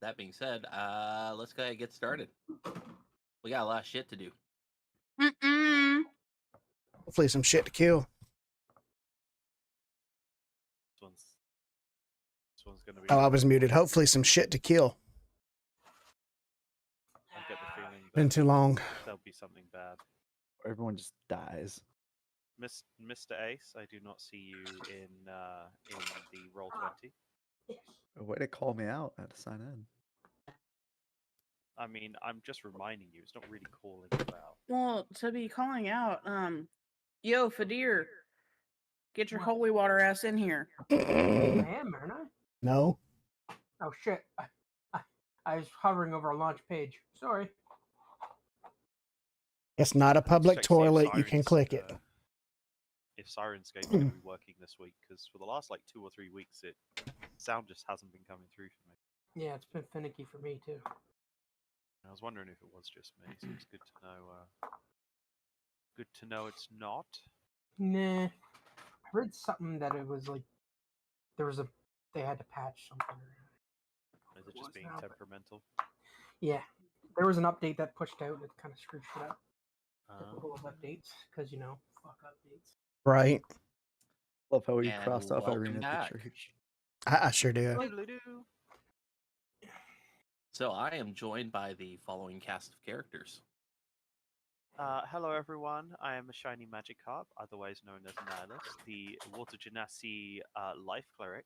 that being said, let's go ahead and get started. We got a lot of shit to do. Hopefully some shit to kill. This one's gonna be. Oh, I was muted. Hopefully some shit to kill. I get the feeling that Been too long. there'll be something bad. Or everyone just dies. Mr. Ace, I do not see you in the roll 20. A way to call me out. I had to sign in. I mean, I'm just reminding you. It's not really calling you out. Well, to be calling out, yo, Fadir, get your holy water ass in here. I am, aren't I? No. Oh shit! I was hovering over a launch page. Sorry. It's not a public Check to see if toilet. You can Sirens, click it. If Sirenscape is going to be working this week, because for the last like 2 or 3 weeks, sound just hasn't been coming through for me. Yeah, it's been finicky for me too. I was wondering if it was just me, so it's good to know. Good to know it's not. Nah, I heard something that it was like they had to patch something. Is it just being now, but- temperamental? Yeah, there was an update that pushed out and it kind of screwed shit up. Uh, Typical of updates, because fuck updates. Right. Love how we And crossed off welcome Irene at back. the church. I sure do. doodle-doo. So I am joined by the following cast of characters. Hello everyone, I am a shiny magic harp, otherwise known as Nihilus, the Water Genasi life cleric,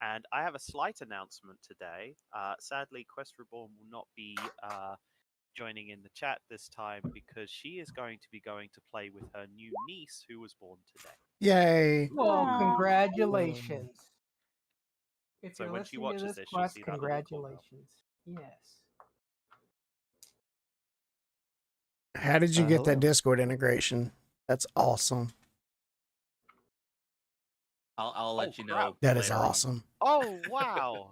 and I have a slight announcement today. Sadly, Quest Reborn will not be joining in the chat this time because she is going to be going to play with her new niece who was born today. Yay. Well, Aw. congratulations. If So you're when she listening to watches this, this, she'll Quest, see that little call-out. congratulations. Yes. How did you get that Hello. Discord integration? That's awesome. I'll let you know. crap. That is later on. awesome. Oh wow!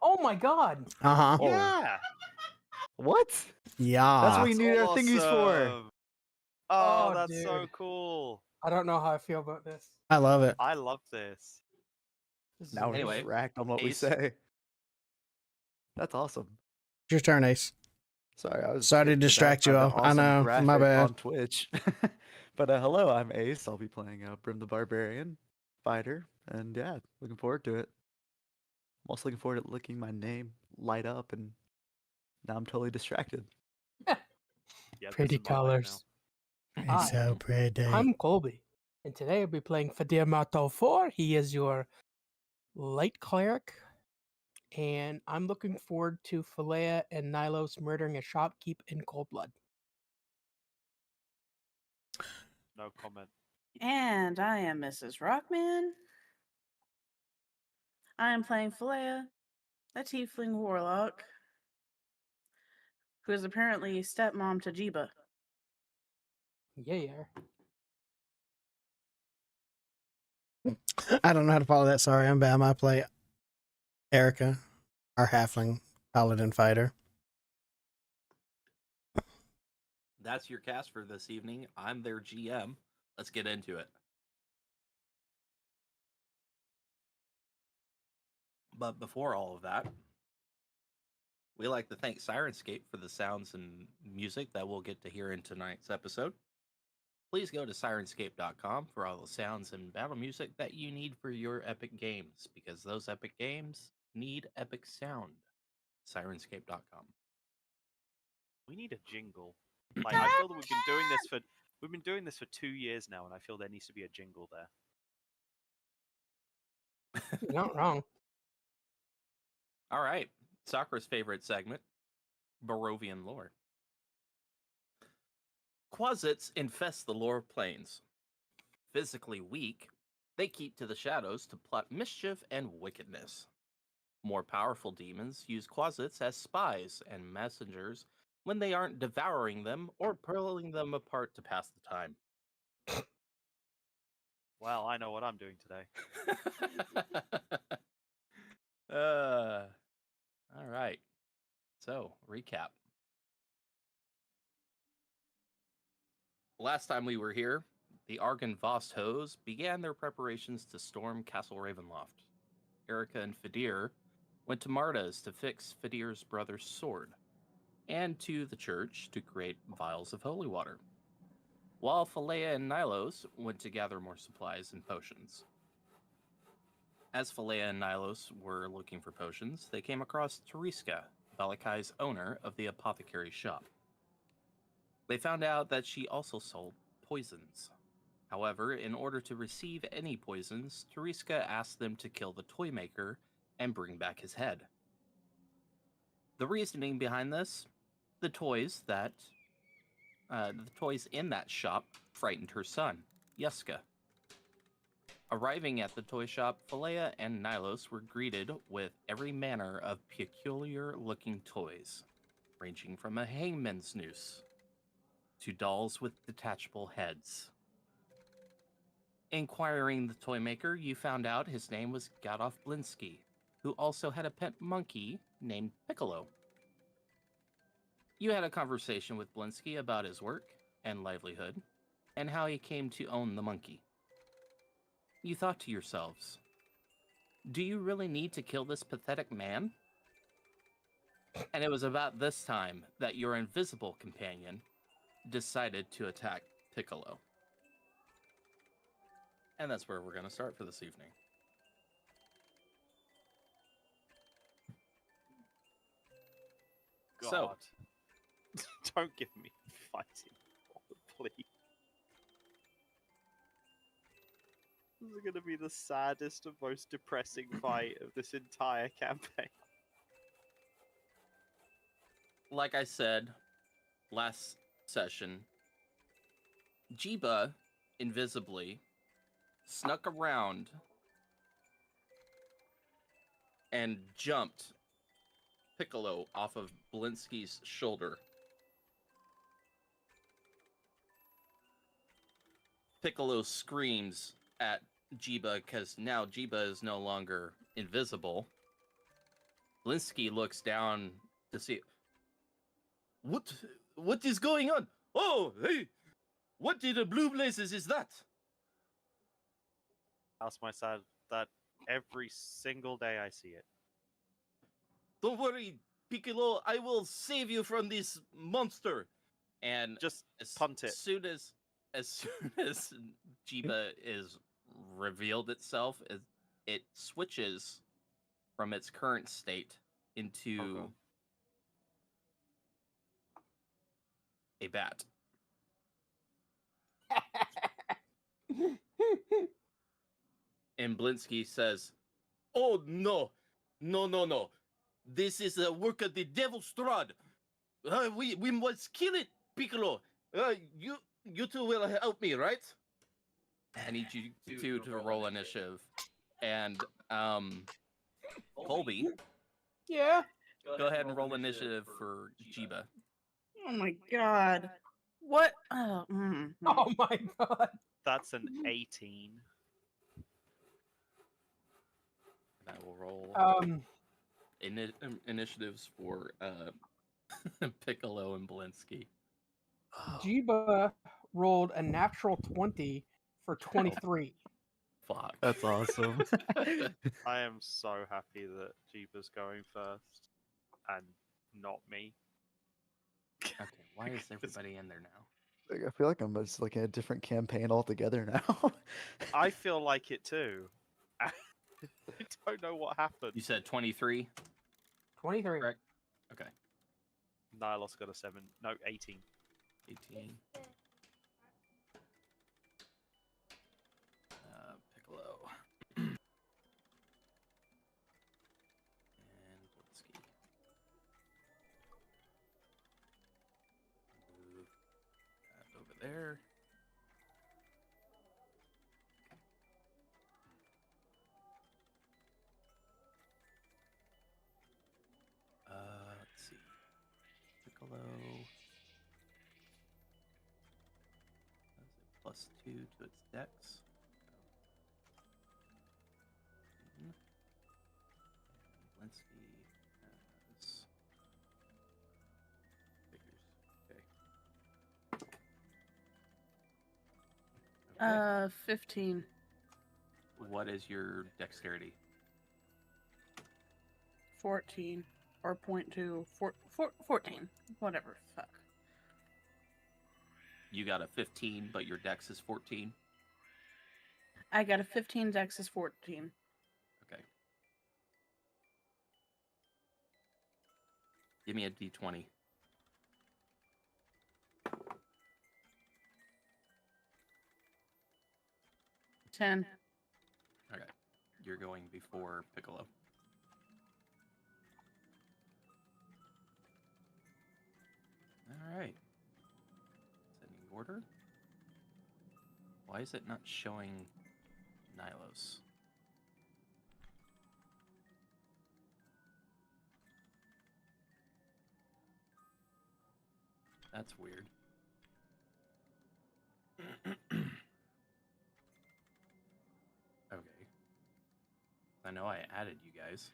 Oh my god! Uh-huh. Oh. Yeah, What? Yeah. That's what we need our thingies for. awesome. Oh, Oh, that's so dude. cool. I don't know how I feel about this. I love it. I love this. This is Now we're Anyway, just racked on what we Ace. say. That's awesome. Your turn, Ace. Sorry, I was Sorry to getting that distract you kinda all. I awesome know, my graphic bad. on Twitch. But hello, I'm Ace. I'll be playing Brim the Barbarian fighter, and yeah, looking forward to it. I'm also looking forward to looking my name light up, and now I'm totally distracted. Yeah, Pretty this is my life colors. It's Hi. so pretty. I'm Colby, and today I'll be playing Fadir Mato 4. He is your light cleric, and I'm looking forward to Philea and Nilos murdering a shopkeep in cold blood. No comment. And I am Mrs. R0ckman. I am playing Philea, a tiefling warlock, who is apparently stepmom to Jiba. Yeah. I don't know how to follow that. Sorry, I'm bad. I play Erica, our halfling paladin fighter. That's your cast for this evening. I'm their GM. Let's get into it. But before all of that, we like to thank Sirenscape for the sounds and music that we'll get to hear in tonight's episode. Please go to Sirenscape.com for all the sounds and battle music that you need for your epic games, because those epic games need epic sound. Sirenscape.com. We need a jingle. Like I feel that we've been doing this for 2 years now, and I feel there needs to be a jingle there. You're not wrong. All right, Sakura's favorite segment, Barovian lore. Quasits infest the lower planes. Physically weak, they keep to the shadows to plot mischief and wickedness. More powerful demons use Quasits as spies and messengers when they aren't devouring them or pulling them apart to pass the time. Well, I know what I'm doing today. All right. So, recap. Last time we were here, the Argon Vost Hose began their preparations to storm Castle Ravenloft. Erica and Fadir went to Marta's to fix Fadir's brother's sword, and to the church to create vials of holy water, while Philea and Nilos went to gather more supplies and potions. As Philea and Nilos were looking for potions, they came across Teriska, Balakai's owner of the apothecary shop. They found out that she also sold poisons. However, in order to receive any poisons, Teriska asked them to kill the toy maker and bring back his head. The reasoning behind this, the toys in that shop frightened her son, Yeska. Arriving at the toy shop, Philea and Nilos were greeted with every manner of peculiar-looking toys, ranging from a hangman's noose to dolls with detachable heads. Inquiring the toy maker, you found out his name was Gadolf Blinsky, who also had a pet monkey named Piccolo. You had a conversation with Blinsky about his work and livelihood, and how he came to own the monkey. You thought to yourselves, do you really need to kill this pathetic man? And it was about this time that your invisible companion decided to attack Piccolo. And that's where we're going to start for this evening. God. So, Don't give me fighting, please. This is going to be the saddest and most depressing fight of this entire campaign. like I said last session, Jiba invisibly snuck around and jumped Piccolo off of Blinsky's shoulder. Piccolo screams at Jiba because now Jiba is no longer invisible. Blinsky looks down to see what is going on. Oh, hey, what in the blue blazes is that? Ask my side that every single day I see it. Don't worry, Piccolo, I will save you from this monster. And Just punt it. As soon as Jiba is revealed itself, it switches from its current state into a bat. And Blinsky says, "Oh no, no! This is the work of the devil Strahd. We must kill it, Piccolo. You two will help me, right?" I need you two to roll initiative. And Colby, Yeah. go ahead and roll initiative for Jiba. Oh my god. What? Oh my god. That's an 18. And I will roll initiatives for Piccolo and Blinsky. Jiba rolled a natural 20 for 23. Fuck. That's awesome. I am so happy that Jeeba's going first and not me. Okay, why is everybody in there now? Like, I feel like I'm just looking at a different campaign altogether now. I feel like it too. I don't know what happened. You said 23? 23. Correct. Okay. Nilos got a 7. No, 18. 18. Piccolo. And Blinsky. Move that over there. Let's see. Piccolo. Has a +2 to its dex. And Blinsky has figures. Okay. 15. What is your dexterity? 14 or 0.2, 14, whatever. Fuck. You got a 15, but your dex is 14. I got a 15, dex is 14. Okay. Give me a d20. 10. Okay. You're going before Piccolo. All right. Sending order. Why is it not showing Nylos? That's weird. Okay. I know I added you guys.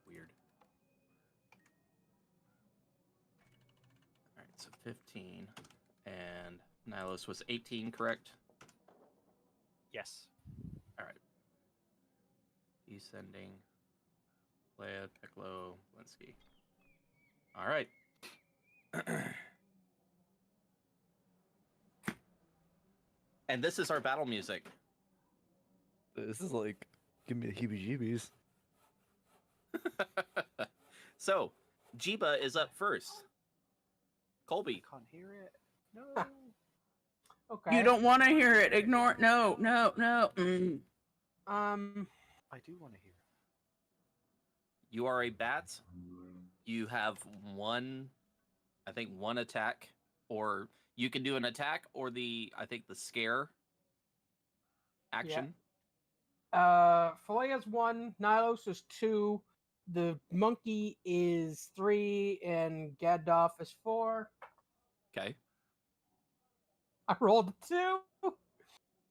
Weird. Alright, so 15. And Nylos was 18, correct? Yes. Alright. Descending. Leia, Piccolo, Linsky. Alright. And this is our battle music. This is like, give me the heebie-jeebies. So, Jiba is up first. Colby. Can't hear it. No. Okay. You don't want to hear it. Ignore it. No, no, no. Mm. I do want to hear it. You are a bat. You have one attack, or you can do an attack or the scare action. Falea's 1, Nylos is 2, the monkey is 3, and Gaddoff is 4. Okay. I rolled a 2.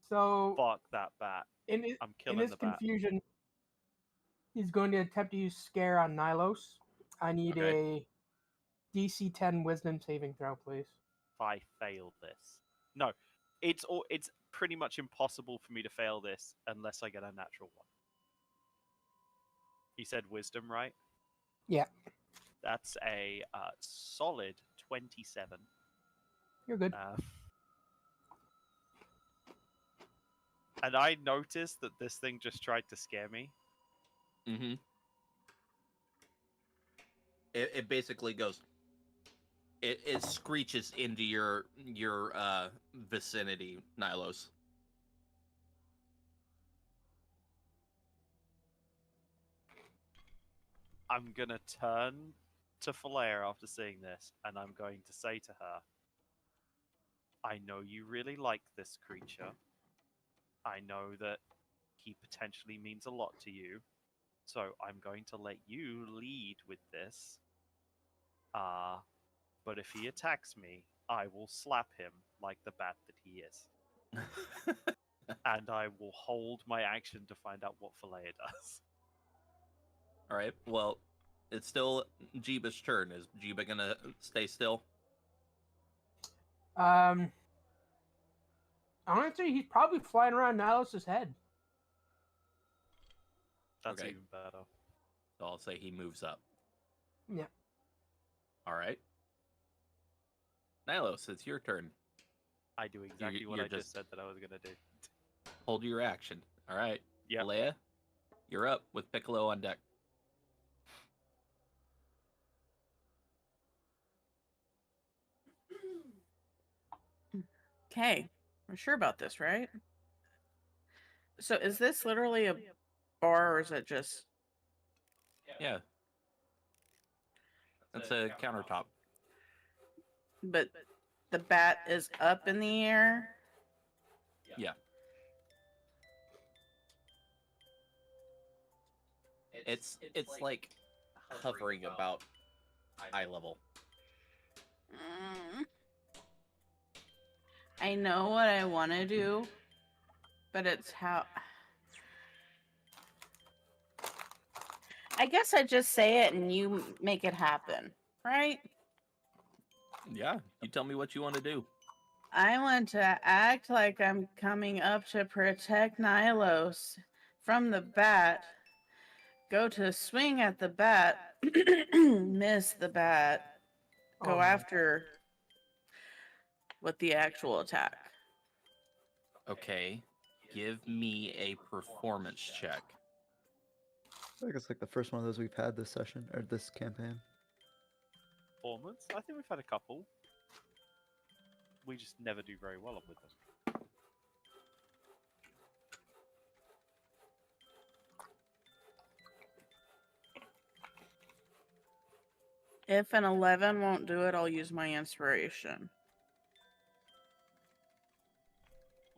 So Fuck that bat. in his, I'm in killing his the bat. confusion, he's going to attempt to use scare on Nylos. I need Okay. a DC 10 wisdom saving throw, please. If I fail this. No. It's pretty much impossible for me to fail this unless I get a natural one. You said wisdom, right? Yeah. That's a solid 27. You're good. And I noticed that this thing just tried to scare me. Mm-hmm. It basically goes. It screeches into your vicinity, Nylos. I'm gonna turn to Falea after seeing this, and I'm going to say to her, I know you really like this creature. I know that he potentially means a lot to you. So I'm going to let you lead with this. But if he attacks me, I will slap him like the bat that he is. And I will hold my action to find out what Falea does. All right. Well, it's still Jiba's turn. Is Jiba gonna stay still? Honestly, he's probably flying around Nylos' head. That's Okay. even better. So I'll say he moves up. Yeah. All right. Nylos, it's your turn. I do exactly what you're I just just- said that I was gonna do. Hold your action. All right. Yep. Leia, you're up with Piccolo on deck. Okay. We're sure about this, right? So is this literally a bar or is it just... Yeah. That's a countertop. But the bat is up in the air? Yeah. It's like hovering about eye level. Mm. I know what I want to do, but it's how... I guess I just say it and you make it happen, right? Yeah. You tell me what you want to do. I want to act like I'm coming up to protect Nylos from the bat. Go to swing at the bat, miss the bat, go Oh my- after with the actual attack. Okay, give me a performance check. I think it's like the first one of those we've had this session or this campaign. Performance? I think we've had a couple. We just never do very well with them. If an 11 won't do it, I'll use my inspiration.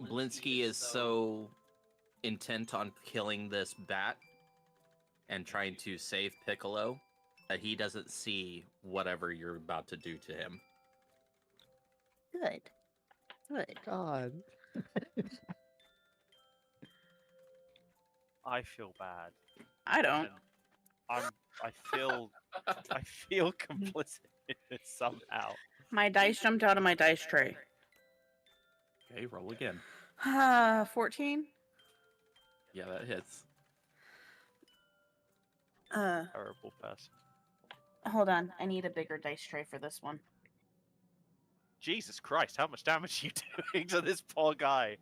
Blinsky is so intent on killing this bat and trying to save Piccolo that he doesn't see whatever you're about to do to him. Good. Good. God. I feel bad. I don't. And I feel complicit in this somehow. My dice jumped out of my dice tray. Okay, roll again. 14? Yeah, that hits. Terrible person. Hold on. I need a bigger dice tray for this one. Jesus Christ, how much damage are you doing to this poor guy?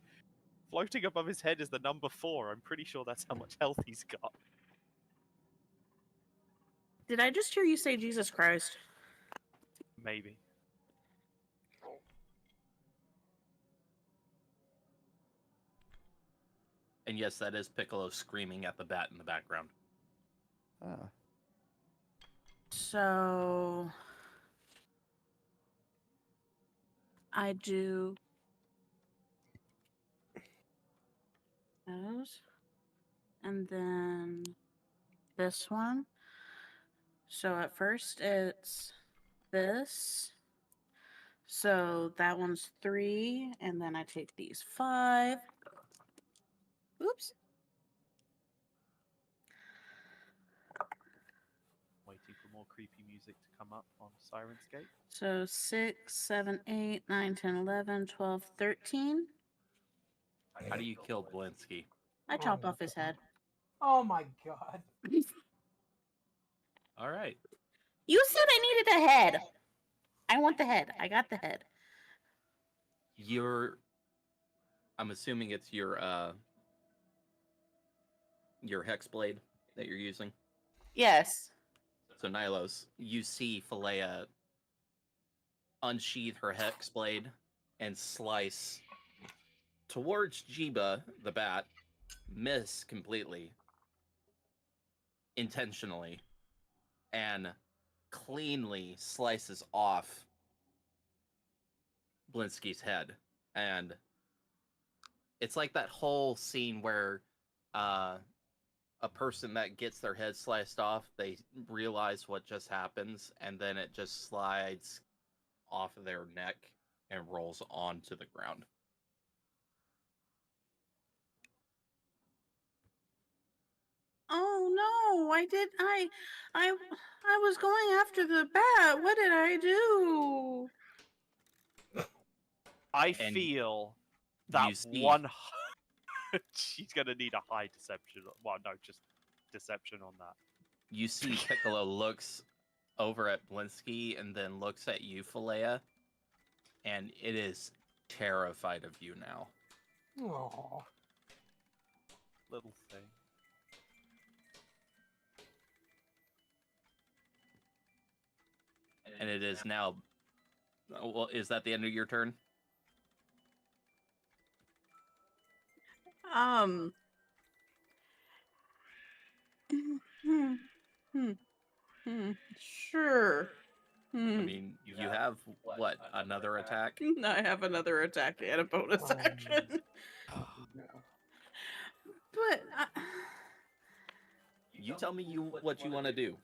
Floating above his head is the number 4. I'm pretty sure that's how much health he's got. Did I just hear you say Jesus Christ? Maybe. And yes, that is Piccolo screaming at the bat in the background. Ah. So I do those, and then this one. So at first it's this. So that one's 3, and then I take these 5. Oops. Waiting for more creepy music to come up on Sirenscape. So 6, 7, 8, 9, 10, 11, 12, 13. How do you kill Blinsky? I chop off his head. Oh my god. All right. You said I needed a head. I want the head. I got the head. I'm assuming it's your hex blade that you're using. Yes. So Nylos, you see Philea unsheath her hex blade and slice towards Jiba, the bat, miss completely, intentionally, and cleanly slices off Blinsky's head. And it's like that whole scene where a person that gets their head sliced off, they realize what just happens, and then it just slides off of their neck and rolls onto the ground. Oh no, I was going after the bat. What did I do? I And feel you that see- one. She's gonna need a high deception. Well, no, just deception on that. You see Piccolo looks over at Blinsky and then looks at you, Philea, and it is terrified of you now. Aww. Little thing. And it is now. Well, is that the end of your turn? Sure. I mean, you have what, another attack? I have another attack and a bonus Oh, action. no. But You tell me what you want to do.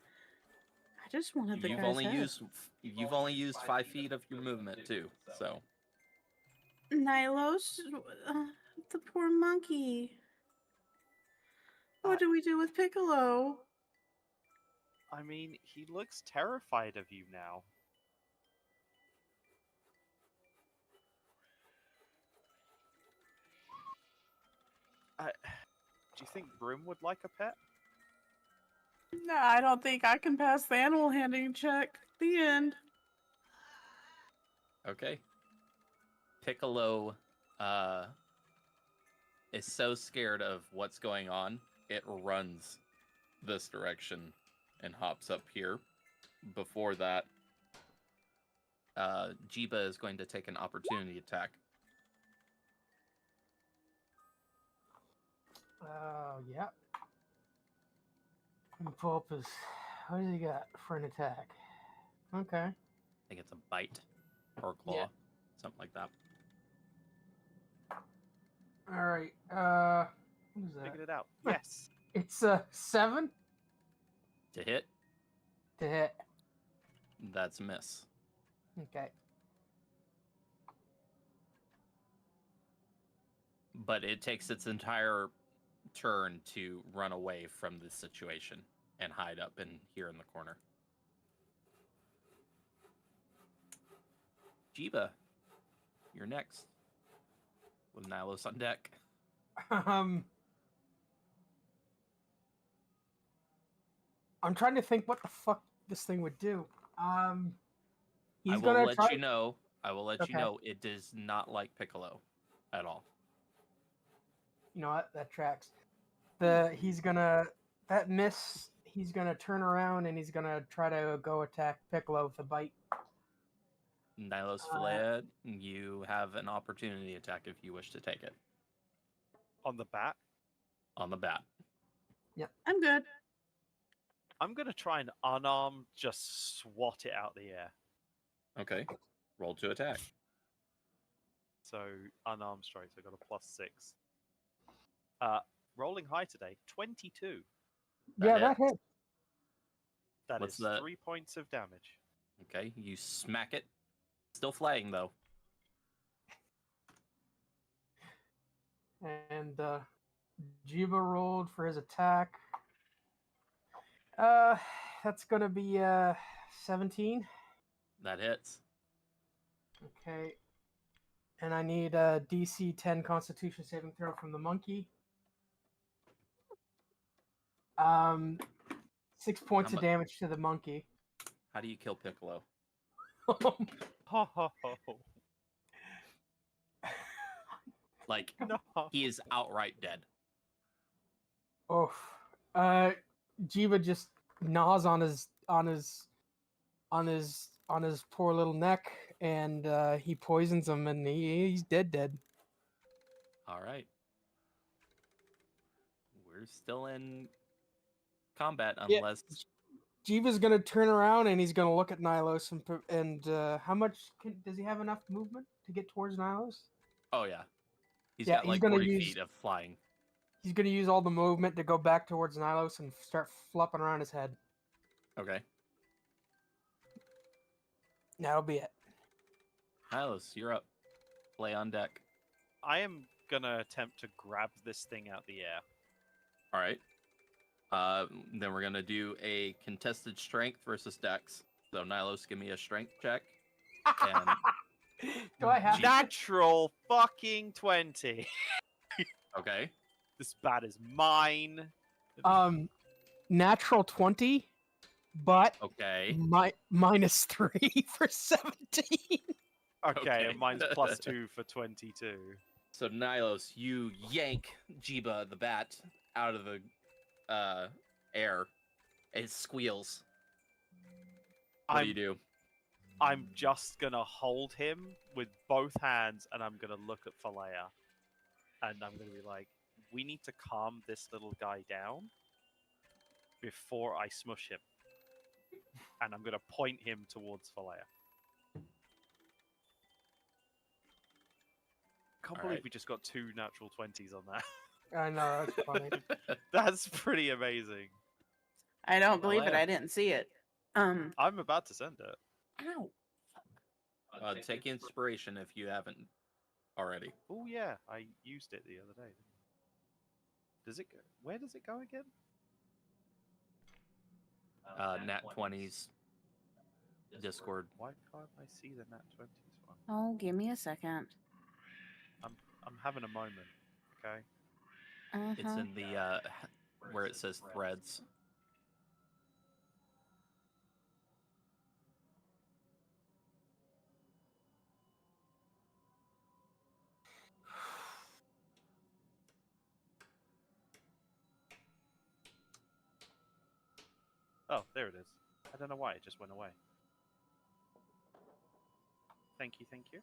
I just wanted the You've guy's only head. used 5 feet of your movement too. So Nylos, the poor monkey. What do we do with Piccolo? I mean, he looks terrified of you now. think Brim would like a pet? No, I don't think I can pass the animal handling check. The end. Okay. Piccolo is so scared of what's going on, it runs this direction and hops up here. Before that, Jiba is going to take an opportunity attack. Oh, yeah. Let me pull up his. What does he got for an attack? Okay. I think it's a bite or a claw, Yeah. something like that. All right. What is that? Figured it out. Yes. It's 7 To hit, to hit. that's a miss. Okay. But it takes its entire turn to run away from this situation and hide up in here in the corner. Jiba, you're next. With Nylos on deck. I'm trying to think what the fuck this thing would do. He's I will gonna let try. you know. I will let you Okay. know it does not like Piccolo at all. You know what? That tracks. He's gonna that miss. He's gonna turn around and he's gonna try to go attack Piccolo with a bite. Nylos Philea, you have an opportunity attack if you wish to take it. On the bat. On the bat. I'm good. I'm going to try and unarmed just swat it out the air. Okay. Roll to attack. So unarmed strikes, I got a +6. Rolling high today, 22. That hit. That What's is that? 3 points of damage. Okay, you smack it. Still flying though. And Jiba rolled for his attack. That's gonna be 17. That hits. Okay. And I need a DC 10 Constitution saving throw from the monkey. 6 points of damage to the monkey. How do you kill Piccolo? Ho ho ho. Like, No. he is outright dead. Oof. Jiba just gnaws on his poor little neck, and he poisons him, and he's dead. All right. We're still in combat Yeah. unless Jiva's gonna turn around and he's gonna look at Nylos and how much does he have enough movement to get towards Nylos? Oh yeah. He's Yeah, got he's like gonna 40 use- feet of flying. He's gonna use all the movement to go back towards Nylos and start flopping around his head. Okay. That'll be it. Nylos, you're up. Play on deck. I am going to attempt to grab this thing out the air. All right. Then we're gonna do a contested strength versus dex. So Nylos, give me a strength check. And Do I have Natural fucking 20. okay. This bat is mine. natural 20, but Okay. -3 for 17. Okay, and Okay. mine's +2 for 22. So Nylos, you yank Jiba the bat out of the air. It squeals. What do you do? I'm just gonna hold him with both hands, and I'm gonna look at Philea, and I'm gonna be like, "We need to calm this little guy down before I smush him." And I'm gonna point him towards Philea. Can't believe Alright. we just got 2 natural 20s on that. I know, that's funny. That's pretty amazing. I don't believe it. Philea. I didn't see it. I'm about to send it. Ow. Take inspiration if you haven't already. Oh yeah, I used it the other day. Does it go? Where does it go again? Nat 20s Discord. Why can't I see the nat 20s one? Oh, give me a second. I'm having a moment. Okay. It's in the where it says threads. Oh, there it is. I don't know why it just went away. Thank you, thank you.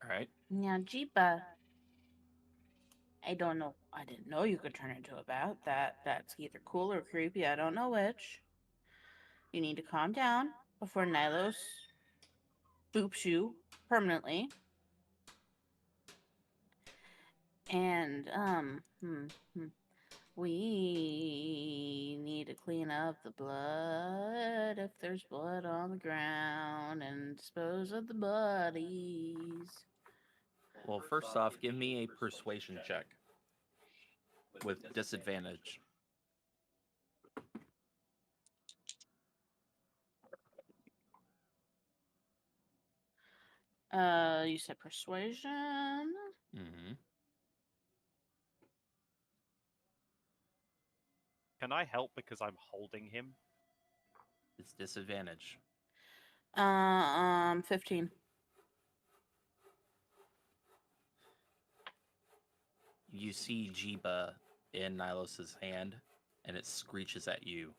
All right. Now, Jeepa, I don't know. I didn't know you could turn into a bat. That's either cool or creepy. I don't know which. You need to calm down before Nilos boops you permanently. And we need to clean up the blood if there's blood on the ground and dispose of the bodies. Well, first off, give me a persuasion check with disadvantage. You said persuasion. Mm-hmm. Can I help because I'm holding him? It's disadvantage. 15. You see Jeeba in Nilos's hand, and it screeches at you.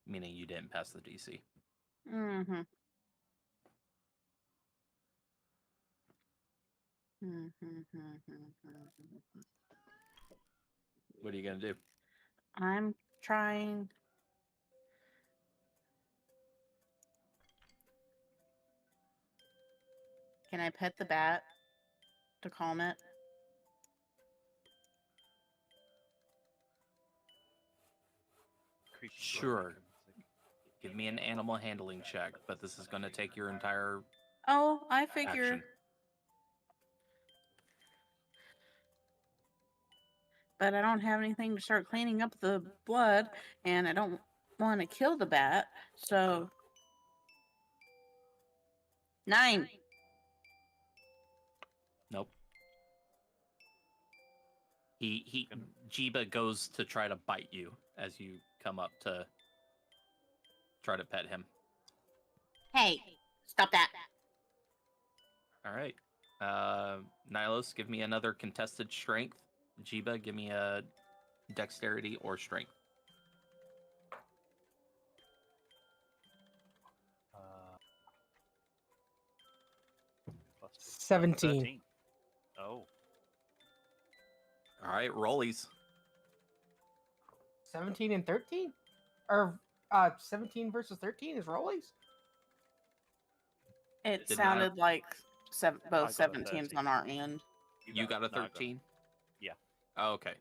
Meaning you didn't pass the DC. Mm-hmm. What are you gonna do? I'm trying. Can I pet the bat to calm it? Creepy Sure. music. Give me an animal handling check, but this is gonna take your entire Oh, I figure. action. But I don't have anything to start cleaning up the blood, and I don't want to kill the bat. So 9. Nope. Jeeba goes to try to bite you as you come up to try to pet him. Hey, stop that. All right. Nilos, give me another contested strength. Jeeba, give me a dexterity or strength. Plus 17. 13. Oh. All right, rollies. 17 and 13? Or 17 versus 13 is rollies? It Did sounded like both I got a 17s 13. on our end. You got a No, I got- 13? Yeah. Oh, okay.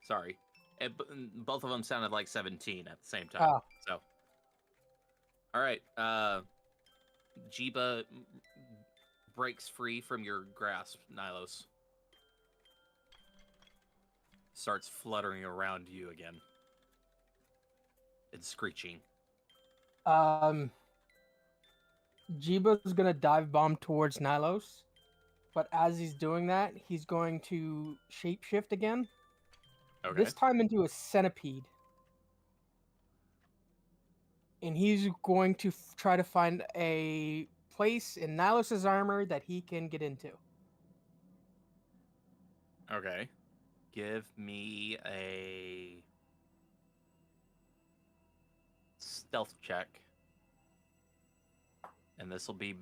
Sorry. Both of them sounded like 17 at the same time. Oh. So. All right. Jeeba breaks free from your grasp, Nilos. Starts fluttering around you again. It's screeching. Jeeba's gonna dive bomb towards Nilos, but as he's doing that, he's going to shapeshift again. Okay. This time into a centipede. And he's going to try to find a place in Nilos's armor that he can get into. Okay. Give me a stealth check. And this will be...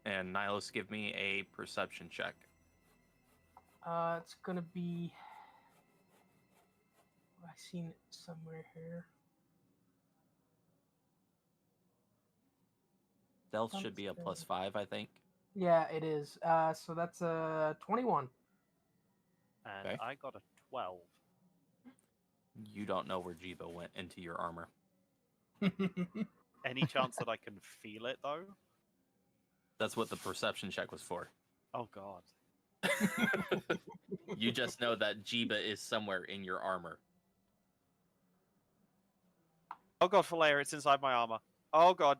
And Nilos, give me a perception check. It's gonna be... I've seen it somewhere here. Stealth should be a +5, I think. Yeah, it is. So that's a 21. And Okay. I got a 12. You don't know where Jeeba went into your armor. Any chance that I can feel it, though? That's what the perception check was for. Oh, God. You just know that Jeeba is somewhere in your armor. Oh god, Falea, it's inside my armor. Oh god.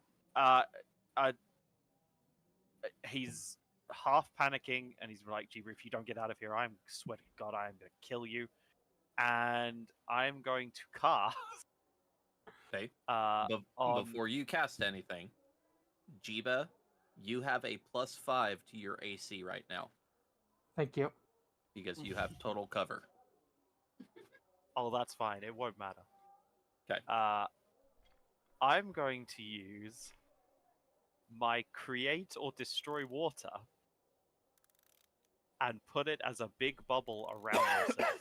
He's half panicking, and he's like, "Jeeber, if you don't get out of here, I'm swear to God, I am going to kill you." And I'm going to cast. Okay. On Before you cast anything, Jiba, you have a +5 to your AC right now Thank you. because you have total cover. Oh, that's fine. It won't matter. 'Kay. I'm going to use my create or destroy water and put it as a big bubble around myself.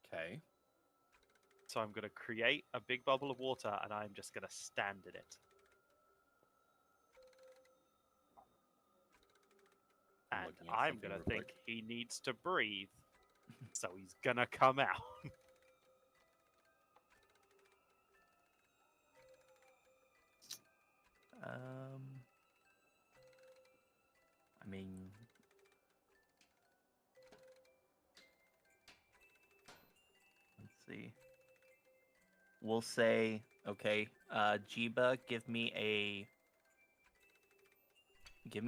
Okay. So I'm going to create a big bubble of water, and I'm just going to stand in it. And looking at I'm something going to real think quick. he needs to breathe, so he's going to come out. I mean, let's see. We'll say, okay, Jiba, give me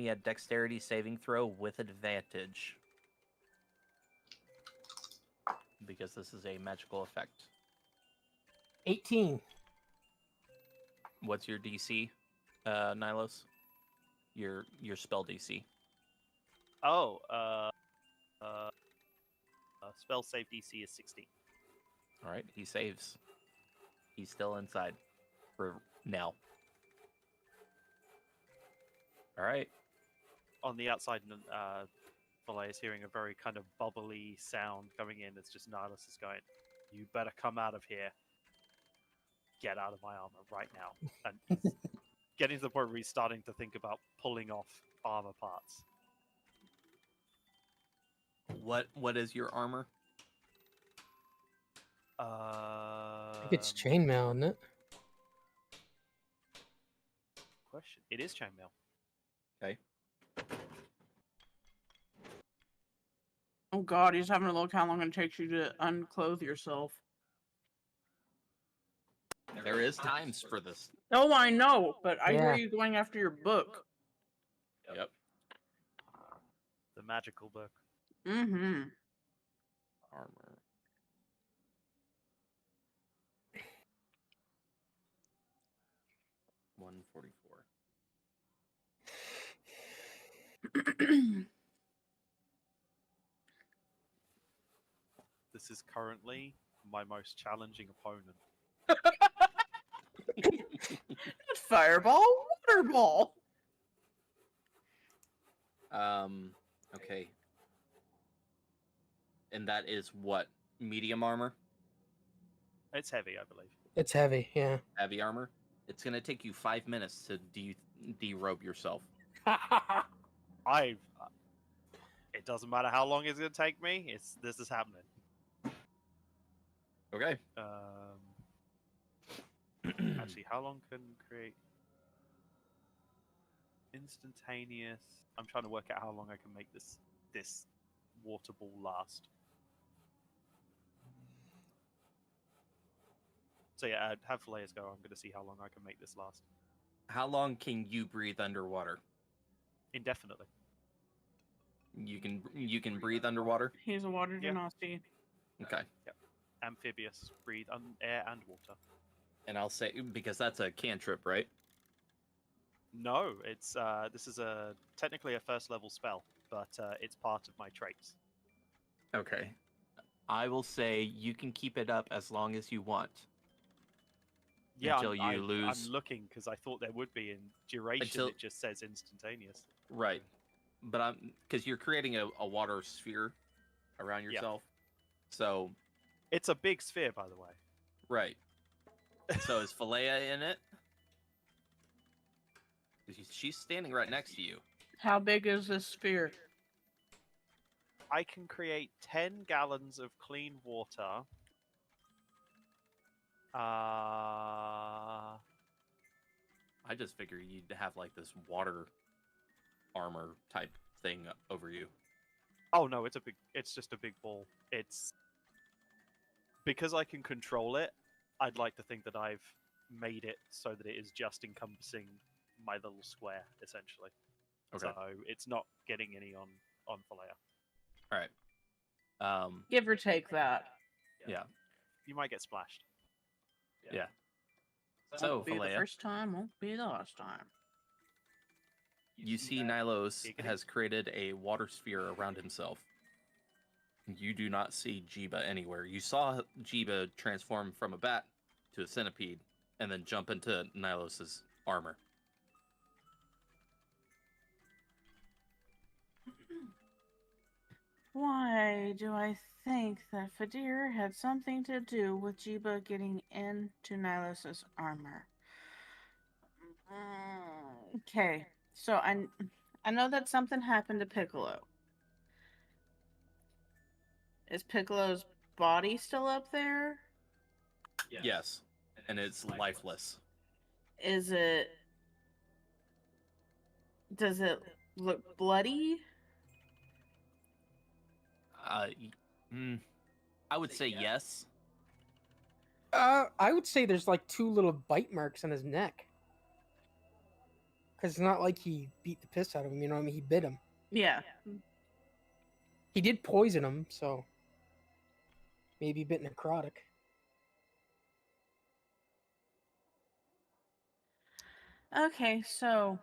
a dexterity saving throw with advantage. Because this is a magical effect. 18. What's your DC, Nylos? Your spell DC. Oh, spell save DC is 16. All right, he saves. He's still inside for now. All right. On the outside, Falea is hearing a very kind of bubbly sound coming in. It's just Nihilus is going, "You better come out of here. Get out of my armor right now." And he's getting to the point where he's starting to think about pulling off armor parts. What is your armor? I think it's chainmail, isn't it? Question. It is chainmail. Okay. Oh god, he's having to look how long it takes you to unclothe yourself. There is times for this. Oh, I know, but I hear Yeah. you going after your book. Yep. The magical book. Mm-hmm. Armor. $144. This is currently my most challenging opponent. Fireball, water ball. Okay. And that is what? Medium armor? It's heavy, I believe. It's heavy, yeah. Heavy armor? It's gonna take you 5 minutes to derobe yourself. It doesn't matter how long it's going to take me. This is happening. Okay. Actually, how long can create instantaneous? I'm trying to work out how long I can make this water ball last. So yeah, have Faleas go. I'm going to see how long I can make this last. How long can you breathe underwater? Indefinitely. You can breathe underwater? He's a water Yeah. genasi. Okay. Amphibious, breathe air and water. And I'll say because that's a cantrip, right? No, it's this is technically a first level spell, but it's part of my traits. Okay. I will say you can keep it up as long as you want. Yeah, Until you lose. I'm looking because I thought there would be in duration. Until- It just says instantaneous. Right. But because you're creating a water sphere around yourself. So It's a big sphere, by the way. right. So is Falea in it? 'Cause she's standing right next to you. How big is this sphere? I can create 10 gallons of clean water. I just figured you'd have like this water armor type thing over you. Oh no, it's just a big ball. It's because I can control it. I'd like to think that I've made it so that it is just encompassing my little square, essentially. Okay. So it's not getting any on Falea. All right. Give or take that. Yeah. You might get splashed. Yeah. So, Won't be the Falea, first time, won't be the last time. you see Nilos Giggity. has created a water sphere around himself. You do not see Jiba anywhere. You saw Jiba transform from a bat to a centipede and then jump into Nilos's armor. Why do I think that Fadir had something to do with Jiba getting into Nihilus' armor? Okay, so I know that something happened to Piccolo. Is Piccolo's body still up there? Yes. And it's lifeless. Is it? Does it look bloody? I would say yes. I would say there's like 2 little bite marks on his neck. Because it's not like he beat the piss out of him, you know what I mean? He bit him. Yeah. He did poison him, so maybe a bit necrotic. Okay, so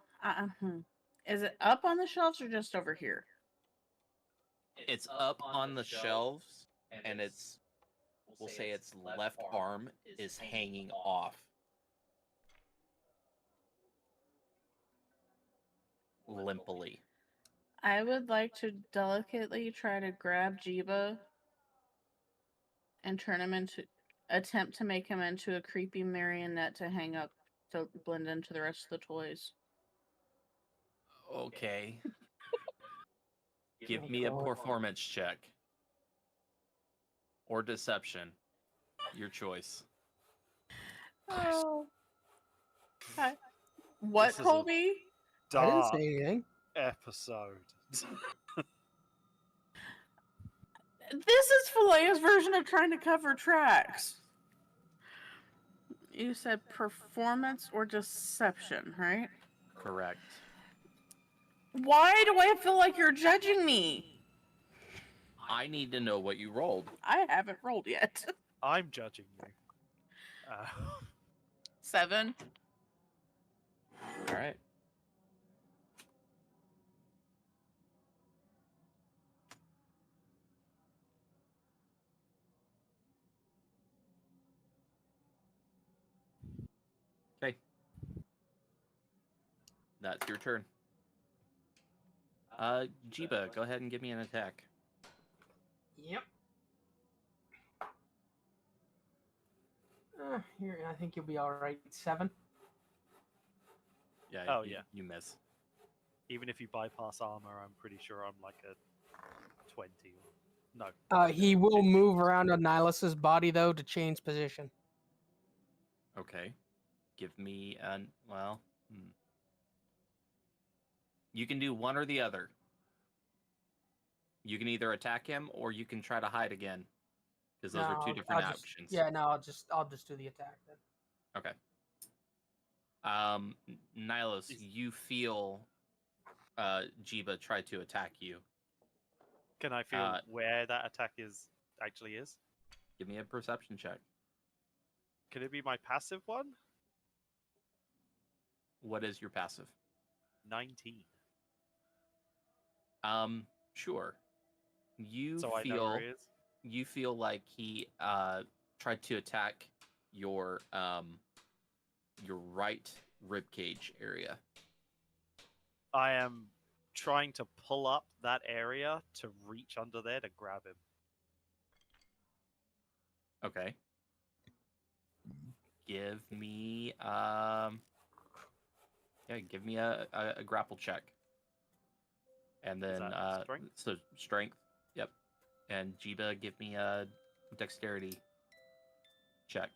is it up on the shelves or just over here? It's up on the shelves, and we'll say its left arm is hanging off. Limply. I would like to delicately try to grab Jiba and attempt to make him into a creepy marionette to hang up to blend into the rest of the toys. Okay. Give me a performance check. Or deception. Your choice. Oh. Hi. What, This is a Colby? I didn't Dark say anything. episode. This is Falea's version of trying to cover tracks. You said performance or deception, right? Correct. Why do I feel like you're judging me? I need to know what you rolled. I haven't rolled yet. I'm judging you. 7. All right. Okay. That's your turn. Jiba, go ahead and give me an attack. Yep. Here, I think you'll be all right. 7. Yeah. Oh, you, yeah. You miss. Even if you bypass armor, I'm pretty sure I'm like a 20. No. He will move around on Nihilus's body though to change position. Okay. Give me an You can do one or the other. You can either attack him or you can try to hide again. Because those are 2 different options. I'll just do the attack then. Okay. Nilos, you feel Jiba try to attack you. Can I feel where that attack actually is? Give me a perception check. Can it be my passive one? What is your passive? 19. Sure. You So I know where he is. You feel like he tried to attack your right rib cage area. I am trying to pull up that area to reach under there to grab him. Okay. Give me give me a grapple check. And then strength? So strength. Yep. And Jiba, give me a dexterity check.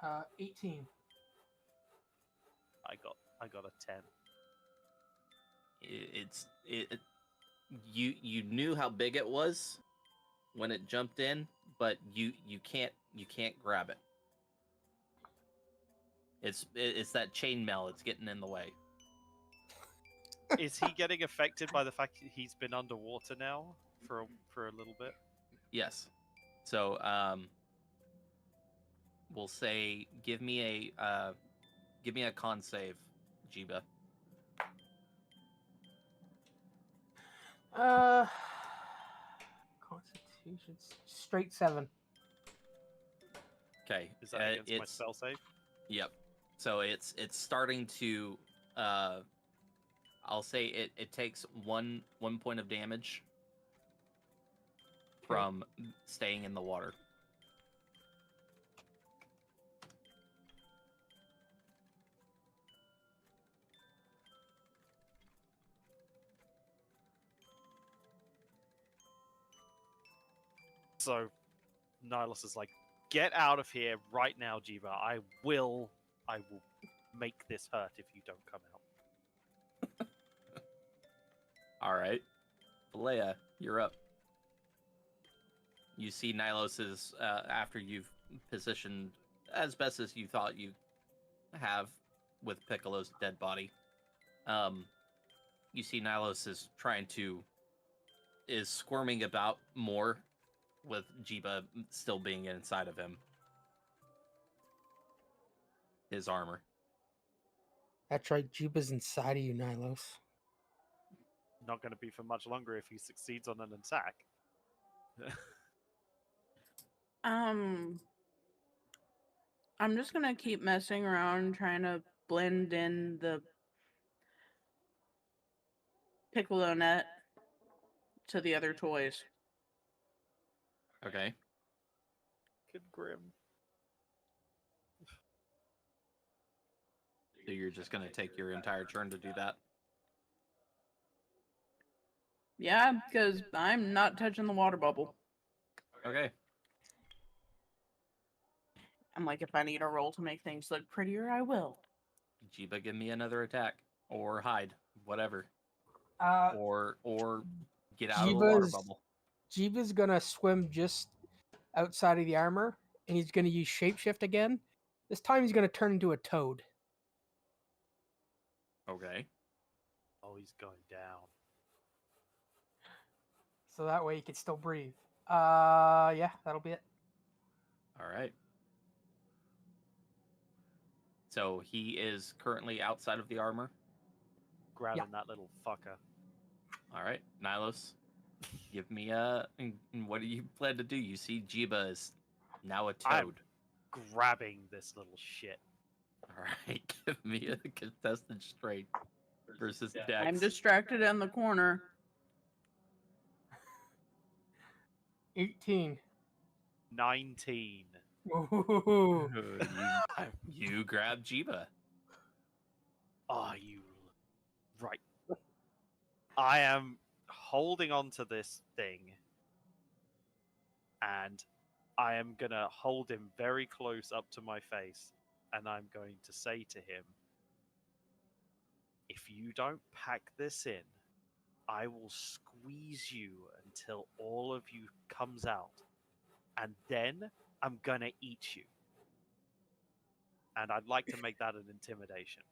Uh, 18. I got a 10. You knew how big it was, when it jumped in, but you can't grab it. It's that chainmail. It's getting in the way. Is he getting affected by the fact that he's been underwater now for a little bit? Yes. So we'll say give me a con save, Jiba. Constitution straight 7. Okay. Is that against my spell save? Yep. So it's starting to I'll say it takes one point of damage from staying in the water. So Nihilus is like, get out of here right now, Jiva. I will make this hurt if you don't come out. All right. Leia, you're up. You see Nihilos's, after you've positioned as best as you thought you have with Piccolo's dead body, you see Nihilos is squirming about more with Jiba still being inside of him. His armor. That's right, Juba's inside of you, Nilos. Not going to be for much longer if he succeeds on an attack. I'm just gonna keep messing around, trying to blend in the Piccolo net to the other toys. Okay. Good Grim. So you're just going to take your entire turn to do that? Yeah, because I'm not touching the water bubble. Okay. I'm like, if I need a roll to make things look prettier, I will. Jiba, give me another attack. Or hide. Whatever. Or get out of the water bubble. Jiba's gonna swim just outside of the armor, and he's gonna use shapeshift again. This time he's gonna turn into a toad. Okay. Oh, he's going down. So that way he can still breathe. Yeah, that'll be it. All right. So he is currently outside of the armor. Grabbing that little fucker. All right, Nilos, give me what do you plan to do? You see Jiba is now a toad. I'm grabbing this little shit. All right, give me a contested strength versus Dex. I'm distracted in the corner. 18. 19. Ooh. You grab Jiba. Are you right? I am holding on to this thing, and I am gonna hold him very close up to my face, and I'm going to say to him, if you don't pack this in, I will squeeze you until all of you comes out, and then I'm gonna eat you. And I'd like to make that an intimidation.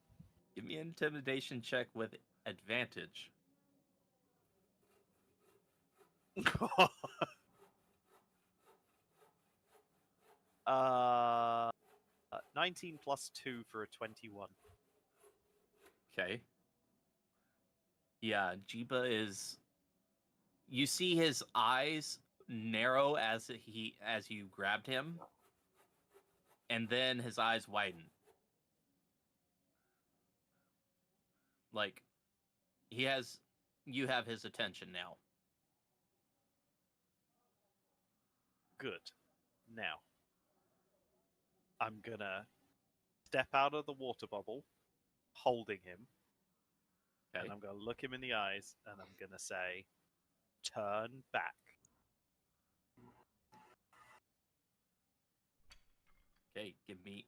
Give me an intimidation check with advantage. 19 plus 2 for a 21. Okay. Yeah, Jiba is. You see his eyes narrow as you grabbed him, and then his eyes widen. Like you have his attention now. Good. Now, I'm gonna step out of the water bubble, holding him, Okay. and I'm gonna look him in the eyes, and I'm gonna say, "Turn back." Okay, give me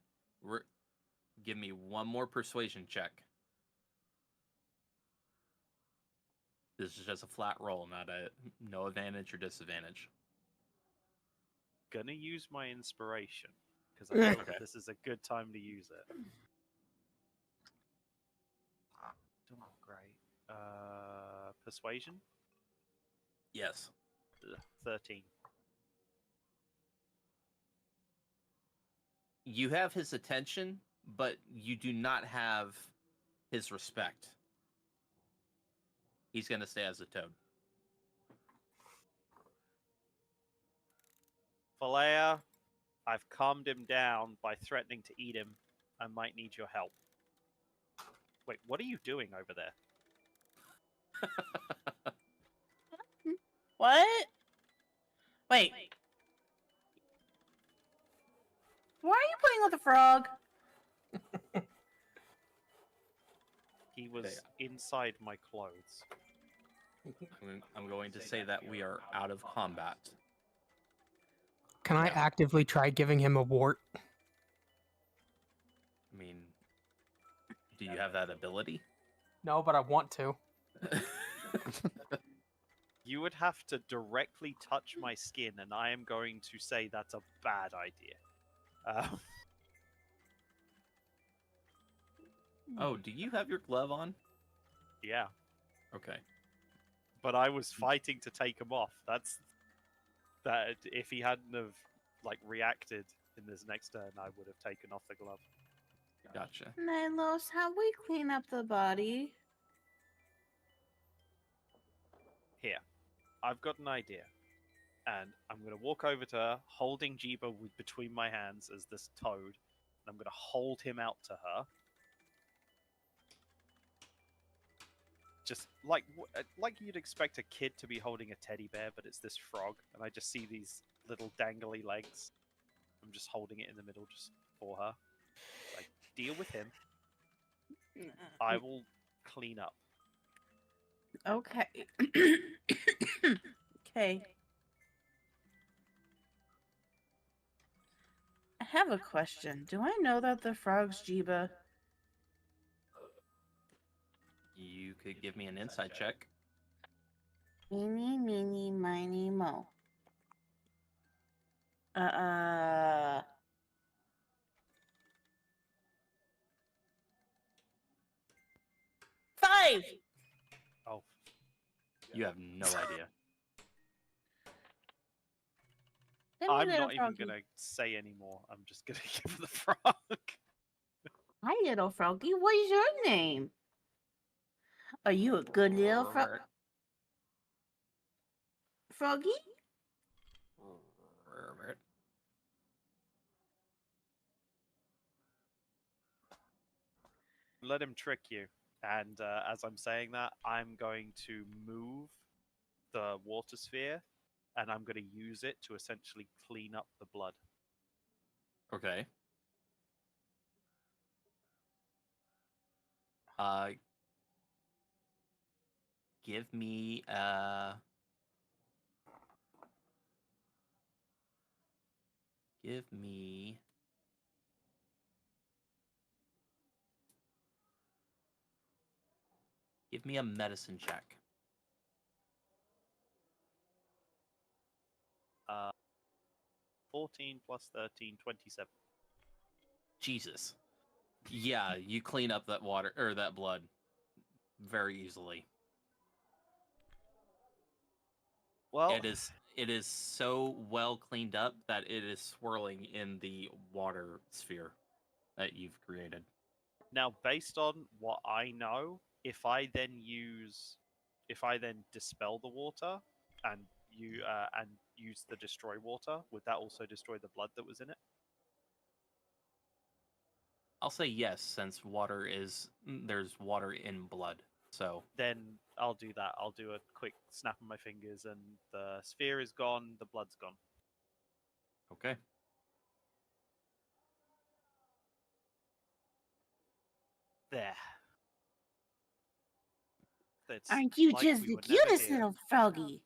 one more persuasion check. This is just a flat roll, no advantage or disadvantage. gonna use my inspiration because I feel Okay. that this is a good time to use it. Oh, great. Persuasion? Yes. 13. You have his attention, but you do not have his respect. He's going to stay as a toad. Falea, I've calmed him down by threatening to eat him. I might need your help. Wait, what are you doing over there? What? Wait. Why are you playing with a frog? He was inside my clothes. I'm going to say that we are out of combat. Can I actively try giving him a wart? I mean, do you have that ability? No, but I want to. You would have to directly touch my skin, and I am going to say that's a bad idea. Oh, do you have your glove on? Yeah, Okay. but I was fighting to take him off. That's that. If he hadn't have reacted in this next turn, I would have taken off the glove. Gotcha. Nylos, how we clean up the body? Here, I've got an idea, and I'm going to walk over to her, holding Jeeba between my hands as this toad, and I'm going to hold him out to her. Just like you'd expect a kid to be holding a teddy bear, but it's this frog, and I just see these little dangly legs. I'm just holding it in the middle just for her. Like, deal with him. I will clean up. Okay. Okay. I have a question. Do I know that the frog's Jeeba? You could give me an insight check. Eeny, meeny, miny, mo. 5! Oh, You have no idea. Then we I'm little not even froggy. going to say anymore. I'm just going to give her the frog. Hi, little froggy. What is your name? Are you a good little froggy? Let him trick you. And as I'm saying that, I'm going to move the water sphere, and I'm going to use it to essentially clean up the blood. Okay. Give me give me a medicine check. 14 plus 13, 27. Jesus. Yeah, you clean up that water or that blood very easily. Well, It is so well cleaned up that it is swirling in the water sphere that you've created. now based on what I know, if I then dispel the water and use the destroy water, would that also destroy the blood that was in it? I'll say yes, since there's water in blood. So Then I'll do that. I'll do a quick snap of my fingers, and the sphere is gone, the blood's gone. okay. There. That's Aren't you like just we the were never cutest here. little froggy?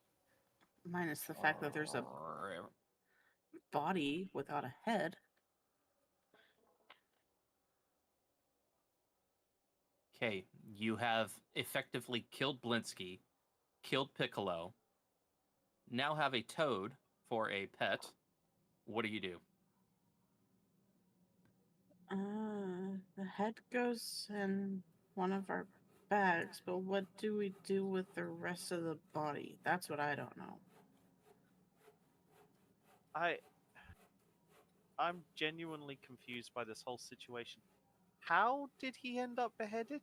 Minus the fact that there's a body without a head. Okay, you have effectively killed Blinsky, killed Piccolo, now have a toad for a pet, What do you do? The head goes in one of our bags, but what do we do with the rest of the body? That's what I don't know. I'm genuinely confused by this whole situation. How did he end up beheaded?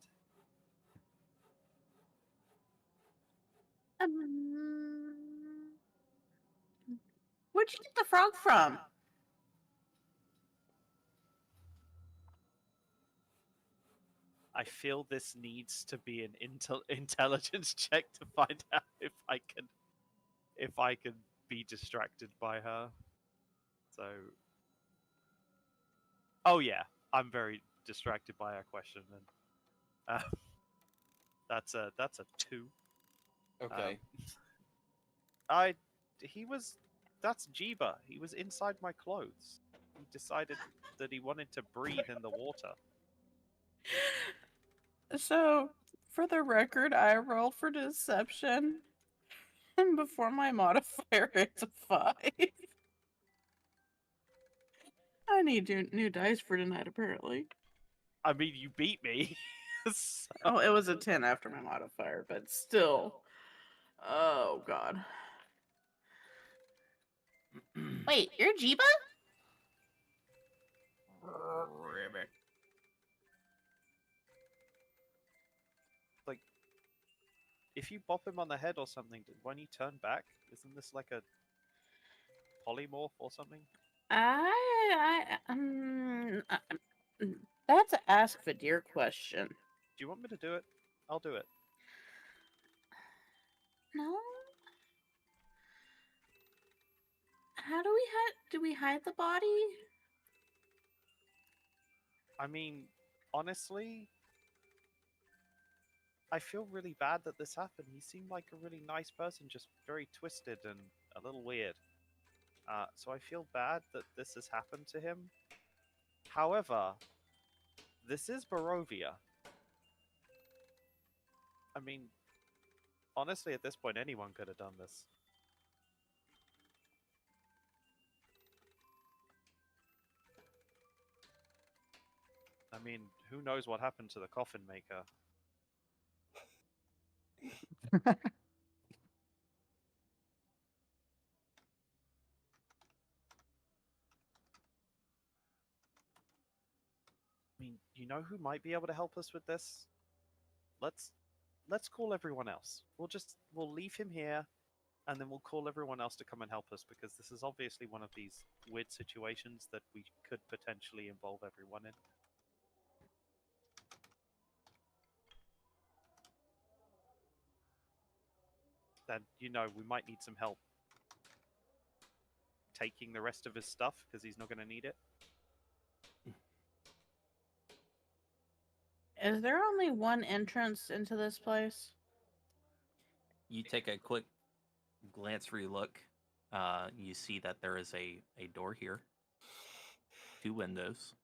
Where'd you get the frog from? I feel this needs to be an intelligence check to find out if I can be distracted by her. So, oh yeah, I'm very distracted by her question, and that's a 2. Okay. That's Jeeba. He was inside my clothes. He decided that he wanted to breathe in the water. So, for the record, I roll for deception, and before my modifier, it's a 5. I need new dice for tonight, apparently. I mean, you beat me. So- Oh, it was a 10 after my modifier, but still. Oh, God. Wait, you're Jeeba? Ribbit. Like, if you bop him on the head or something, won't he turn back? Isn't this like a polymorph or something? That's a ask Vadir question. Do you want me to do it? I'll do it. No. How do we hide the body? I mean, honestly, I feel really bad that this happened. He seemed like a really nice person, just very twisted and a little weird. So I feel bad that this has happened to him. However, this is Barovia. I mean, honestly, at this point, anyone could have done this. I mean, who knows what happened to the coffin maker? I mean, you know who might be able to help us with this? Let's call everyone else. We'll leave him here, and then we'll call everyone else to come and help us, because this is obviously one of these weird situations that we could potentially involve everyone in. Then, we might need some help taking the rest of his stuff, because he's not going to need it. Is there only one entrance into this place? You take a quick glance through look. You see that there is a door here, 2 windows,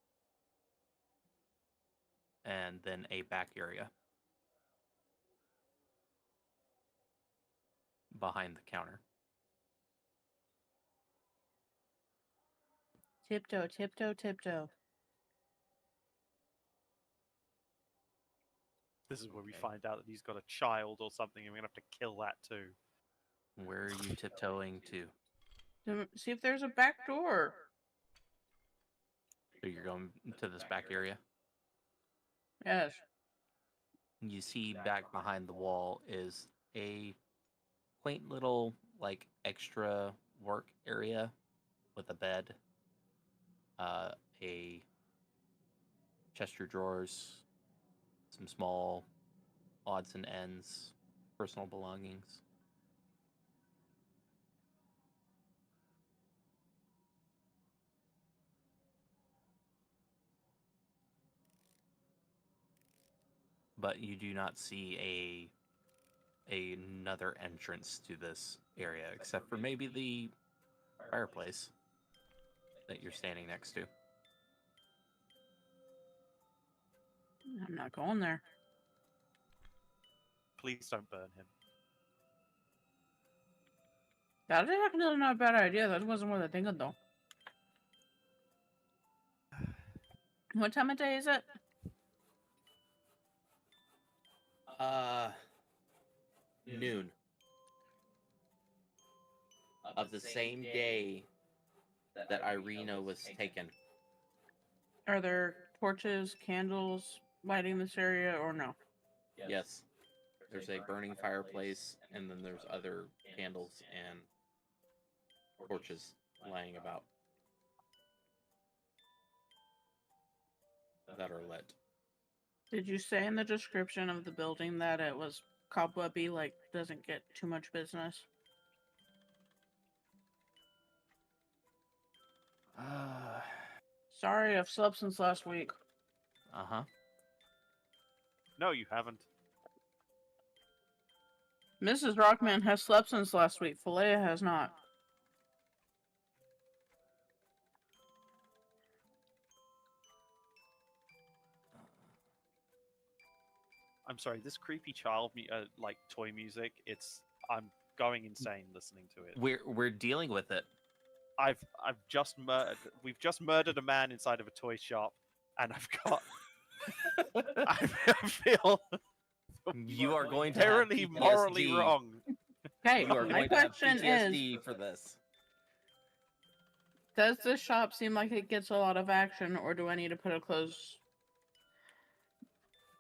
and then a back area behind the counter. Tiptoe, tiptoe, tiptoe. This is where we Okay. find out that he's got a child or something, and we're going to have to kill that too. Where are you tiptoeing to? See if there's a back door. So you're going to this back area? Yes. You see back behind the wall is a quaint little, like, extra work area with a bed, a chest of drawers, some small odds and ends, personal belongings. But you do not see another entrance to this area, except for maybe the fireplace that you're standing next to. I'm not going there. Please don't burn him. That is actually not a bad idea. That wasn't what I think of, though. What time of day is it? Noon of the same day that Irina was taken. Are there torches, candles lighting this area, or no? Yes. There's a burning fireplace, and then there's other candles and torches lying about that are lit. Did you say in the description of the building that it was cobwebby, like doesn't get too much business? Sorry, I've slept since last week. Uh-huh. No, you haven't. Mrs. R0ckman has slept since last week. Philea has not. I'm sorry. This creepy child, like toy music. I'm going insane listening to it. We're dealing with it. We've just murdered a man inside of a toy shop, and I've got. I feel You are going to have terribly morally PTSD. wrong. Okay, You are my going to have question PTSD is, for this. does this shop seem like it gets a lot of action, or do I need to put a close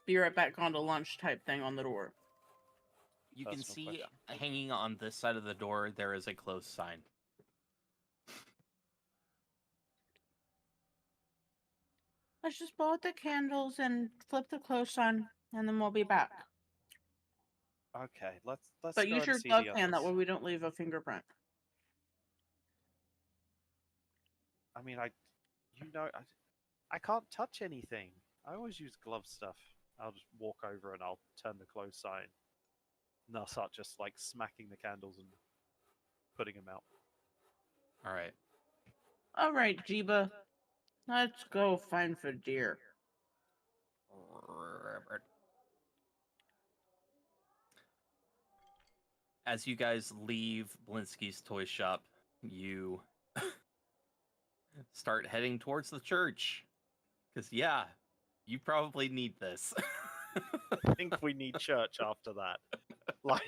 be right back on to lunch type thing on the door? You can Personal see question. hanging on this side of the door, there is a closed sign. Let's just blow out the candles and flip the close on, and then we'll be back. Okay, let's But go use and your see glove the hand, that others. way we don't leave a fingerprint. I mean, I can't touch anything. I always use glove stuff. I'll just walk over and I'll turn the close sign. And I'll start just like smacking the candles and putting them out. All right. All right, Jeeba. Let's go find Fadir. As you guys leave Blinsky's toy shop, you start heading towards the church. Because, yeah, you probably need this. I think we need church after that. Like,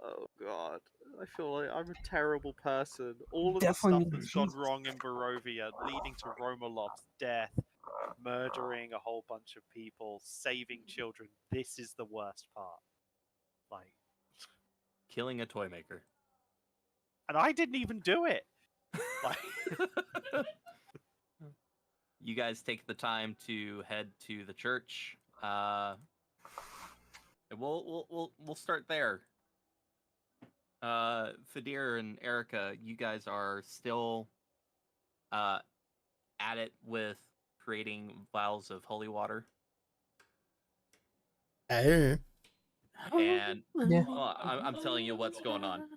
oh god, I feel like I'm a terrible person. All of Definitely the stuff need that's gone Jesus. wrong in Barovia, leading to Romalov's death, murdering a whole bunch of people, saving children. This is the worst part. Like, Killing a toy maker. and I didn't even do it. Like, You guys take the time to head to the church. We'll start there. Fadir and Erica, you guys are still at it with creating vials of holy water, Hey. and Yeah. I'm telling you what's going on.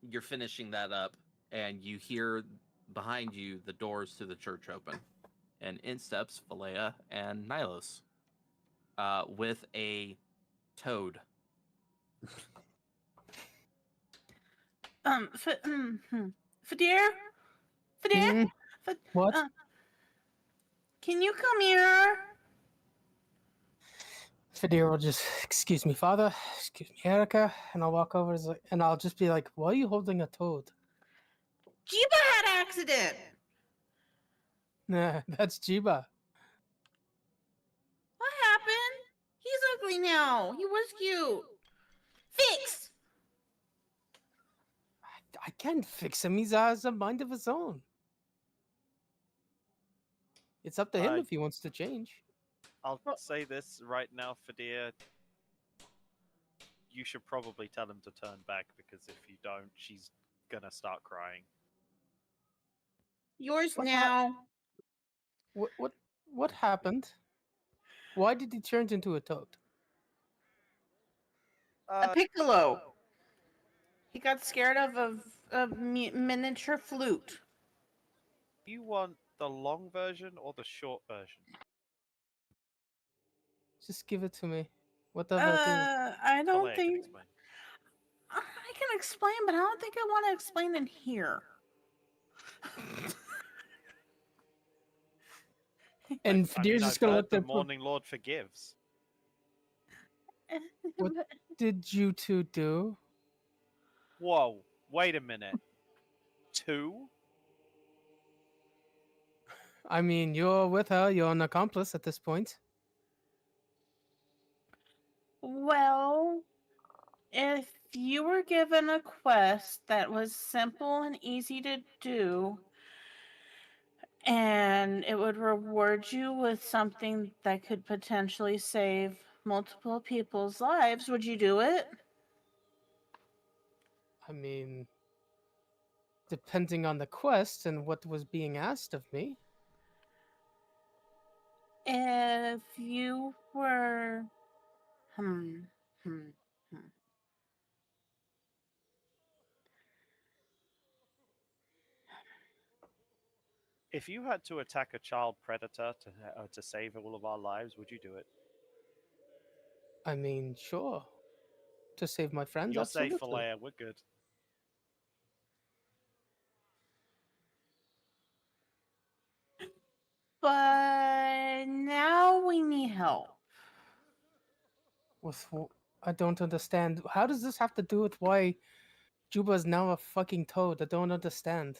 You're finishing that up, and you hear behind you the doors to the church open, and in steps Philea and Nylos, with a toad. Fadir? Fadir? Hmm? What? Can you come here? Fadir will just, excuse me, father, excuse me, Erica, and I'll walk over and I'll just be like, why are you holding a toad? Jeeba had accident. Nah, that's Jeeba. What happened? He's ugly now. He was cute. Fix. I can't fix him. He has a mind of his own. It's up to him if he wants to change. I'll say this right now, Fadir. You should probably tell him to turn back, because if you don't, she's gonna start crying. Yours What now. What happened? Why did he turn into a toad? A piccolo. He got scared of a miniature flute. You want the long version or the short version? Just give it to me. Whatever it is. I don't Philea can think explain. I can explain, but I don't think I want to explain in here. And I Fadir's mean, just I've gonna heard look the there. Morning Lord forgives. What did you two do? Whoa, wait a minute. 2? I mean, you're with her. You're an accomplice at this point. Well, if you were given a quest that was simple and easy to do, and it would reward you with something that could potentially save multiple people's lives, would you do it? I mean, depending on the quest and what was being asked of me. If you were. Hmm. If you had to attack a child predator to save all of our lives, would you do it? I mean, sure. To save my friends, You're safe, absolutely. Falea. We're good. But now we need help. I don't understand. How does this have to do with why Juba is now a fucking toad? I don't understand.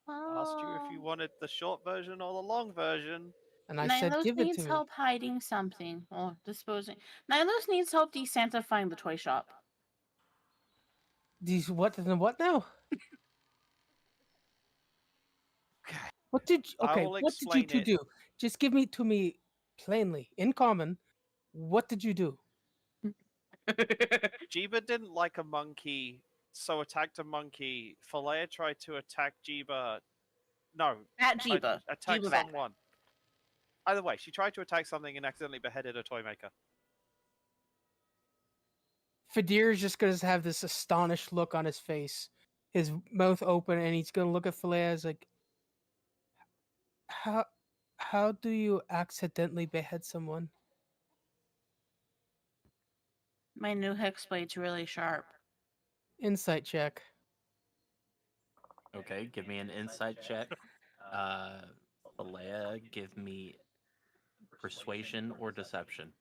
Asked you if you wanted the short version or the long version. And I said, Nilos give it to needs me. help hiding something or disposing. Nilos needs help desantifying the toy shop. These what and what now? Okay. What did I okay? will What did you explain two it. do? Just give me to me plainly, in common. What did you do? Jiba didn't like a monkey, so attacked a monkey. Falea tried to attack Jiba. No, At Jiba. attack Jiba back. someone. Either way, she tried to attack something and accidentally beheaded a toy maker. Fadir is just gonna have this astonished look on his face, his mouth open, and he's gonna look at Falea as like, how do you accidentally behead someone? My new hex blade's really sharp. Insight check. Okay, give me an insight check. Alea, give me persuasion or deception.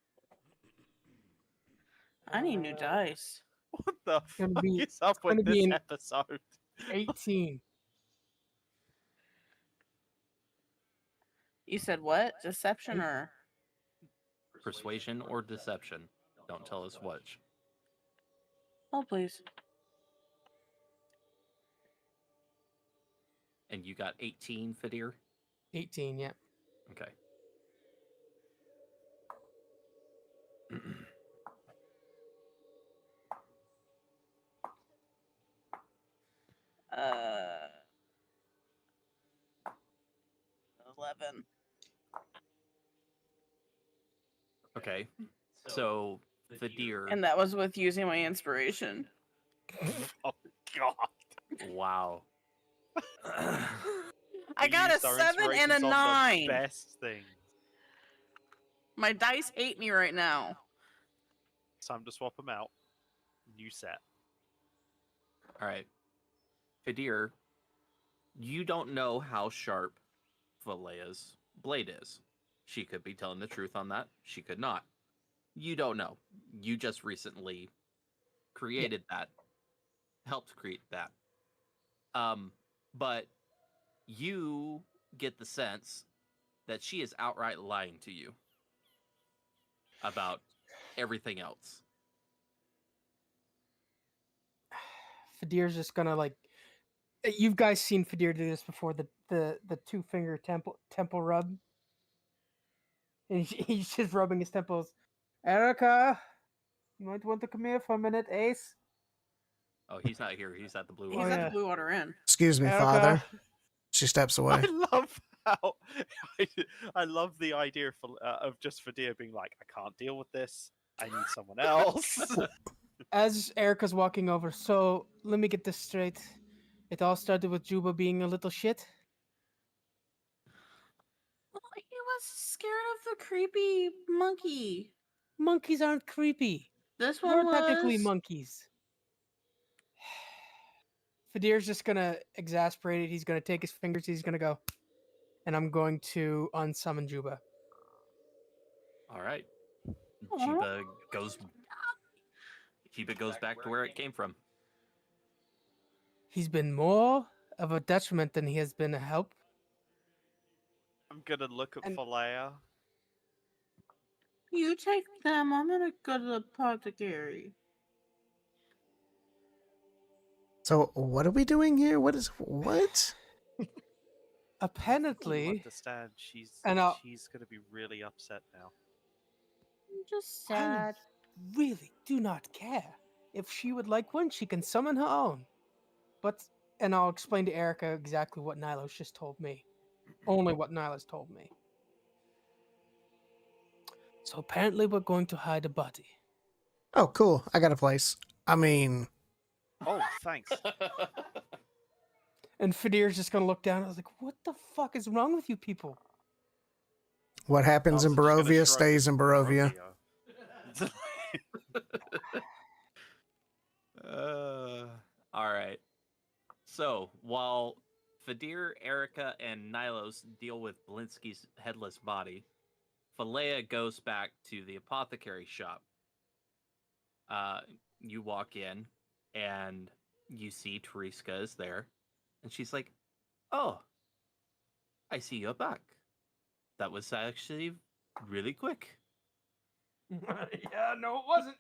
I need new dice. What the Gonna fuck be- is up gonna with be this an- episode? 18. You said what? Deception or? Persuasion or deception. Don't tell us which. Oh, please. And you got 18, Fadir? 18, yeah. Okay. Uh, 11. Okay. So, Fadir. And that was with using my inspiration. Oh god. Wow. I We got a used our 7 and a inspirations on the 9. Best thing. My dice hate me right now. Time to swap them out. New set. All right. Fadir, you don't know how sharp Valea's blade is. She could be telling the truth on that. She could not. You don't know. You just recently created that, helped create that. But you get the sense that she is outright lying to you about everything else. Fadir's just gonna like. You've guys seen Fadir do this before, the 2-finger temple rub. And he's just rubbing his temples. Erica, you might want to come here for a minute, Ace. Oh, he's not here. He's at the Blue He's Water. at yeah. the Blue Water Inn. Excuse me, Erica. Father. She steps away. I love how I love the idea of just Fadir being like, I can't deal with this. I need someone else. As Erica's walking over, so let me get this straight. It all started with Juba being a little shit. Well, he was scared of the creepy monkey. Monkeys aren't creepy. This one We're technically was. monkeys. Fadir's just gonna exasperate it. He's gonna take his fingers. He's gonna go, and I'm going to unsummon Juba. All right. Aw. Jiba goes back to where it came from. He's been more of a detriment than he has been a help. I'm gonna look at And- Falea. You take them. I'm gonna go to the apothecary. So what are we doing here? What? You Apparently, understand? She's And, she's gonna be really upset now. I'm just I sad. really do not care. If she would like one, she can summon her own. And I'll explain to Erica exactly what Nilos just told me. Only what Nilos told me. So apparently we're going to hide a body. Oh, cool. I got a place. I mean, Oh, thanks. And Fadir's just gonna look down. I was like, what the fuck is wrong with you people? what happens in Also just gonna Barovia shrug stays in Barovia. All right. So while Fadir, Erica, and Nilos deal with Blinsky's headless body, Falea goes back to the apothecary shop. You walk in, and you see Tereska is there, and she's like, "Oh, I see you're back. That was actually really quick." Yeah, no, it wasn't.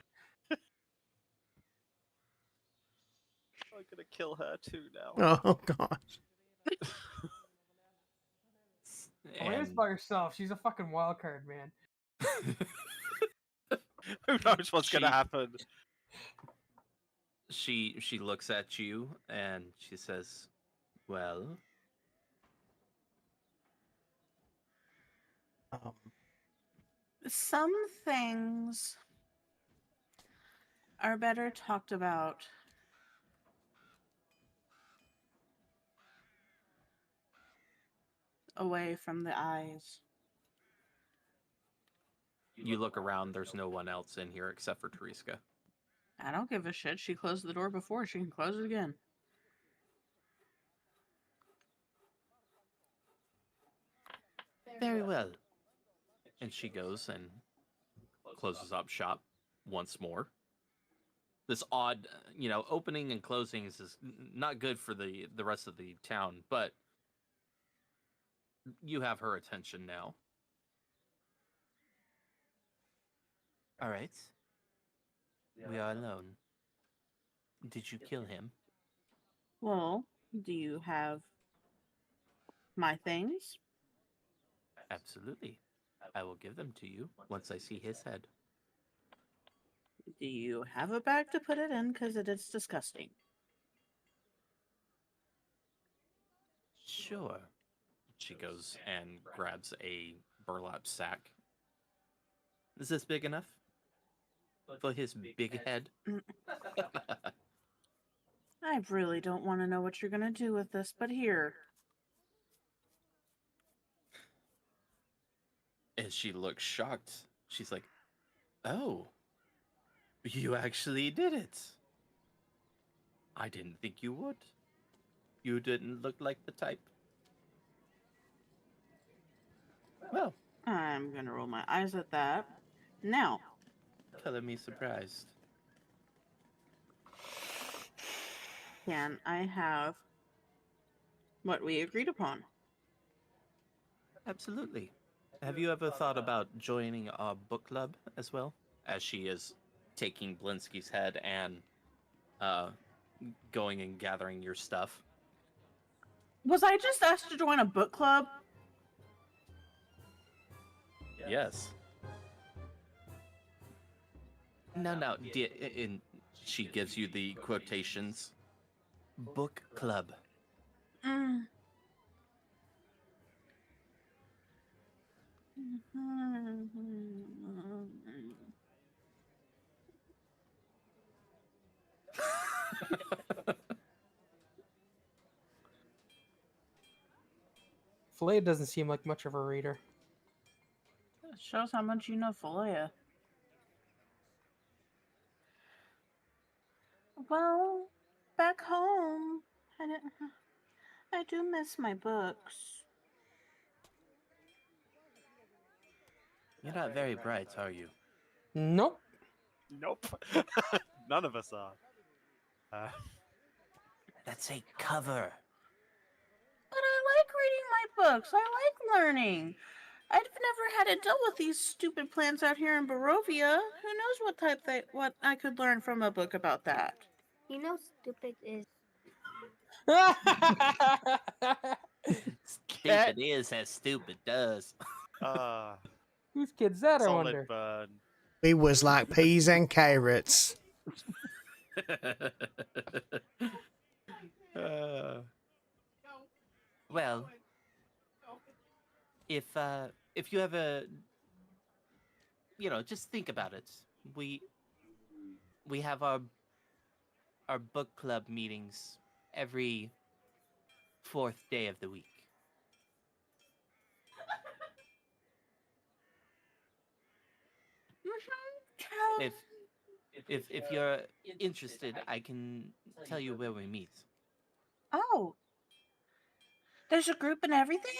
I'm gonna kill her too now. Oh gosh. Falea's And by herself. She's a fucking wild card, man. Who knows what's gonna She- happen? she looks at you and she says, "Well, Some things are better talked about away from the eyes. you look around. There's no one else in here except for Tereska." I don't give a shit. She closed the door before. She can close it again. Very well. And she goes and closes up shop once more. This odd, opening and closing is not good for the rest of the town, but you have her attention now. All right. We are alone. Did you kill him? Well, do you have my things? Absolutely. I will give them to you once I see his head. Do you have a bag to put it in? Because it is disgusting. Sure. She goes and grabs a burlap sack. Is this big enough? For his big head? I really don't want to know what you're going to do with this, but here. And she looks shocked. She's like, "Oh, you actually did it. I didn't think you would. You didn't look like the type." Well, I'm going to roll my eyes at that. Now, color me surprised. can I have what we agreed upon? Absolutely. Have you ever thought about joining our book club as well? As she is taking Blinsky's head and going and gathering your stuff. Was I just asked to join a book club? Yes. No. She gives you the quotations. Book club. Mm. Falea doesn't seem like much of a reader. Shows how much you know Falea. Well, back home, I do miss my books. You're not very bright, are you? Nope. Nope. None of us are. That's a cover. But I like reading my books. I like learning. I've never had to deal with these stupid plants out here in Barovia. Who knows what I could learn from a book about that? You know, stupid is. Stupid is as stupid does. Whose kid's that, I Solid wonder? burn. We was like peas and carrots. Well, if you ever, just think about it. We have our book club meetings every fourth day of the week. If you're interested, I can tell you where we meet. Oh, there's a group and everything?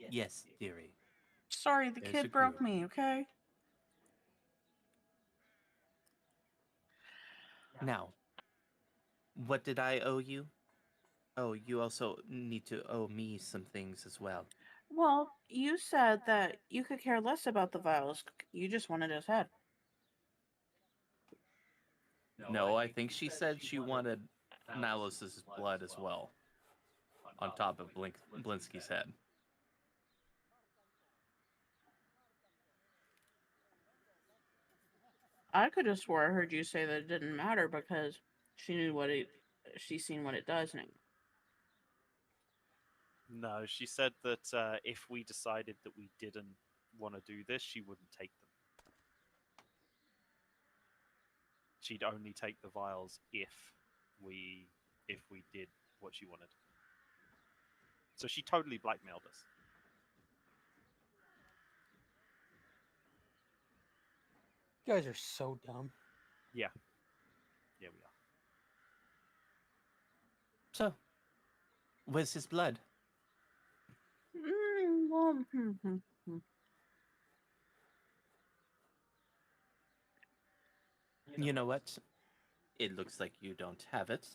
Yes, dearie. Sorry, the There's a kid broke group. me, okay? Now, what did I owe you? Oh, you also need to owe me some things as well. Well, you said that you could care less about the vials. You just wanted his head. No, I think she said she wanted Nilos's blood as well, on top of Blinsky's head. I could have swore I heard you say that it didn't matter because she's seen what it does now. No, she said that if we decided that we didn't want to do this, she wouldn't take them. She'd only take the vials if we did what she wanted. So she totally blackmailed us. You guys are so dumb. Yeah. Yeah, we are. So, where's his blood? Well, You know what? It looks like you don't have it.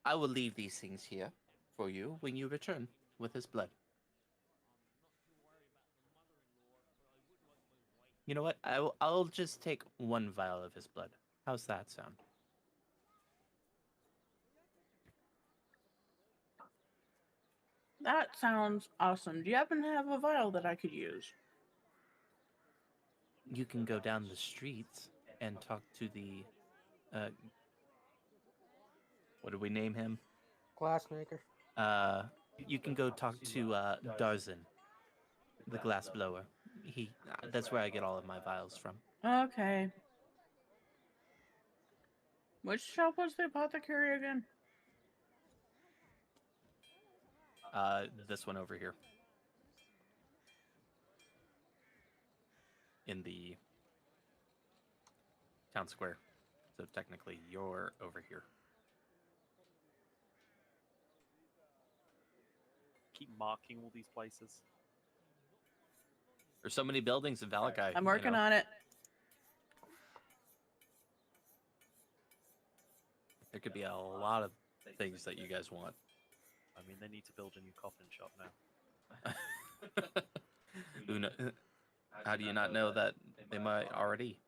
I will leave these things here for you when you return with his blood. You know what? I'll just take one vial of his blood. How's that sound? that sounds awesome. Do you happen to have a vial that I could use? You can go down the street and talk to the what do we name him? Glassmaker. You can go talk to Darzin, the glass blower. That's where I get all of my vials from. Okay. Which shop was the apothecary again? This one over here. In the town square. So technically you're over here. Keep marking all these places. There's so many buildings in Valakai. I'm working on it. There could be a lot of things that you guys want. I mean, they need to build a new coffin shop now. How do you not know that they might already?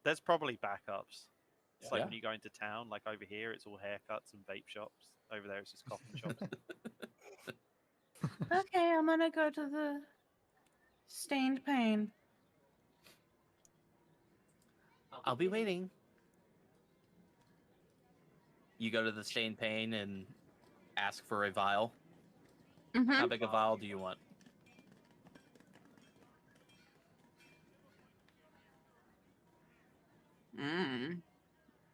There's probably backups. It's like Yeah. when you go into town, like over here, it's all haircuts and vape shops. Over there, it's just coffin shops. Okay, I'm gonna go to the stained pane. I'll be waiting. You go to the stained pane and ask for a vial. Mm-hmm. How big a vial do you want?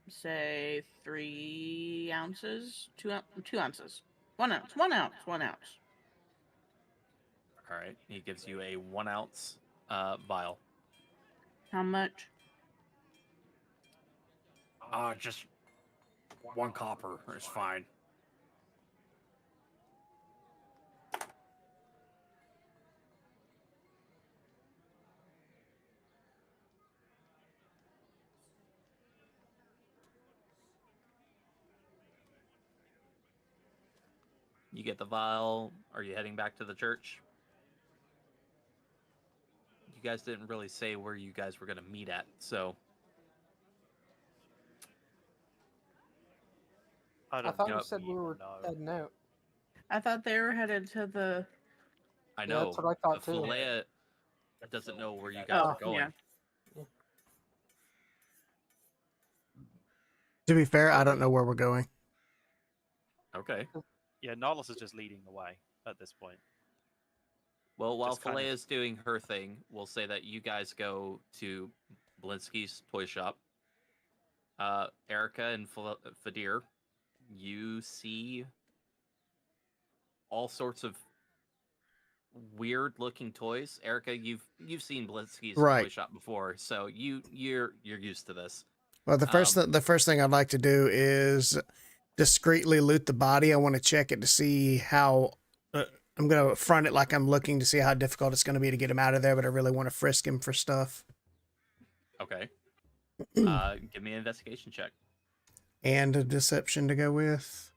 Say 3 ounces, 2 ounces, 1 ounce, 1 ounce, 1 ounce. All right. He gives you a 1 ounce vial. How much? Just 1 copper is fine. You get the vial. Are you heading back to the church? You guys didn't really say where you guys were going to meet at, so I I don't thought think you said we were know. heading out. I thought they were headed to the. I Yeah, know. that's what I thought too. Philea doesn't know where you guys Oh, are going. yeah. To be fair, I don't know where we're going. Okay. Yeah, Nautilus is just leading the way at this point. Well, while Just kind of- Philea's doing her thing, we'll say that you guys go to Blinsky's toy shop. Erica and Fadir, you see all sorts of weird-looking toys. Erica, you've seen Blinsky's toy Right. shop before, so you're used to this. Well, the first thing I'd like to do is discreetly loot the body. I want to check it to see how. I'm gonna front it like I'm looking to see how difficult it's gonna be to get him out of there, but I really want to frisk him for stuff. Okay. Give me an investigation check. And a deception to go with.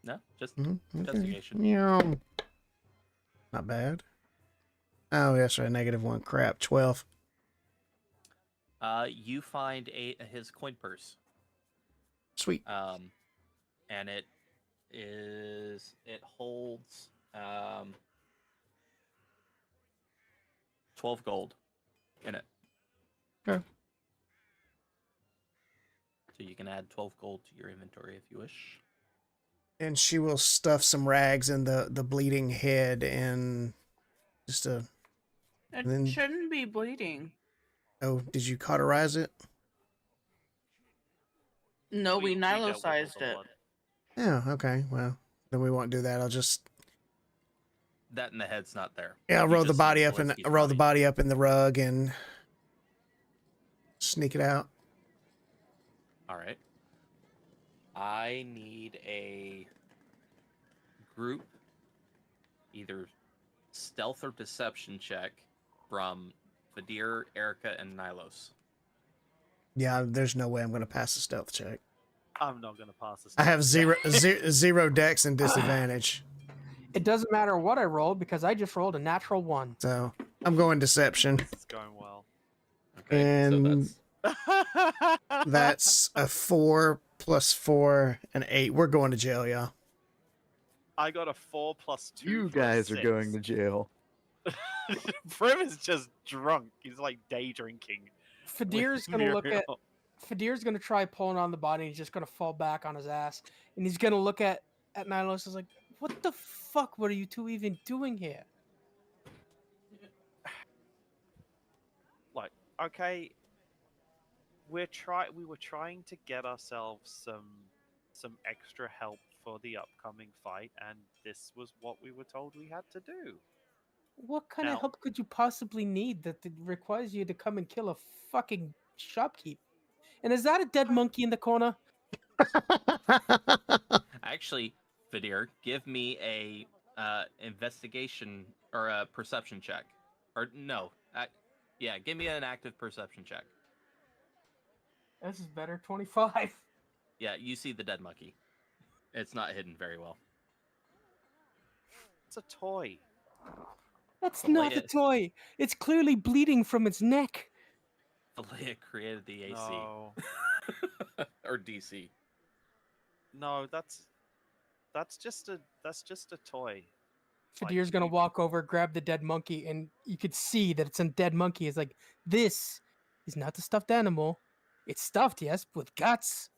No, just Okay. investigation. Yeah. Not bad. Oh, yes, right. -1. Crap. 12. You find his coin purse. Sweet. And it holds 12 gold in it. Okay. So you can add 12 gold to your inventory if you wish. And she will stuff some rags in the bleeding head and just a. It Then- shouldn't be bleeding. Oh, did you cauterize it? No, we dealt with all nylosized the it. blood. Yeah. Okay. Well, then we won't do that. I'll just. That and the head's not there. Yeah, I'll You roll the just see body up and Blinsky's roll the body up in the rug and sneak it out. All right. I need a group, either stealth or deception check from Fadir, Erica, and Nylos. Yeah, there's no way I'm gonna pass the stealth check. I'm not going to pass this. I have zero dex and disadvantage, It doesn't matter what I rolled because I just rolled a natural 1. so I'm going deception. It's going well. Okay, And so that's that's a 4 + 4 and 8. We're going to jail, y'all. I got a 4 + 2. You for a guys are 6. going to jail. Prim is just drunk. He's like day drinking. Fadir's gonna look at. Fadir's gonna try pulling on the body. And he's just gonna fall back on his ass, and he's gonna look at Nylos. Is like, what the fuck? What are you two even doing here? Like, okay, we were trying to get ourselves some extra help for the upcoming fight, and this was what we were told we had to do. What kind Now- of help could you possibly need that requires you to come and kill a fucking shopkeep? And is that a dead monkey in the corner? actually, Fadir, give me a investigation or a perception check. Or no, yeah, give me an active perception check. This is better. 25. Yeah, you see the dead monkey. It's not hidden very well. It's a toy. That's But not lay a it- toy. It's clearly bleeding from its neck. Philea created the AC. No, Or DC. no, that's just a toy. Like, Fadir's gonna you- walk over, grab the dead monkey, and you could see that it's a dead monkey. It's like, this is not a stuffed animal. It's stuffed, yes, with guts.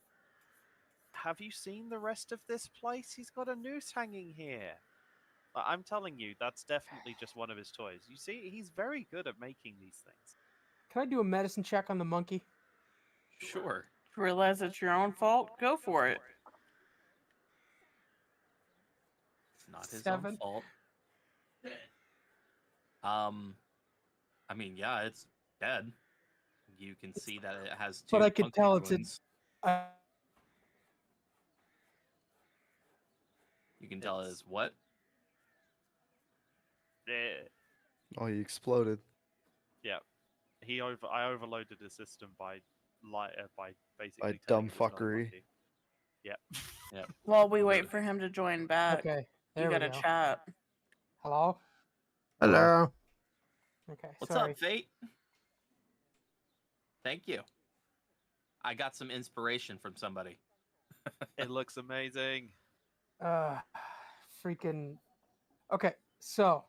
Have you seen the rest of this place? He's got a noose hanging here. I'm telling you, that's definitely just one of his toys. You see, he's very good at making these things. Can I do a medicine check on the monkey? Sure. Realize it's your own fault? Go for it. It's not his 7. own fault. I mean, yeah, it's dead. You can see that it has two But I could tell punctured it's wounds. a. You can tell it It's- is what? Yeah. Oh, he exploded. Yeah. I overloaded the system by basically dumb telling it was not a fuckery. monkey. Yep. Yep. While we wait Really. for him to join back, Okay, you there we got a go. chat. Hello. Hello. Okay, What's sorry. up, Fate? Thank you. I got some inspiration from somebody. It looks amazing. Uh, freaking. Okay, so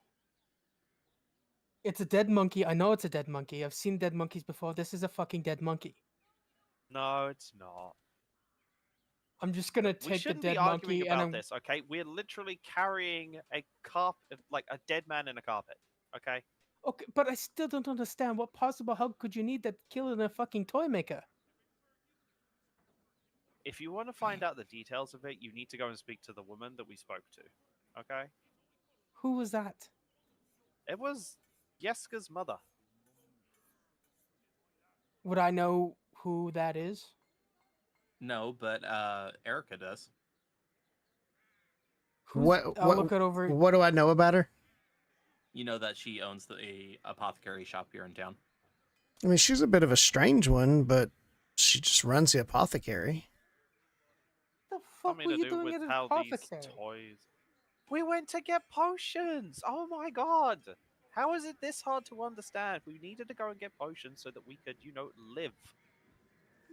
it's a dead monkey. I know it's a dead monkey. I've seen dead monkeys before. This is a fucking dead monkey. No, it's not. I'm just gonna We take the shouldn't dead be arguing monkey and about I'm. this, okay? We're literally carrying a carpet, like a dead man in a carpet, okay? Okay, but I still don't understand what possible help could you need that killing a fucking toy maker? If you want to find out the details of it, you need to go and speak to the woman that we spoke to, okay? Who was that? It was Yeska's mother. Would I know who that is? No, but Erica does. Who's, What I'll what look it over. what do I know about her? You know that she owns a apothecary shop here in town. I mean, she's a bit of a strange one, but she just runs the apothecary. What the fuck Something were to you do doing with at an how these apothecary? toys. We went to get potions. Oh my god! How is it this hard to understand? We needed to go and get potions so that we could, live.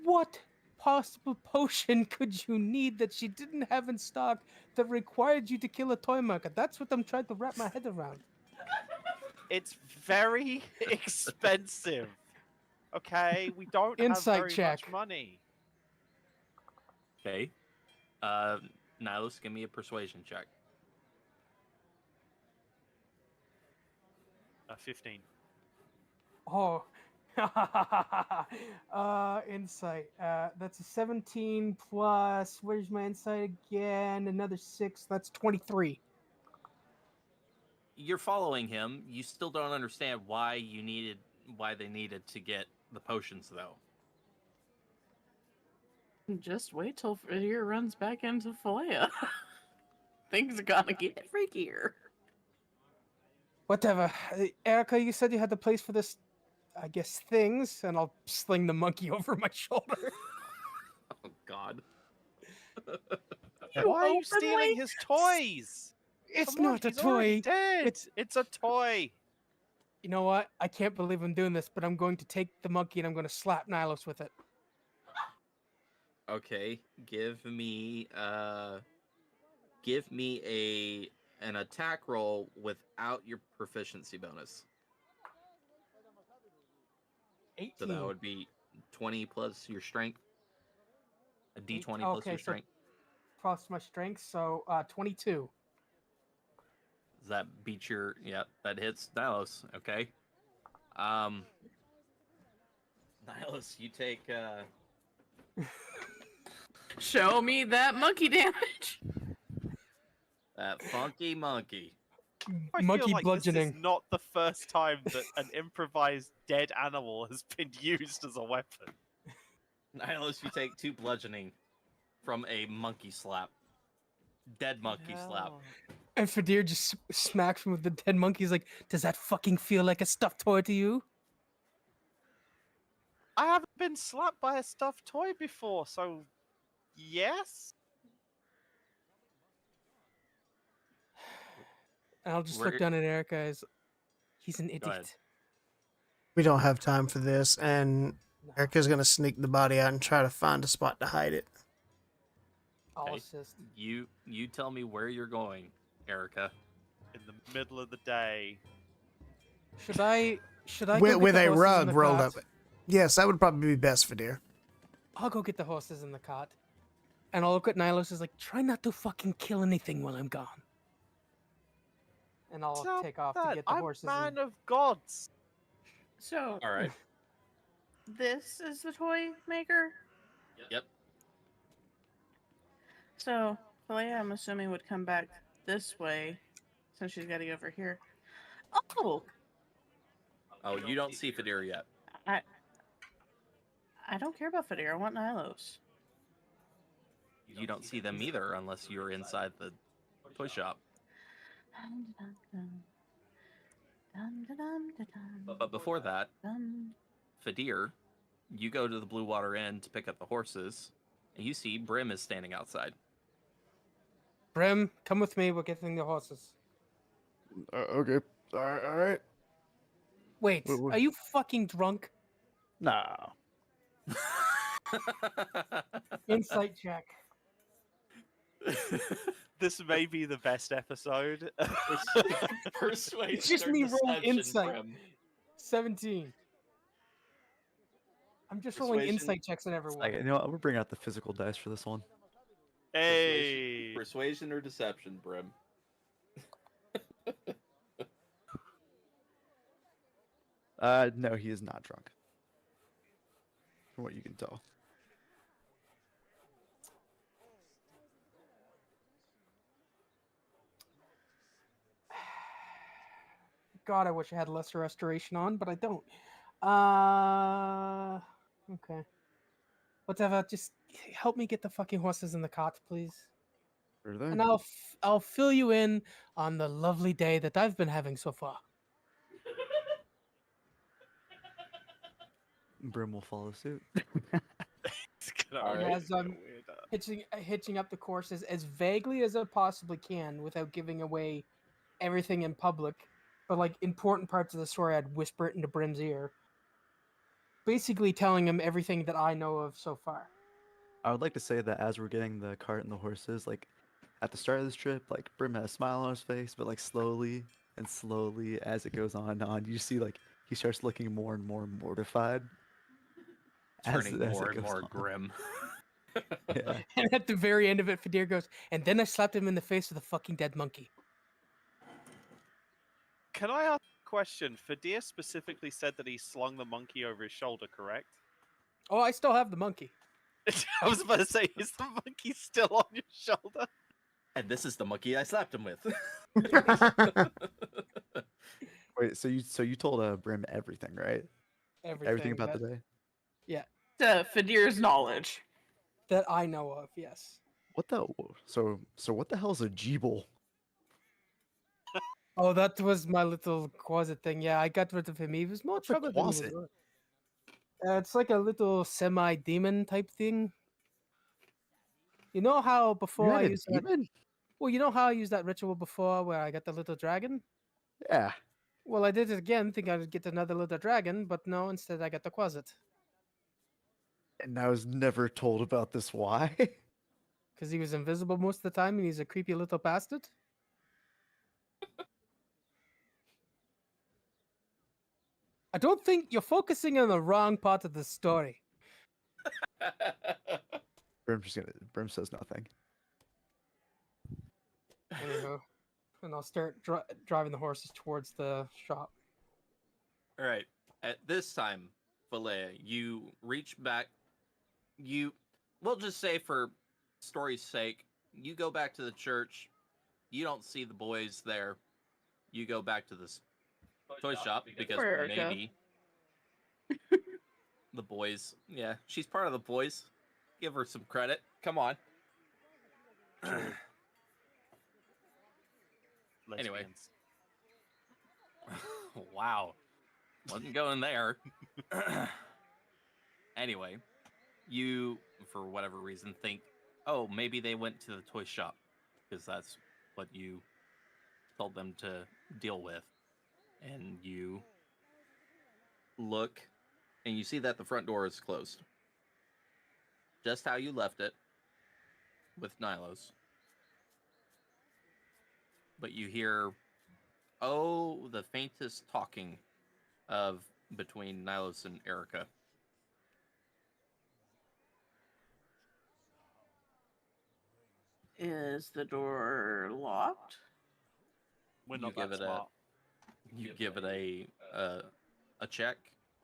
What possible potion could you need that she didn't have in stock that required you to kill a toy maker? That's what I'm trying to wrap my head around. It's very expensive. Okay, we don't Insight have very check. much money. Okay. Nihilus, give me a persuasion check. 15. Oh. Insight. That's a 17 plus. Where's my insight again? Another 6. That's 23. You're following him. You still don't understand why they needed to get the potions, though. Just wait till Fredir runs back into Falea. Things are gonna get freakier. Whatever. Erica, you said you had the place for this, I guess, things, and I'll sling the monkey over my shoulder. Oh, God. Why are you openly- stealing his toys? It's Come on, not a he's already toy. dead. It's a toy. You know what? I can't believe I'm doing this, but I'm going to take the monkey and I'm going to slap Nihilus with it. Okay, give me an attack roll without your proficiency bonus. 18. So that would be 20 plus your strength. A d20 plus okay, your so strength. plus my strength, so 22. Does that beat your? Yeah, that hits Nihilus. Okay. Nihilus, you take Show me that monkey damage. that funky monkey. I Monkey feel like bludgeoning. this is not the first time that an improvised dead animal has been used as a weapon. Nihilus, you take 2 bludgeoning from a monkey slap. Dead monkey slap. And Fadir just smacks him with the dead monkey. He's like, does that fucking feel like a stuffed toy to you? I haven't been slapped by a stuffed toy before, so yes. And I'll just Where- look down at Erica as he's an ahead. idiot. We don't have time for this, and No, Erica's gonna sneak the body out and try to find a spot to hide it. I'll Okay. assist. You tell me where you're going, Erica. In the middle of the day. Should I go With, get with the a horses in rug the rolled cart? up. Yes, that would probably be best for dear. I'll go get the horses in the cart. And I'll look at Nihilus as like, try not to fucking kill anything while I'm gone. And I'll Stop take off to that. get the I'm horses. man of gods. So All right. this is the toy maker. Yep. So Falea, I'm assuming, would come back this way since she's got to go over here. Oh, Oh, you don't see Fadir yet. I don't care about Fadir. I want Nilos. You don't see them either unless you're inside the toy shop. But before that, Fadir, you go to the Blue Water Inn to pick up the horses, and you see Brim is standing outside. Brim, come with me. We're getting the horses. Okay. All right. Wait, Wait. are you fucking drunk? Nah. Insight check. This may be the best episode. Persuasion It's just or me rolling deception, insight. Brim? 17. I'm just rolling Persuasion. insight checks on everyone. Like, you know what? We're bringing out the physical dice for this one. Hey. Persuasion or deception, Brim? No, he is not drunk. From what you can tell. God, I wish I had lesser restoration on, but I don't. Okay. Whatever. Just help me get the fucking horses in the cart, please. Are they? And I'll fill you in on the lovely day that I've been having so far. Brim will follow suit. All And right. as I'm hitching up the courses as vaguely as I possibly can without giving away everything in public, but like important parts of the story, I'd whisper it into Brim's ear. Basically telling him everything that I know of so far. I would like to say that as we're getting the cart and the horses, like at the start of this trip, like Brim had a smile on his face, but like slowly and slowly as it goes on, you see like he starts looking more and more mortified. Turning as more it and goes more on. grim. Yeah. And at the very end of it, Fadir goes, and then I slapped him in the face with a fucking dead monkey. Can I ask a question? Fadir specifically said that he slung the monkey over his shoulder, correct? Oh, I still have the monkey. I was about to say, is the monkey still on your shoulder? And this is the monkey I slapped him with. Wait, so you told Brim everything, right? Everything about that, the day? To Fadir's knowledge. that I know of, yes. What the so what the hell is a jeeble? Oh, that was my little closet thing. Yeah, I got rid of him. He was more What's a trouble than he was closet? worth. It's like a little semi-demon type thing. You know how You before I had a used that? demon? Well, you know how I used that ritual before where I got the little dragon? Yeah. Well, I did it again, thinking I'd get another little dragon, but no, instead I got the closet. And I was never told about this. Why? Because he was invisible most of the time and he's a creepy little bastard. I don't think you're focusing on the wrong part of the story. Brim says nothing. Anyhow, and I'll start driving the horses towards the shop. All right. At this time, Philea, you reach back. We'll just say for story's sake, you go back to the church. You don't see the boys there. You go back to this toy shop because Poor Erica. maybe the boys. Yeah, she's part of the boys. Give her some credit. Come on. Anyway. Lesbians. Wow. Wasn't going there. Anyway, you, for whatever reason, think, oh, maybe they went to the toy shop because that's what you told them to deal with. And you look and you see that the front door is closed. Just how you left it with Nilos. But you hear, oh, the faintest talking of between Nilos and Erica. Is the door locked? We're You not give that it smart. You give it a check.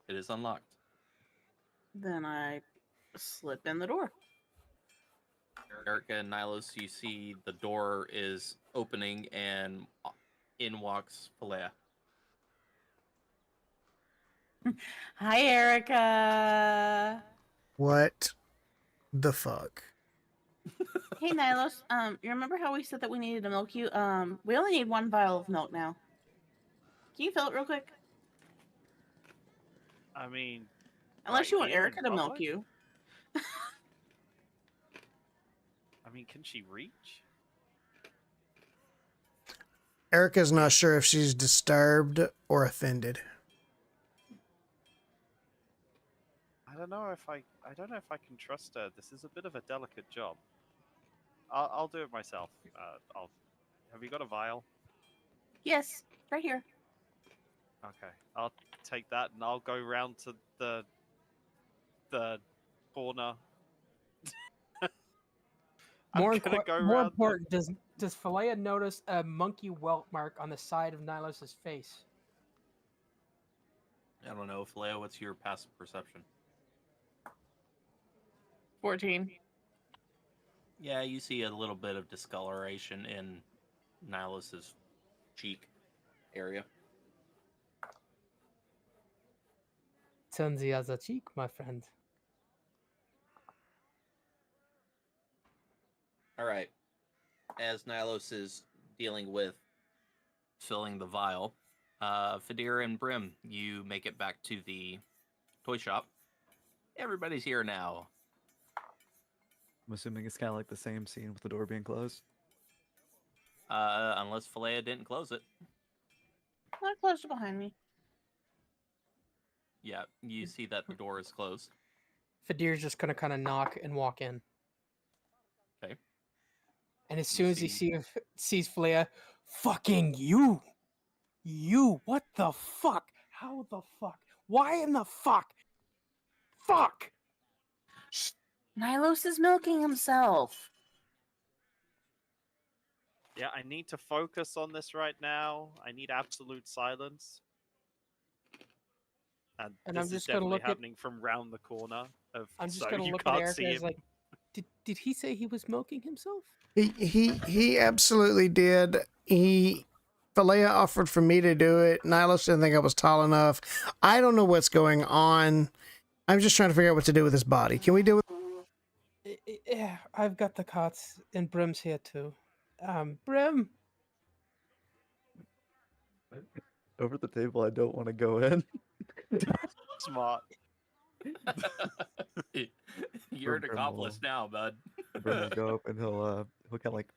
It is unlocked. Then I slip in the door. Erica and Nilos, you see the door is opening and in walks Philea. Hi, Erica. What the fuck? Hey Nylos, you remember how we said that we needed to milk you? We only need 1 vial of milk now. Can you fill it real quick? I mean, Unless right you want here in Erica to milk public? you. I mean, can she reach? Erica's not sure if she's disturbed or offended. I don't know if I don't know if I can trust her. This is a bit of a delicate job. I'll do it myself. Have you got a vial? Yes, right here. Okay, I'll take that and I'll go round to the corner. I'm gonna go More round. important, does Falea notice a monkey welt mark on the side of Nilos's face? I don't know, Leo, what's your passive perception? 14. Yeah, you see a little bit of discoloration in Nihilus's cheek area. Turns the other cheek, my friend. All right. As Nihilus is dealing with filling the vial, Fadir and Brim, you make it back to the toy shop. Everybody's here now. I'm assuming it's kind of like the same scene with the door being closed. Unless Falea didn't close it. Not close to behind me. Yeah, you see that the door is closed. Fadir's just gonna kind of knock and walk in. Okay. And as You soon as he see- sees Falea, fucking you! You! What the fuck? How the fuck? Why in the fuck? Fuck! Nylos is milking himself. Yeah, I need to focus on this right now. I need absolute silence. And And this I'm is just gonna definitely look at- happening from round the corner. I'm just so gonna you look can't at see Erica as him. like, did he say he was milking himself? He absolutely did. Falea offered for me to do it. Nihilus didn't think I was tall enough. I don't know what's going on. I'm just trying to figure out what to do with his body. Can we do it? Yeah, I've got the cots, and Brim's here too. Brim, Over at the table, I don't want to go in. Smart. You're an Brim accomplice will- now, bud. Brim will go up and he'll kind of like,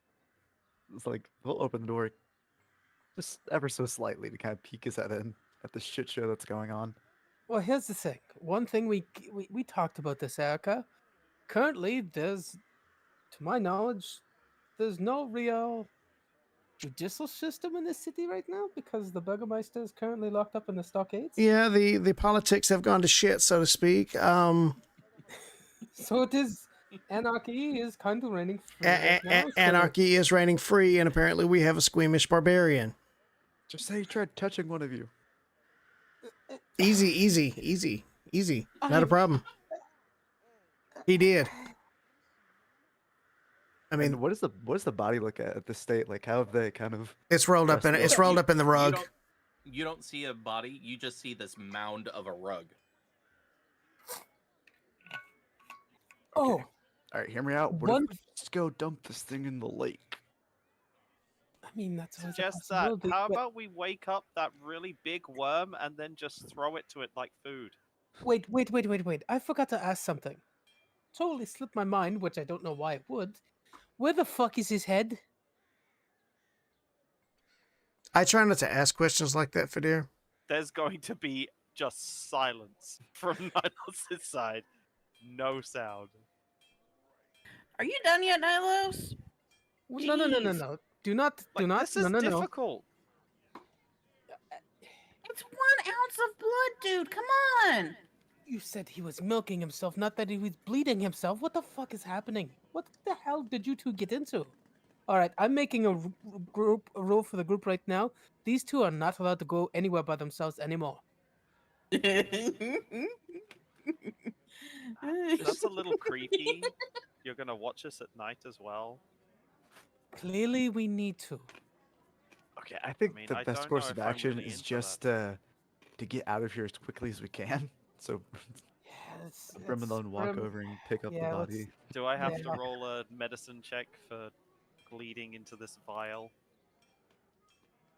it's like he'll open the door just ever so slightly to kind of peek his head in at the shit show that's going on. well, here's the thing. One thing we talked about this, Erica. Currently, there's, to my knowledge, there's no real judicial system in this city right now because the Burgermeister is currently locked up in the stockades. Yeah, the politics have gone to shit, so to speak. So it is. Anarchy is kind of reigning free right now. so- Anarchy is reigning free, and apparently we have a squeamish barbarian. Just say he tried touching one of you. Easy. Not a I'm- problem. He did. I mean, And what does the body look at this state? Like, how have they kind of? it's rolled up in Dressed it's rolled up in the rug. You don't see a body. You just see this mound of a rug. Oh, All right, hear me out. What One- if we just go dump this thing in the lake? I mean that's always a Suggest that. possibility, How but- about we wake up that really big worm and then just throw it to it like food? Wait. I forgot to ask something. Totally slipped my mind, which I don't know why it would. Where the fuck is his head? I try not to ask questions like that, Fadir. There's going to be just silence from Nihilus' side. No sound. Are you done yet, Nylos? No. Jeez. Do not. This is No. difficult. It's 1 ounce of blood, dude. Come on. You said he was milking himself, not that he was bleeding himself. What the fuck is happening? What the hell did you two get into? All right, I'm making a rule for the group right now. These two are not allowed to go anywhere by themselves anymore. That's a little creepy. You're gonna watch us at night as well. Clearly, we need to. Okay, I think mean, the I best don't course know of if I'm action really is into just to get out of here as quickly as we can. So Yeah, Brim and then walk Brim- over and pick up the yeah, body. Do I have to Yeah. roll a medicine check for bleeding into this vial?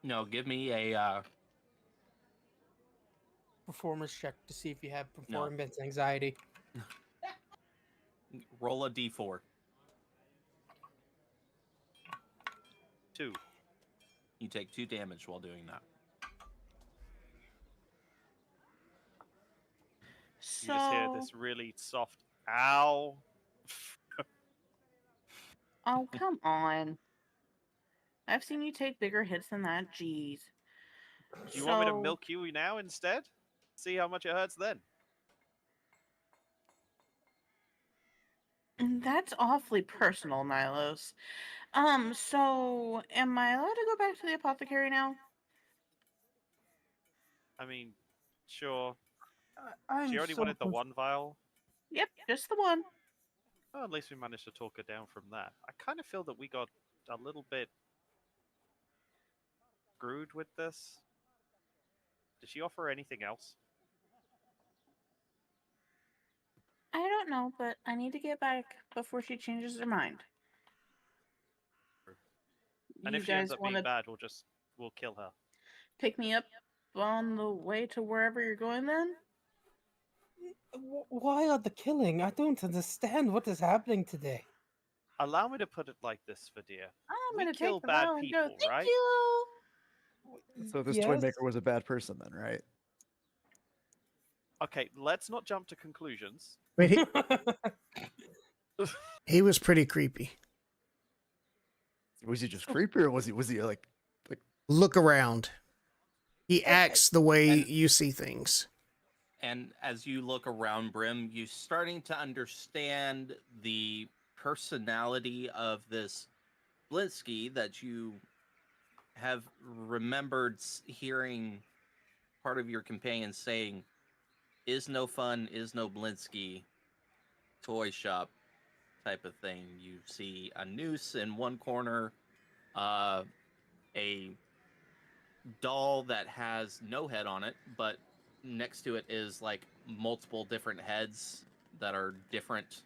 No, give me a performance check to see if you have No. performance anxiety. roll a d4. 2. You take 2 damage while doing that. You just hear So, this really soft ow. oh come on! I've seen you take bigger hits than that. Jeez. Do you want me to milk you now instead? See how much it hurts then. That's awfully personal, Nilos. So am I allowed to go back to the apothecary now? I mean, sure. I'm She already so wanted the one vial. Yep, just the one. Well, at least we managed to talk her down from that. I kind of feel that we got a little bit screwed with this. Did she offer anything else? I don't know, but I need to get back before she changes her mind. And You if she ends guys up want being to bad, we'll kill her. pick me up on the way to wherever you're going then? Why are the killing? I don't understand what is happening today. Allow me to put it like this, Vadir. I'm We going to kill take the bad vial and go, people, thank right? you! So this Yes. toy maker was a bad person then, right? Okay, let's not jump to conclusions. Wait, he was pretty creepy. Was he just creepy or was he like Look around. He acts the way And- you see things. And as you look around Brim, you're starting to understand the personality of this Blinsky that you have remembered hearing part of your companion saying, is no fun, is no Blinsky, toy shop type of thing. You see a noose in one corner, a doll that has no head on it, but next to it is like multiple different heads that are different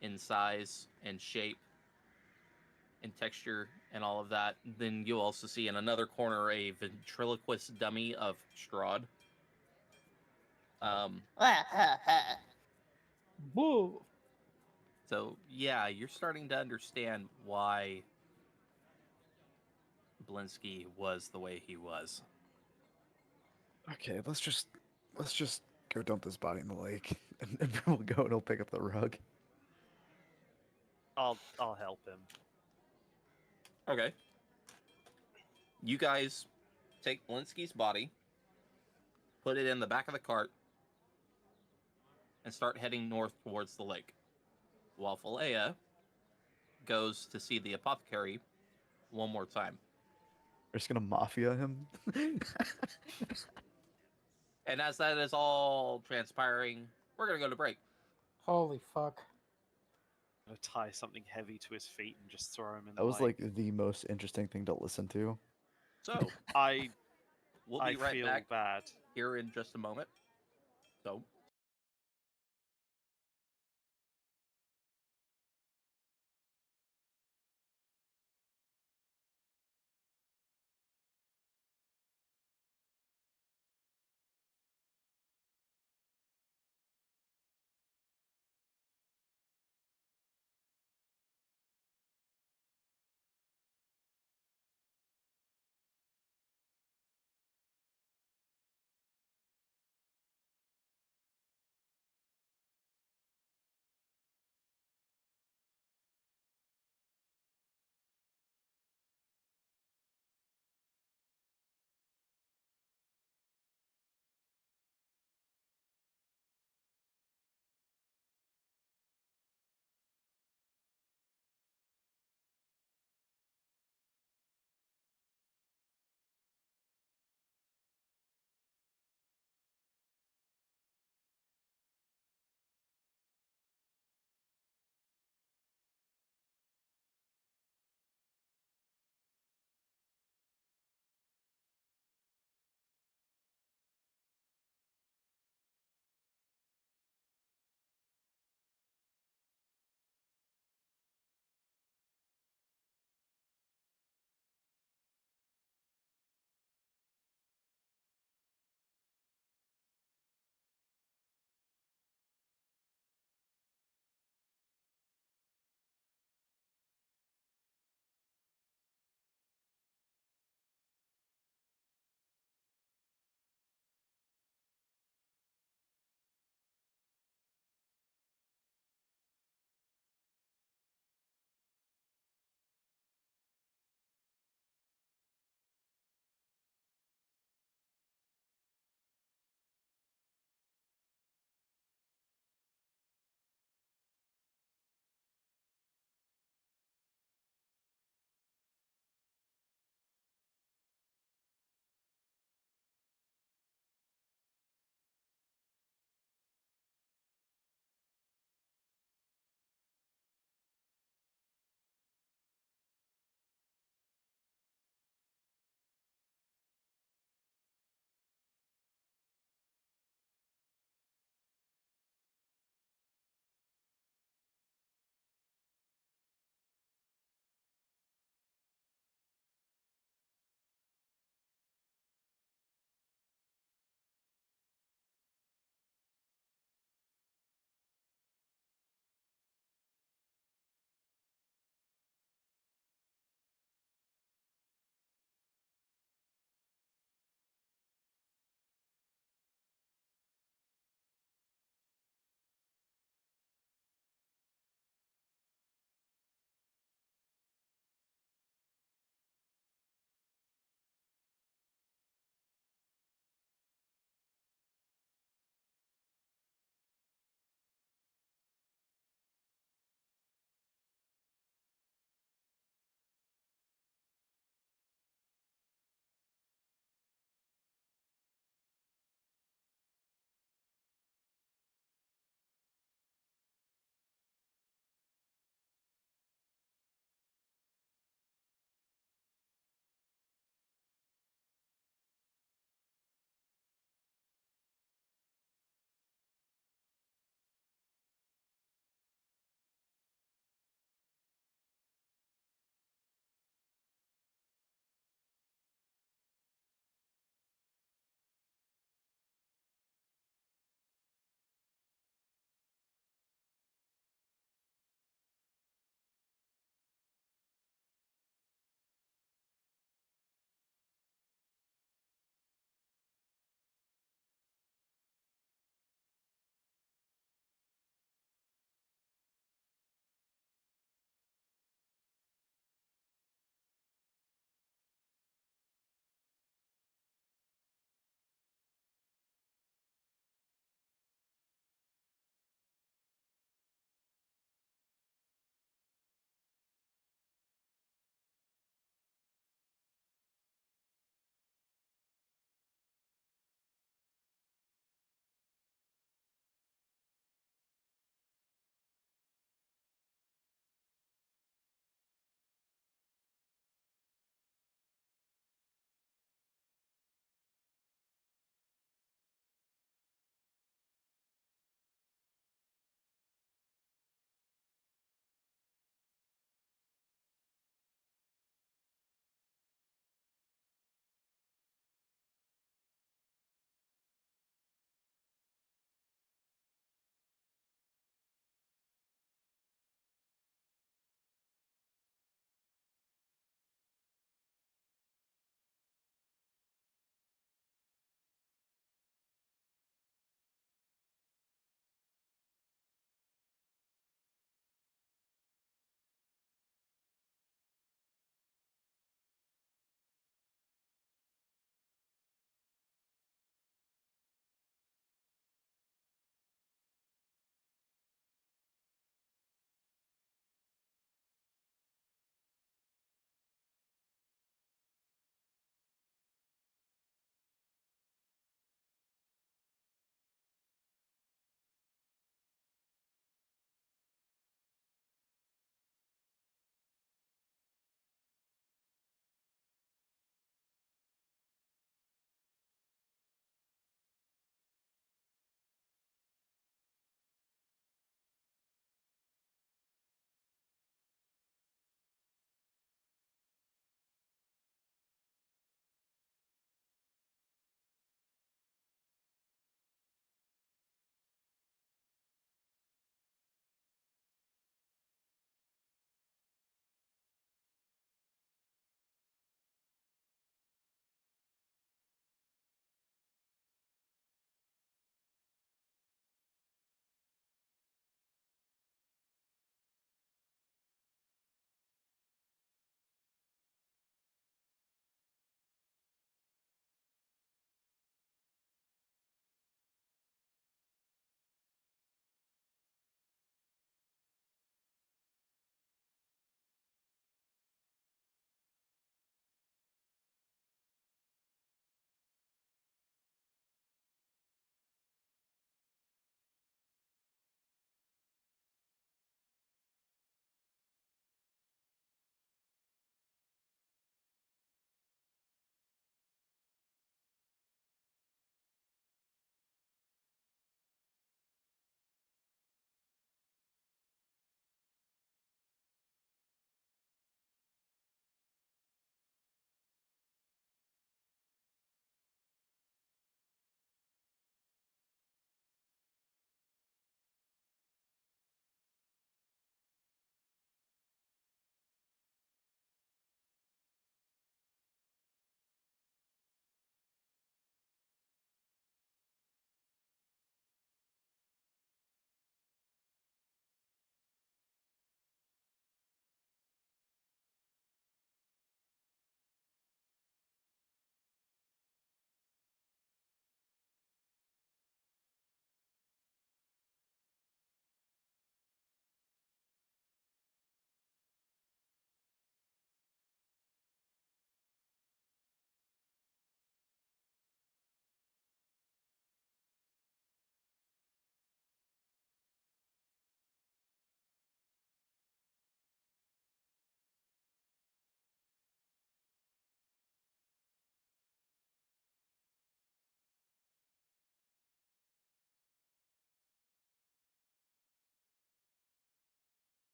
in size and shape and texture and all of that. Then you'll also see in another corner a ventriloquist dummy of Strahd. Boo. So yeah, you're starting to understand why Blinsky was the way he was. okay, let's just go dump this body in the lake and we'll go and he'll pick up the rug. I'll help him. Okay. You guys take Blinsky's body, put it in the back of the cart, and start heading north towards the lake. While Philea goes to see the apothecary one more time. We're just gonna mafia him. And as that is all transpiring, we're going to go to break. Holy fuck. I'm gonna tie something heavy to his feet and just throw him in the That was lake. like the most interesting thing to listen to. So, I we'll be right feel back bad. here in just a moment. So,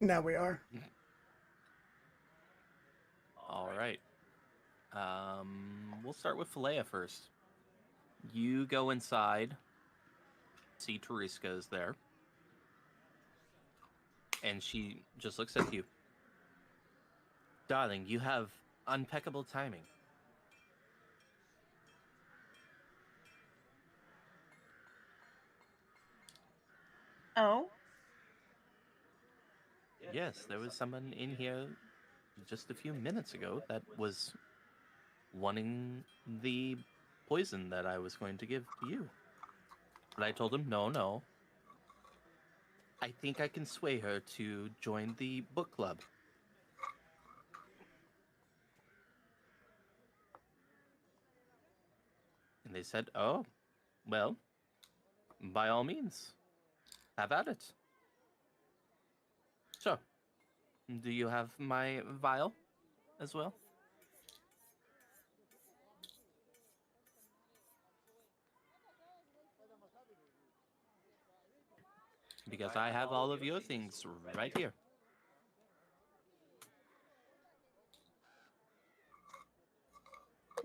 Now we are. All right. We'll start with Philea first. You go inside. See Tereska is there. And she just looks at you. Darling, you have impeccable timing. Oh, Yes, there was someone in here just a few minutes ago that was wanting the poison that I was going to give to you. But I told him, no. I think I can sway her to join the book club. And they said, oh, well, by all means, have at it. So, do you have my vial as well? Because I have all of your things right here.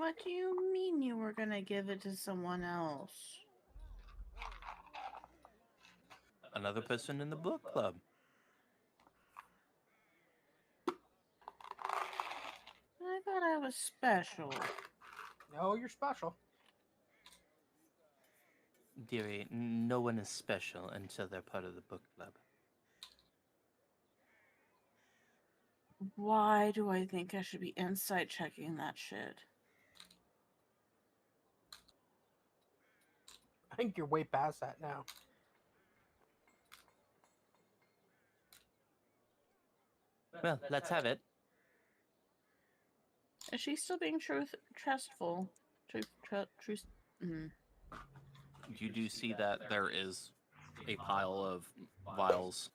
what do you mean you were gonna give it to someone else? Another person in the book club. I thought I was special. No, you're special. Dearie, no one is special until they're part of the book club. Why do I think I should be insight checking that shit? I think you're way past that now. Well, let's have it. Is she still being trustful? Truth. You do see that there is a pile of vials,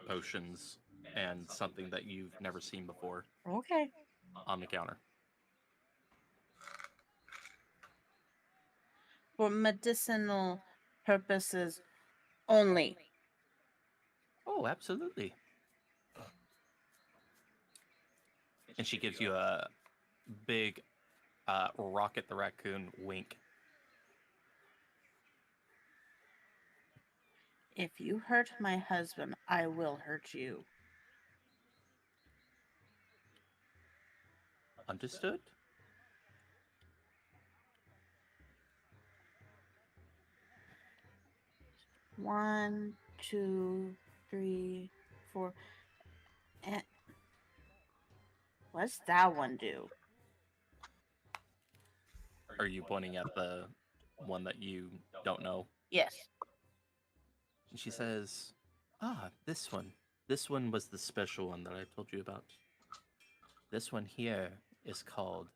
potions, and something that you've never seen before Okay. on the counter. For medicinal purposes only. Oh, absolutely. And she gives you a big Rocket the Raccoon wink. If you hurt my husband, I will hurt you. Understood? One, two, three, four. And what's that one do? Are you pointing at the one that you don't know? Yes. And she says, this one. This one was the special one that I told you about. This one here is called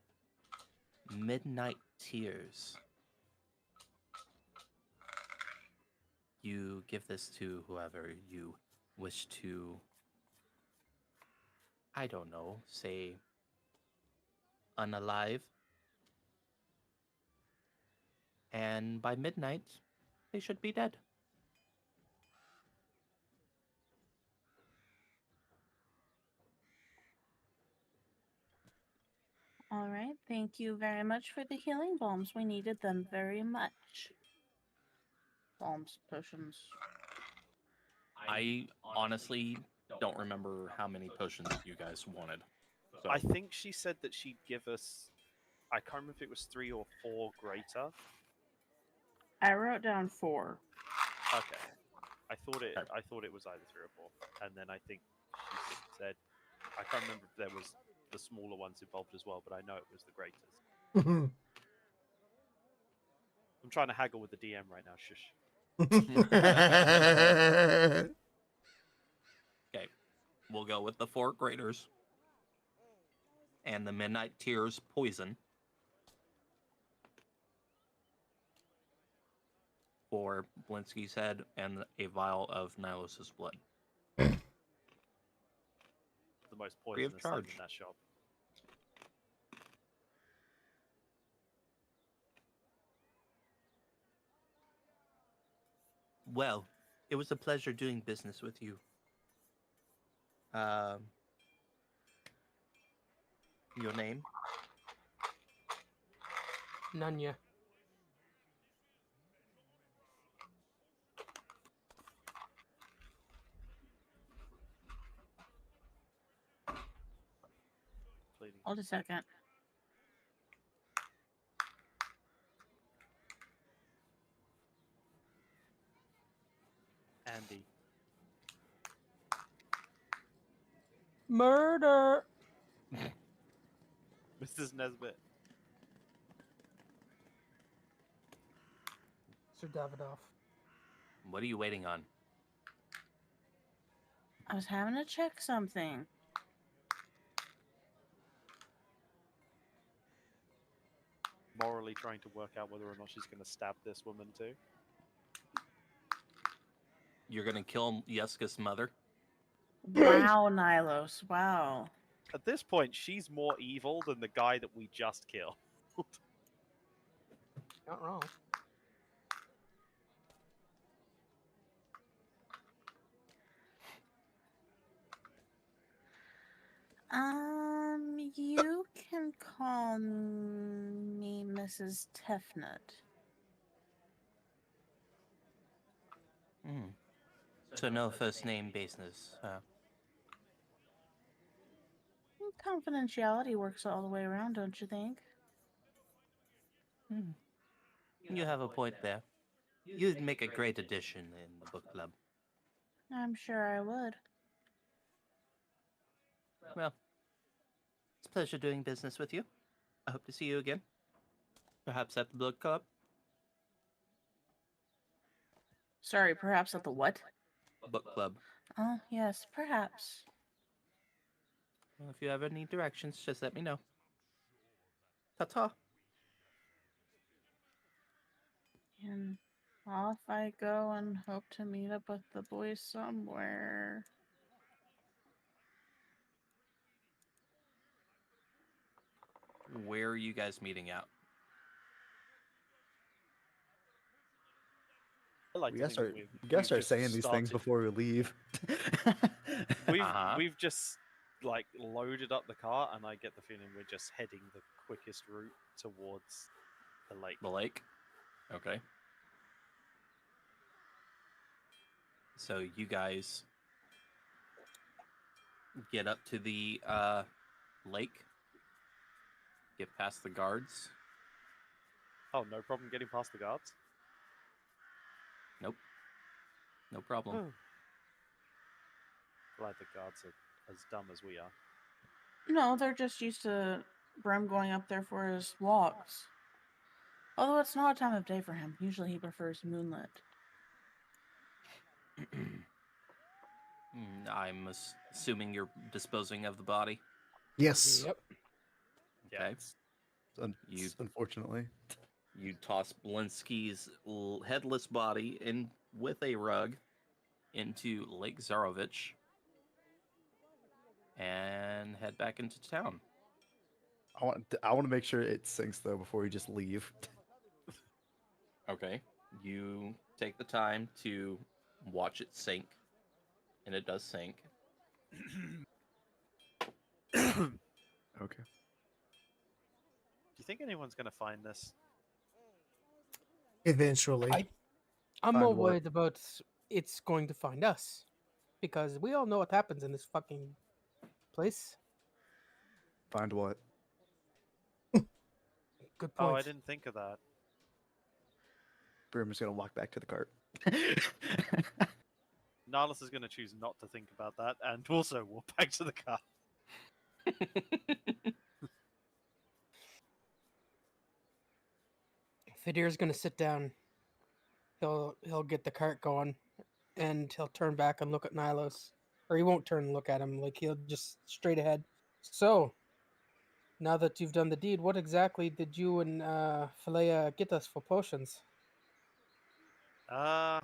Midnight Tears. You give this to whoever you wish to, I don't know, say, unalive. And by midnight, they should be dead. All right. Thank you very much for the healing bombs. We needed them very much. Bombs, potions. I honestly don't remember how many potions you guys wanted. So I think she said that she'd give us. I can't remember if it was 3 or 4 greater. I wrote down 4. Okay. I thought it. Okay. I thought it was either 3 or 4, and then I think she said. I can't remember if there was the smaller ones involved as well, but I know it was the greatest. I'm trying to haggle with the DM right now. Shush. Okay, we'll go with the 4 graders and the Midnight Tears poison for Blinsky's head and a vial of Nihilus' blood. The most Free of poisonous thing charge. in that shop. Well, it was a pleasure doing business with you. Your name? Nunya. Pleading. Hold a second. Andy. Murder. Mrs. Nesbit. Sir Davidoff. What are you waiting on? I was having to check something. Morally trying to work out whether or not she's going to stab this woman too. You're gonna kill Yeska's mother? Wow, Nilos. Wow. At this point, she's more evil than the guy that we just killed. Not wrong. You can call me Mrs. Tefnut. So no first name business. Confidentiality works all the way around, don't you think? You have a point there. You'd make a great addition in the book club. I'm sure I would. Well, it's a pleasure doing business with you. I hope to see you again. Perhaps at the book club? Sorry, perhaps at the what? Book club. Oh, yes, perhaps. Well, if you ever need directions, just let me know. Ta-ta. And off I go and hope to meet up with the boys somewhere. Where are you guys meeting out? I like We to gotta think that start, we've we gotta start just saying these things started- before we leave. We've just like loaded up the car, and I get the feeling we're just heading the quickest route towards the lake. The lake? Okay. So you guys get up to the lake, get past the guards. Oh, no problem getting past the guards. Nope. No problem. Glad the guards are as dumb as we are. No, they're just used to Brim going up there for his walks. Although it's not a time of day for him. Usually he prefers moonlit. I'm assuming you're disposing of the body. Yes. Yep. Yeah, Okay. it's- You Unfortunately. you toss Blinsky's headless body in with a rug into Lake Zarovich and head back into town. I want to make sure it sinks though before we just leave. Okay. You take the time to watch it sink, and it does sink. Okay. Do you think anyone's going to find this? Eventually. I'm Find more what? worried about it's going to find us. Because we all know what happens in this fucking place. Find what? Good Oh, point. I didn't think of that. Brim is gonna walk back to the cart. Nihilus is going to choose not to think about that and also walk back to the car. Fadir's gonna sit down. He'll get the cart going, and he'll turn back and look at Nilos, or he won't turn and look at him. Like he'll just straight ahead. So, now that you've done the deed, what exactly did you and Philea get us for potions? I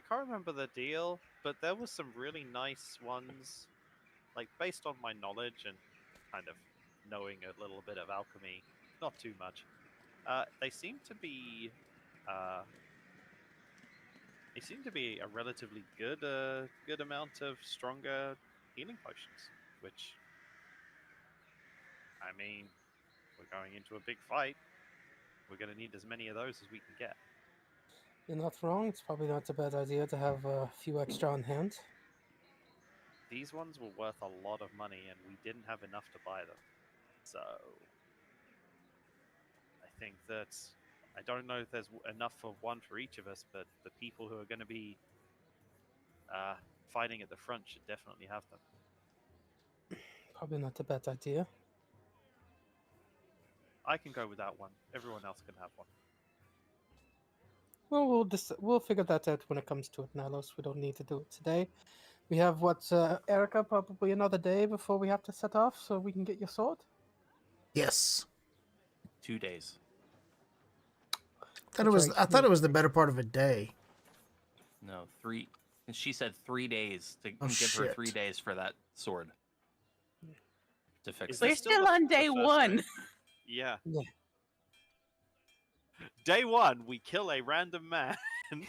can't remember the deal, but there was some really nice ones, like based on my knowledge and kind of knowing a little bit of alchemy, not too much. They seem to be, a relatively good amount of stronger healing potions, which, I mean, we're going into a big fight. We're going to need as many of those as we can get. You're not wrong. It's probably not a bad idea to have a few extra on hand. These ones were worth a lot of money, and we didn't have enough to buy them. So, I think that I don't know if there's enough for one for each of us, but the people who are going to be fighting at the front should definitely have them. Probably not a bad idea. I can go without one. Everyone else can have one. Well, we'll figure that out when it comes to it, Nalos. We don't need to do it today. We have Erica, probably another day before we have to set off, so we can get your sword. Yes. 2 days. I thought it was the better part of a day. No, 3. And she said 3 days to Oh, give her shit. 3 days for that sword to fix Is it. We're this still the- on the day first one. day? Yeah. Yeah. Day one, we kill a random man and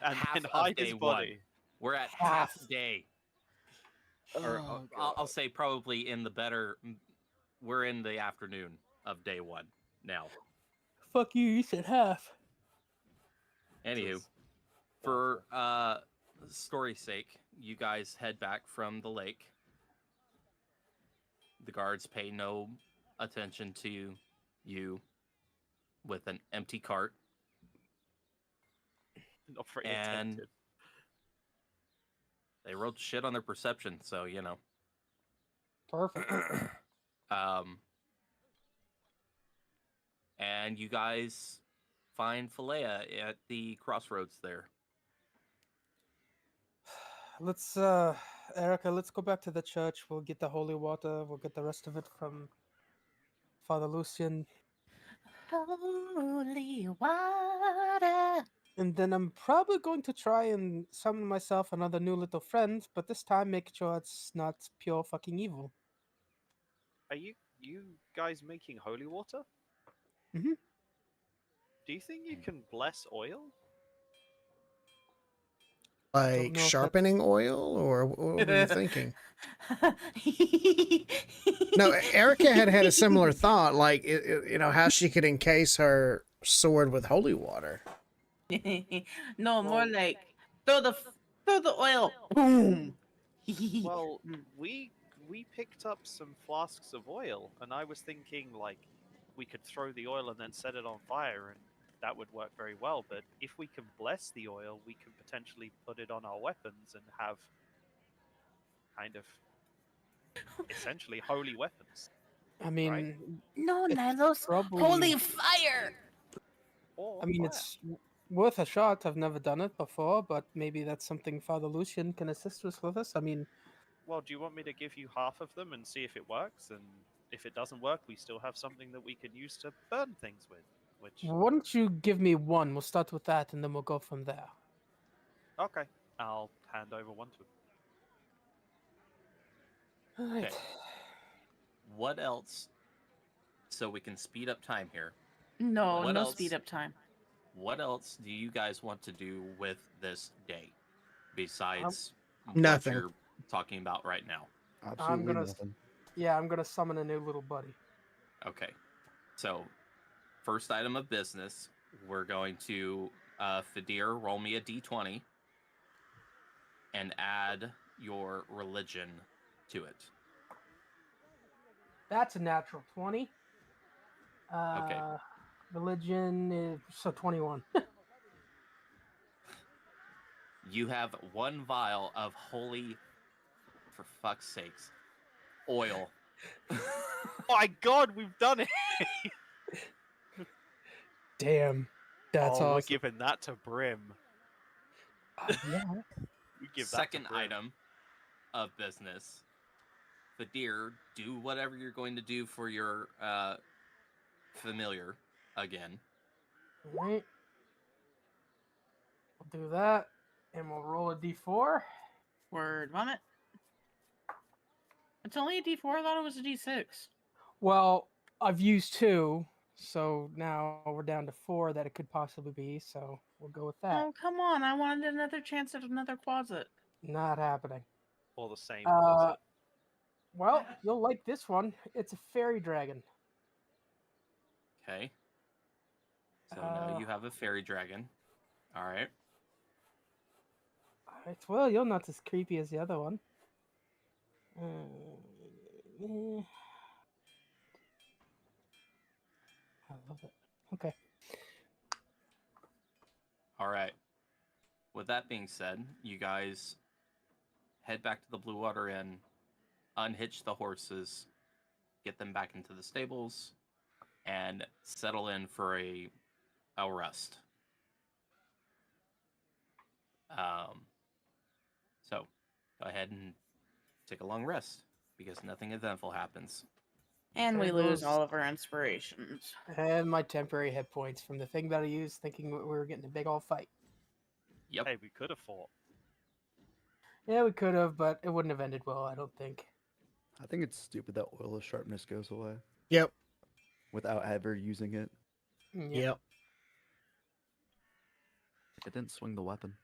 Half then of hide day his one. body. We're at Half. half day. Or Oh, I'll say probably in the better. We're in the afternoon of day one now. Fuck you said half. Anywho, This is for story's sake, you guys head back from the lake. The guards pay no attention to you with an empty cart. not very And- attentive. They rolled shit on their perception, so you know. Perfect. And you guys find Philea at the crossroads there. Let's, Erica, let's go back to the church. We'll get the holy water. We'll get the rest of it from Father Lucian. Holy water. And then I'm probably going to try and summon myself another new little friend, but this time make sure it's not pure fucking evil. Are you guys making holy water? Mhm. Do you think you can bless oil? Like know if sharpening oil, or what were you thinking? No, Erica had a similar thought, like how she could encase her sword with holy water. No, more Well- like throw the oil. Boom. Well, we picked up some flasks of oil, and I was thinking like we could throw the oil and then set it on fire, and that would work very well. But if we can bless the oil, we can potentially put it on our weapons and have kind of essentially holy weapons. I mean, No, It's Nalos. probably- Holy fire. Or I mean, fire. it's worth a shot. I've never done it before, but maybe that's something Father Lucian can assist us with us. I mean, Well, do you want me to give you half of them and see if it works? And if it doesn't work, we still have something that we can use to burn things with. Which why don't you give me one? We'll start with that, and then we'll go from there. okay, I'll hand over one to him. All right. Okay. What else? So we can speed up time here. No, What no else? speed up time. What else do you guys want to do with this day besides Nothing. what you're talking about right now? Absolutely gonna s- nothing. Yeah, I'm gonna summon a new little buddy. Okay. So, first item of business, we're going to Fadir, roll me a d20 and add your religion to it. That's a natural 20. Religion is so 21. You have one vial of holy, for fuck's sakes, oil. My God, we've done it! Damn, that's We're awesome. giving that to Brim. Yeah. We give Second that to Brim. item of business. Fadir, do whatever you're going to do for your familiar again. All right. We'll do that, and we'll roll a d4. Word vomit. It's only a D4. I thought it was a D6. Well, I've used 2, so now we're down to 4 that it could possibly be. So we'll go with that. Oh, come on. I wanted another chance at another closet. Not happening. Or the same was it? Well, you'll like this one. It's a fairy dragon. Okay. So now Uh, you have a fairy dragon. All right. It's, well, you're not as creepy as the other one. Eh, I love it. Okay. All right. With that being said, you guys head back to the Blue Water Inn, unhitch the horses, get them back into the stables, and settle in for a rest. So go ahead and take a long rest because nothing eventful happens. And we There lose goes- all of our inspirations. And my temporary hit points from the thing that I used thinking we were getting a big old fight. Yep. Hey, we could have fought. Yeah, we could have, but it wouldn't have ended well, I don't think. I think it's stupid that oil of sharpness goes away Yep. without ever using it. Yep. Yep. It didn't swing the weapon.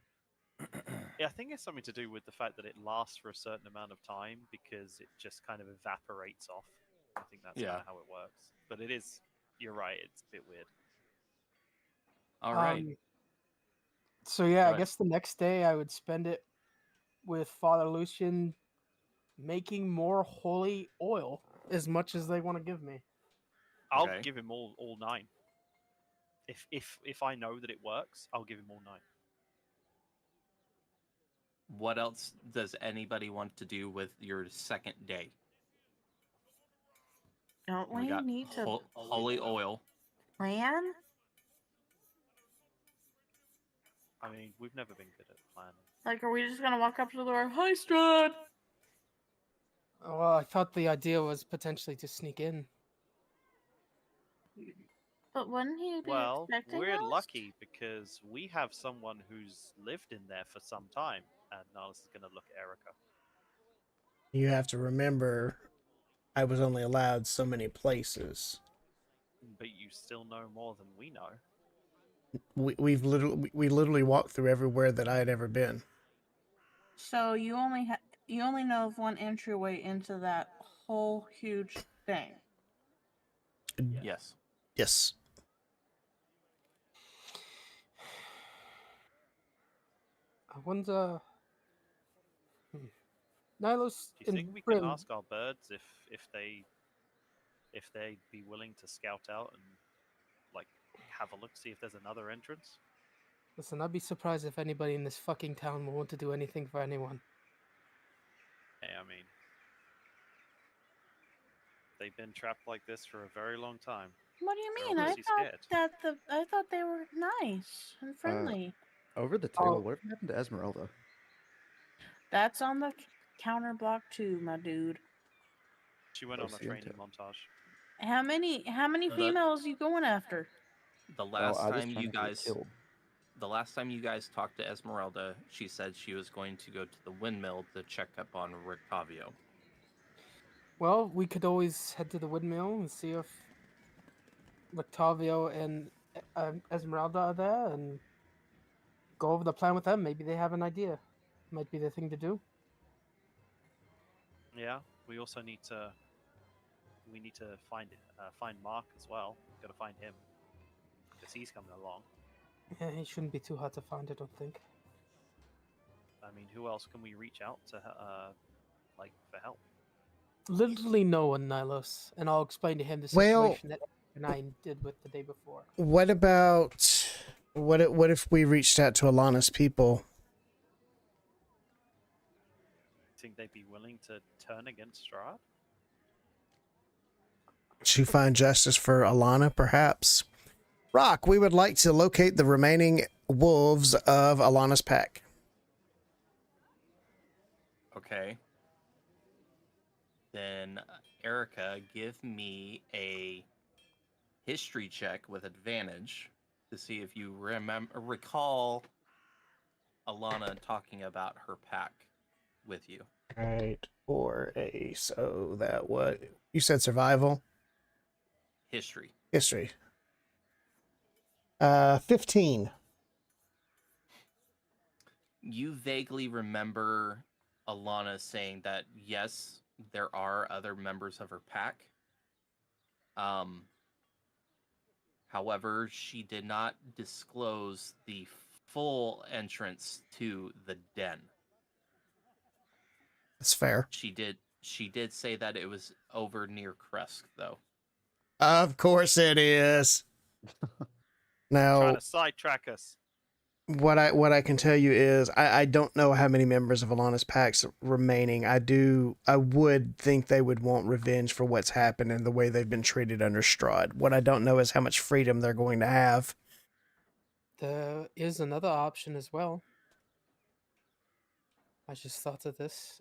Yeah, I think it's something to do with the fact that it lasts for a certain amount of time because it just kind of evaporates off. I think that's kind Yeah. of how it works. But it is, you're right, it's a bit weird. All right. So yeah, Go I ahead. guess the next day I would spend it with Father Lucian making more holy oil as much as they want to give me. I'll Okay. give him all 9. If I know that it works, I'll give him all 9. What else does anybody want to do with your second day? Don't We we got need to holy oil. plan? I mean, we've never been good at planning. Like, are we just gonna walk up to the door? Hi, Strahd! Well, I thought the idea was potentially to sneak in. But wouldn't he be Well, expecting we're us? lucky because we have someone who's lived in there for some time, and Niles is going to look at Erica. You have to remember, I was only allowed so many places. But you still know more than we know. We literally walked through everywhere that I had ever been. So you only know of one entryway into that whole huge thing. Yes. Yes. I wonder. Nilos Do you think and we can Brim. ask our birds if they'd be willing to scout out and like have a look, see if there's another entrance? Listen, I'd be surprised if anybody in this fucking town will want to do anything for anyone. Hey, I mean, they've been trapped like this for a very long time. What do you They're mean? I obviously thought I thought they were nice and friendly. Over the table, Oh. whatever happened to Esmeralda? That's on the counter block too, my dude. She went on a Garcia training too. montage. How many The- females you going after? The Oh, last I was time trying you to get guys killed. the last time you guys talked to Esmeralda, she said she was going to go to the windmill to check up on Rictavio. Well, we could always head to the windmill and see if Octavio and Esmeralda are there and go over the plan with them. Maybe they have an idea. Might be the thing to do. Yeah, we also need to find Mark as well. Got to find him because he's coming along. Yeah, he shouldn't be too hard to find, I don't think. I mean, who else can we reach out to, like for help? Literally no one, Nilos, and I'll explain to him the Well- situation that I did with the day before. What about what if we reached out to Alana's people? Think they'd be willing to turn against Strahd? To find justice for Alana, perhaps? Rock, we would like to locate the remaining wolves of Alana's pack. Okay. Then Erica, give me a history check with advantage to see if you recall Alana talking about her pack with you. Right. Or so that what you said survival? History. History. 15. You vaguely remember Alana saying that yes, there are other members of her pack. Um, However, she did not disclose the full entrance to the den. That's fair. She did say that it was over near Kresk, though. Of course it is. Trying Now, to sidetrack us. what I can tell you is I don't know how many members of Alana's packs remaining. I would think they would want revenge for what's happened and the way they've been treated under Strahd. What I don't know is how much freedom they're going to have. There is another option as well. I just thought of this.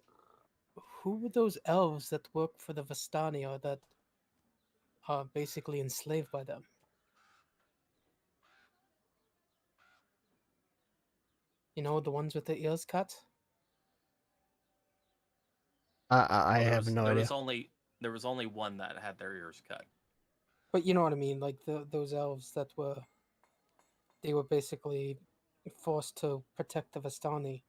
Who were those elves that work for the Vistani or that are basically enslaved by them? You know, the ones with the ears cut? I Well, have no idea. There was only one that had their ears cut. But you know what I mean, like those elves that they were basically forced to protect the Vistani.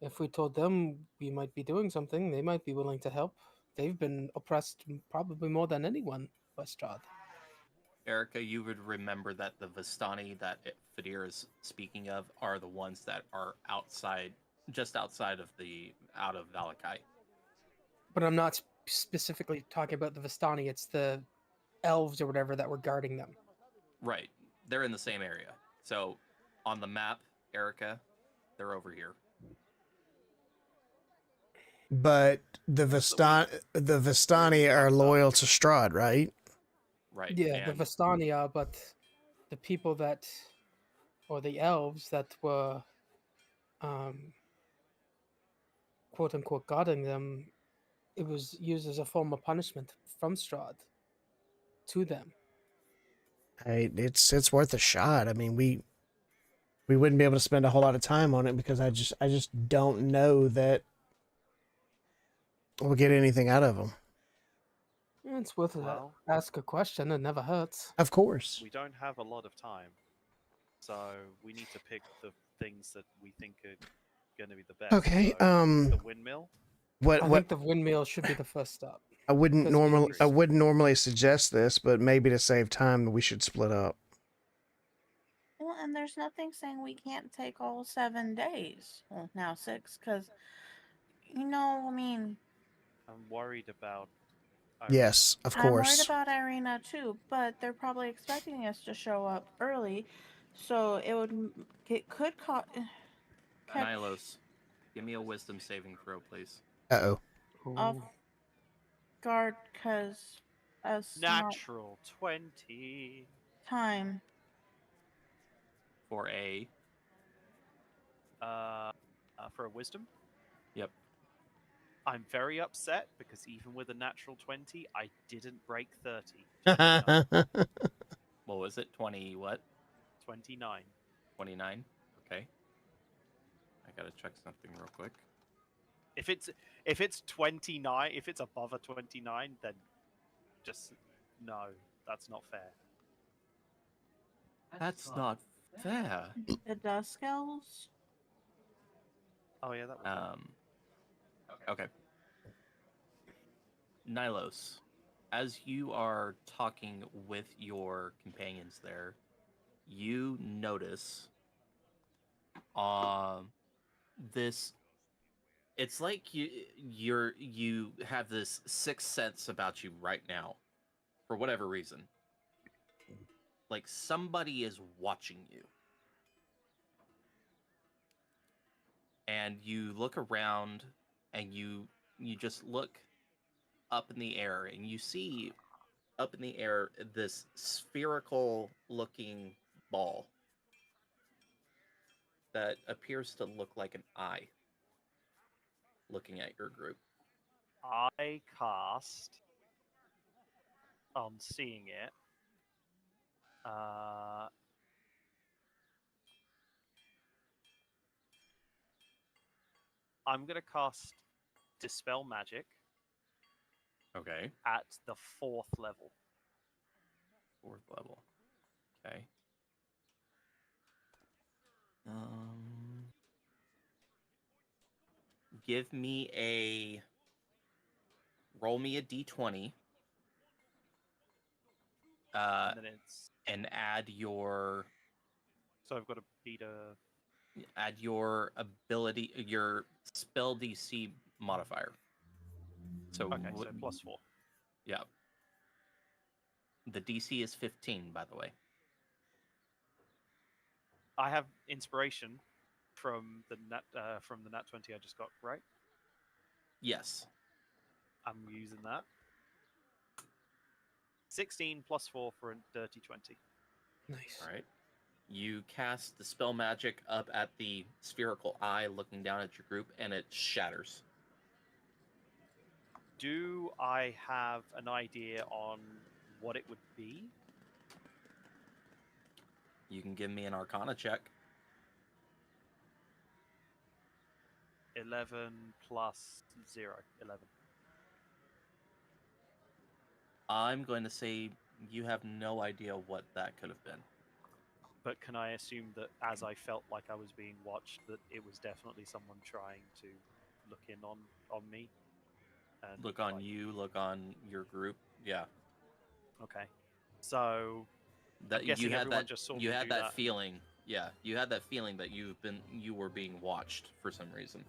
If we told them we might be doing something, they might be willing to help. They've been oppressed probably more than anyone by Strahd. Erica, you would remember that the Vistani that Fadir is speaking of are the ones that are just outside of Valakai. But I'm not specifically talking about the Vistani. It's the elves or whatever that were guarding them. Right, they're in the same area. So, on the map, Erica, they're over here. But the Vistani are loyal to Strahd, right? Right. Yeah, and the Vistani are, but the people that, or the elves that were, quote unquote, guarding them, it was used as a form of punishment from Strahd to them. Hey, it's worth a shot. I mean, we wouldn't be able to spend a whole lot of time on it because I just don't know that we'll get anything out of them. It's worth Well, ask a question. It never hurts. Of course. we don't have a lot of time, so we need to pick the things that we think are going to be the best. Okay. So, the windmill. What I think the windmill should be the first stop. I wouldn't because we normally suggest this, but maybe to save time, we should split up. Well, and there's nothing saying we can't take all 7 days. Well, now 6, because, I mean, I'm worried about. Yes, of I'm worried course. about Irina too, but they're probably expecting us to show up early, so it could cause. Nylos, give me a wisdom saving throw, please. Uh-oh. Off guard, because Natural 20. time. For a. For a wisdom. Yep. I'm very upset because even with a natural 20, I didn't break 30. Just so you know. What was it? 20 what? 29. 29? Okay. I gotta check something real quick. If it's 29, if it's above a 29, then just no, that's not fair. That's not fair. The Dusk Elves? Oh yeah, that was Okay. Nylos, as you are talking with your companions there, you notice this. It's like you have this sixth sense about you right now, for whatever reason. Like somebody is watching you. And you look around and you just look up in the air and you see up in the air this spherical looking ball that appears to look like an eye looking at your group. I cast on seeing it. I'm gonna cast Dispel Magic. Okay. At the 4th level. 4th level. Okay. give me a roll me a d20. And then it's And add your so I've got to beat a. ability, your spell DC modifier. So Okay, so +4. Yeah. The DC is 15, by the way. I have inspiration from the nat 20 I just got, right? Yes. I'm using that. 16 +4 for a dirty 20. Nice. All right. You cast the spell magic up at the spherical eye, looking down at your group, and it shatters. Do I have an idea on what it would be? You can give me an Arcana check. 11 plus 0. 11. I'm going to say you have no idea what that could have been. But can I assume that as I felt like I was being watched, that it was definitely someone trying to look in on me? And Look on you, look on your group. Yeah. Okay. So That I'm guessing you had everyone that just saw you me had do that feeling. Yeah, you had that feeling that you were being watched for some reason.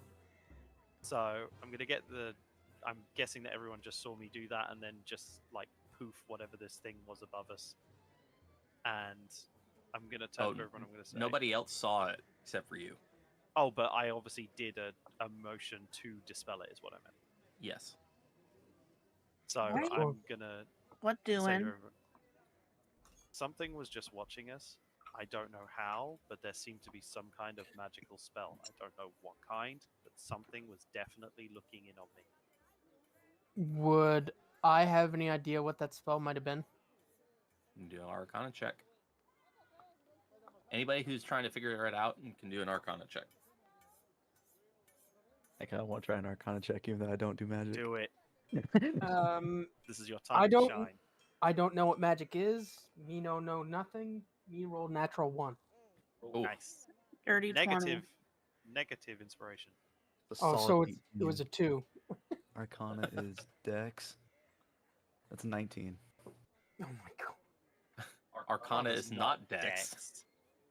So I'm gonna get the. I'm guessing that everyone just saw me do that and then just like poof whatever this thing was above us. And I'm gonna turn to everyone. I'm gonna say Nobody else saw it except for you. Oh, but I obviously did a motion to dispel it. Is what I meant. Yes. So Right. I'm gonna What say to doing? everyone, something was just watching us. I don't know how, but there seemed to be some kind of magical spell. I don't know what kind, but something was definitely looking in on me. Would I have any idea what that spell might have been? Do an Arcana check. Anybody who's trying to figure it out can do an Arcana check. I kind of want to try an Arcana check, even though I don't do magic. Do it. This is your time I to don't. shine. I don't know what magic is. Me know nothing. Me roll natural 1. Ooh. Nice. Dirty 20. Negative inspiration. A Oh, solid so it was 18. a 2. Arcana is Dex. That's 19. Oh my god. Arcana is not Dex.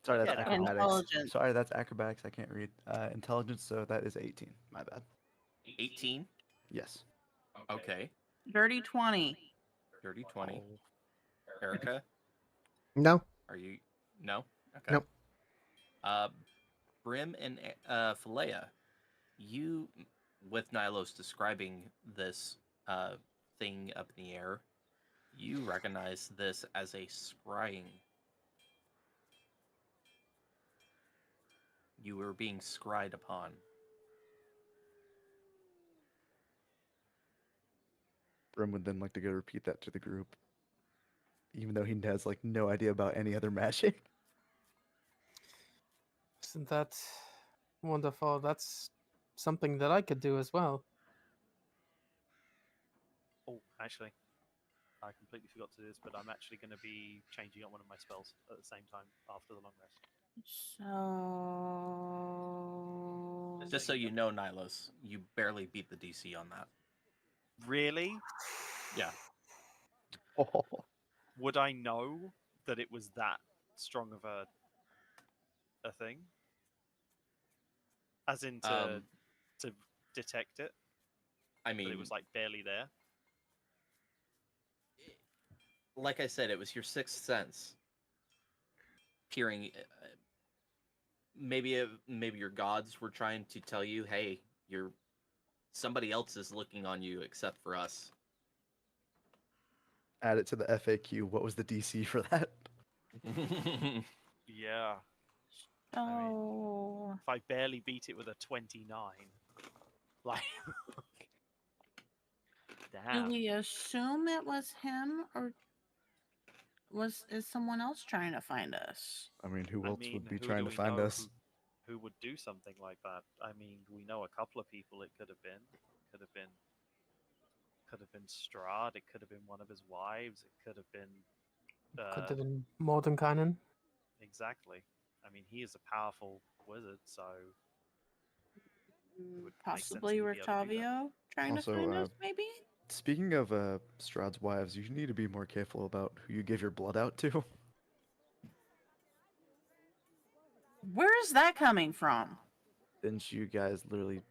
Sorry, that's Get out. acrobatics. Intelligence. Sorry, that's acrobatics. I can't read. Intelligence, so that is 18. My bad. 18. Yes. Okay. Dirty 20. Dirty 20. Oh. Erica, No. are you? No. Okay. Nope. Brim and Philea, you, with Nilos describing this thing up in the air, you recognize this as a scrying. You were being scryed upon. Brim would then like to go repeat that to the group, even though he has like no idea about any other magic. Isn't that wonderful? That's something that I could do as well. Oh, actually, I completely forgot to do this, but I'm actually going to be changing up one of my spells at the same time after the long rest. So. Just so you know, Nilos, you barely beat the DC on that. Really? Yeah. Oh. Would I know that it was that strong of a thing? As in to detect it? I mean, That it was like barely there? like I said, it was your sixth sense. Peering. Maybe your gods were trying to tell you, hey, somebody else is looking on you except for us. Add it to the FAQ. What was the DC for that? Yeah. Oh. If I barely beat it with a 29, like, Do damn. we assume it was him, or is someone else trying to find us? I mean, who I else mean, would be who trying do to we find know us? who would do something like that? I mean, we know a couple of people. It could have been. Could have been Strahd. It could have been one of his wives. It could have been. Could have been Mordenkainen. Exactly. I mean, he is a powerful wizard, so would make sense Possibly to be able to do that. Rictavio trying Also, to find us, maybe? Speaking of Strahd's wives, you need to be more careful about who you give your blood out to. Where is that coming from? Didn't you guys literally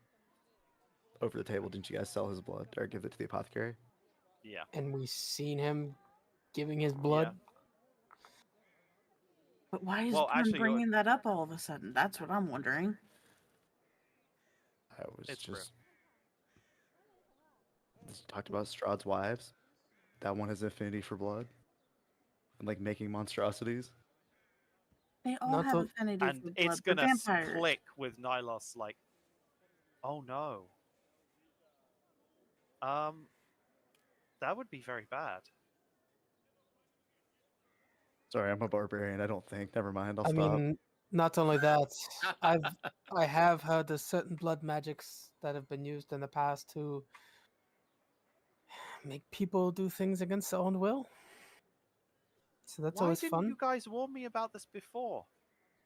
over the table? Didn't you guys sell his blood or give it to the apothecary? Yeah. And we seen him giving his blood. But why is Well, Prim actually, bringing that up all of a sudden? That's what I'm wondering. I was It's true. just talked about Strahd's wives. That one has affinity for blood and like making monstrosities. They all Not have to- affinity And for blood. it's They're gonna vampires. click with Nylos like, oh no. That would be very bad. Sorry, I'm a barbarian. I don't think. Never mind. I'll I stop. mean, not only that, I have heard of certain blood magics that have been used in the past to make people do things against their own will. So that's Why always didn't fun. you guys warn me about this before?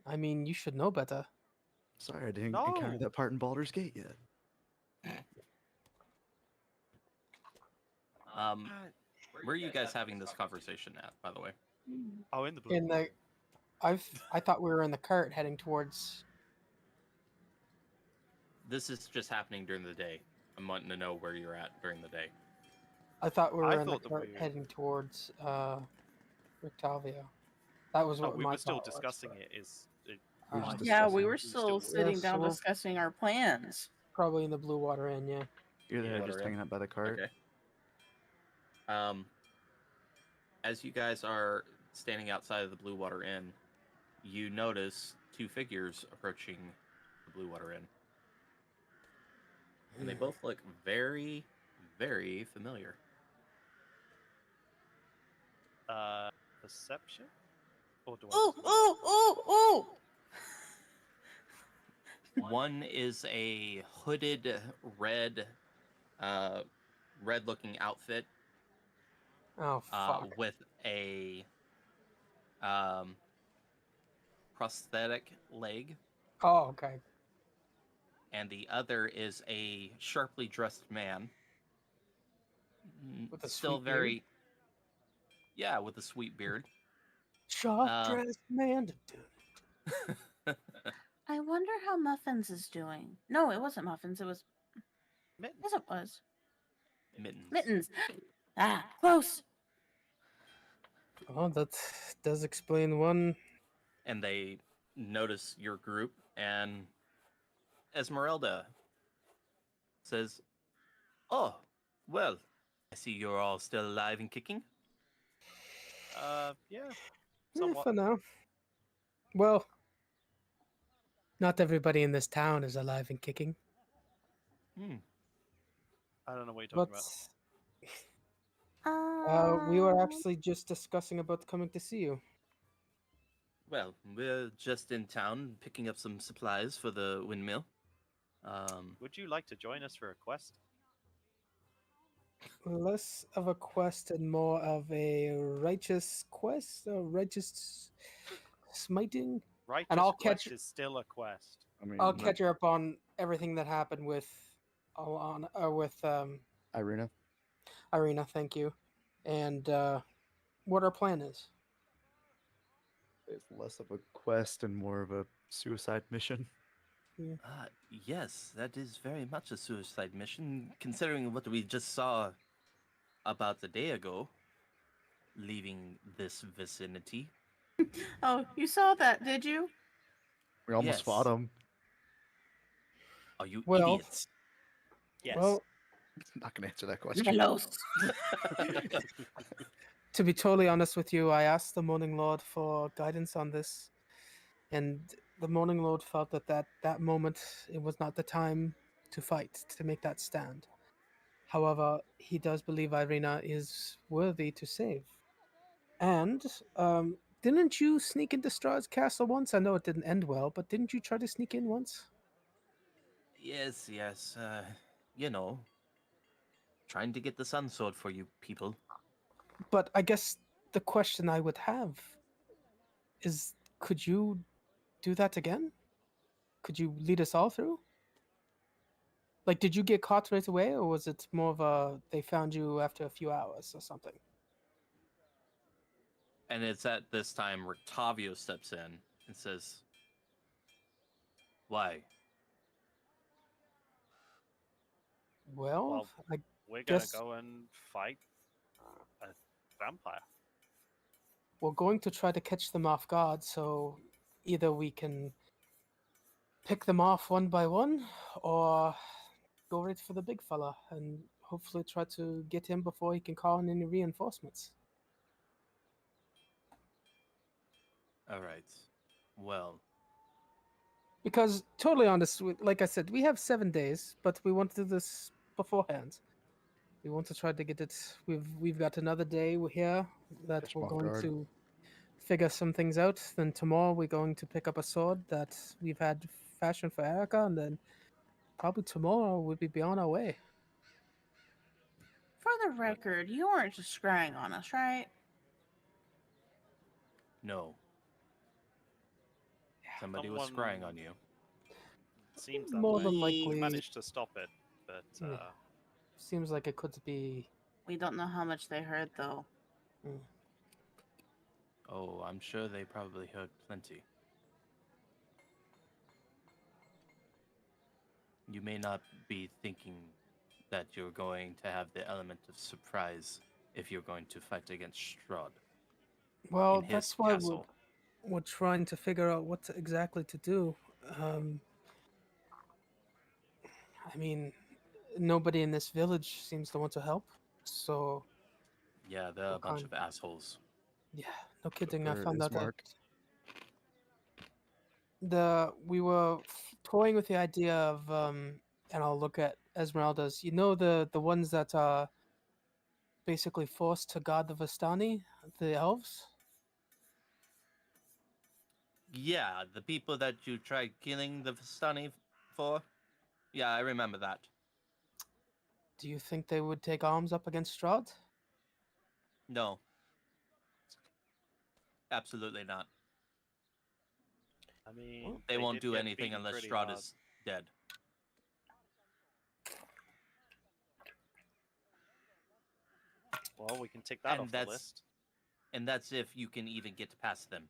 I mean, you should know better. Sorry, I didn't encounter No. that part in Baldur's Gate yet. Where are you guys having this conversation at, by the way? Oh, in the blue. In the, I thought we were in the cart heading towards. This is just happening during the day. I'm wanting to know where you're at during the day. I thought we were I in the thought that cart we- heading towards Rictavio. That was Oh, what we my were still thought was, discussing but, it. We were just Yeah, we discussing. were still sitting Yeah, down so we're- discussing our plans. probably in the Blue Water Inn. Yeah. You're there Water just in. hanging out by the cart. Okay. As you guys are standing outside of the Blue Water Inn, you notice two figures approaching the Blue Water Inn. And they both look very, very familiar. Perception? Or do I Ooh, just- ooh, ooh, ooh! One is a hooded red looking outfit Oh fuck. with a prosthetic leg, Oh okay. and the other is a sharply dressed man. With a Still sweet beard? very, yeah, with a sweet beard. Sharp dressed man. I wonder how Muffins is doing. No, it wasn't Muffins. It was. Mittens. Yes, it was. Mittens. Mittens. Ah, close. Oh, that does explain one. And they notice your group, and Esmeralda says, "Oh, well, I see you're all still alive and kicking." Yeah. Yeah, Somewhat. for now. Well, not everybody in this town is alive and kicking, I don't know what you're talking but about. we were actually just discussing about coming to see you. Well, we're just in town picking up some supplies for the windmill. Would you like to join us for a quest? Less of a quest and more of a righteous quest, a righteous smiting. Righteous I'll quest catch- is still a quest. I mean, I'll catch her up on everything that happened with Irina. Irina. Thank you, and what our plan is. It's less of a quest and more of a suicide mission. Yes, that is very much a suicide mission, considering what we just saw about a day ago, leaving this vicinity. Oh, you saw that, did you? We almost Yes. fought him. Are you Well- idiots? Yes. Well, Not gonna answer that question. Melos. to be totally honest with you, I asked the Morning Lord for guidance on this, and the Morning Lord felt that moment it was not the time to fight, to make that stand. However, he does believe Irina is worthy to save. And didn't you sneak into Strahd's castle once? I know it didn't end well, but didn't you try to sneak in once? Yes, yes. You know, trying to get the sun sword for you people. But I guess the question I would have is, could you do that again? Could you lead us all through? Like, did you get caught right away, or was it more of a they found you after a few hours or something? And it's at this time where Tavio steps in and says, "Why? Well, Well, I we're gonna guess go and fight a vampire. we're going to try to catch them off guard, so either we can pick them off one by one, or go right for the big fella and hopefully try to get him before he can call in any reinforcements. All right. Well, Because, totally honest, like I said, we have 7 days, but we want to do this beforehand. We want to try to get it. We've got another day here that Catch 'em we're off going guard. to figure some things out. Then tomorrow we're going to pick up a sword that we've had fashioned for Erica, and then probably tomorrow we'll be on our way. For the record, you weren't just scrying on us, right? no. Somebody was scrying on you. Seems that More way. than We likely, managed to stop it, but Yeah. seems like it could be. We don't know how much they heard, though. Oh, I'm sure they probably heard plenty. You may not be thinking that you're going to have the element of surprise if you're going to fight against Strahd Well, in his that's why castle. we're trying to figure out what exactly to do. I mean, nobody in this village seems to want to help, so Yeah, they're a What bunch kind? of assholes. yeah, no kidding. I Where found is out that Mark? we were toying with the idea of and I'll look at Esmeralda's. You know the ones that are basically forced to guard the Vistani, the elves. Yeah, the people that you tried killing the Vistani for? Yeah, I remember that. Do you think they would take arms up against Strahd? No. Absolutely not. I mean, They won't did do get anything beaten unless pretty Strahd hard. is dead. Well, we can take that And off the that's- list. And that's if you can even get past them.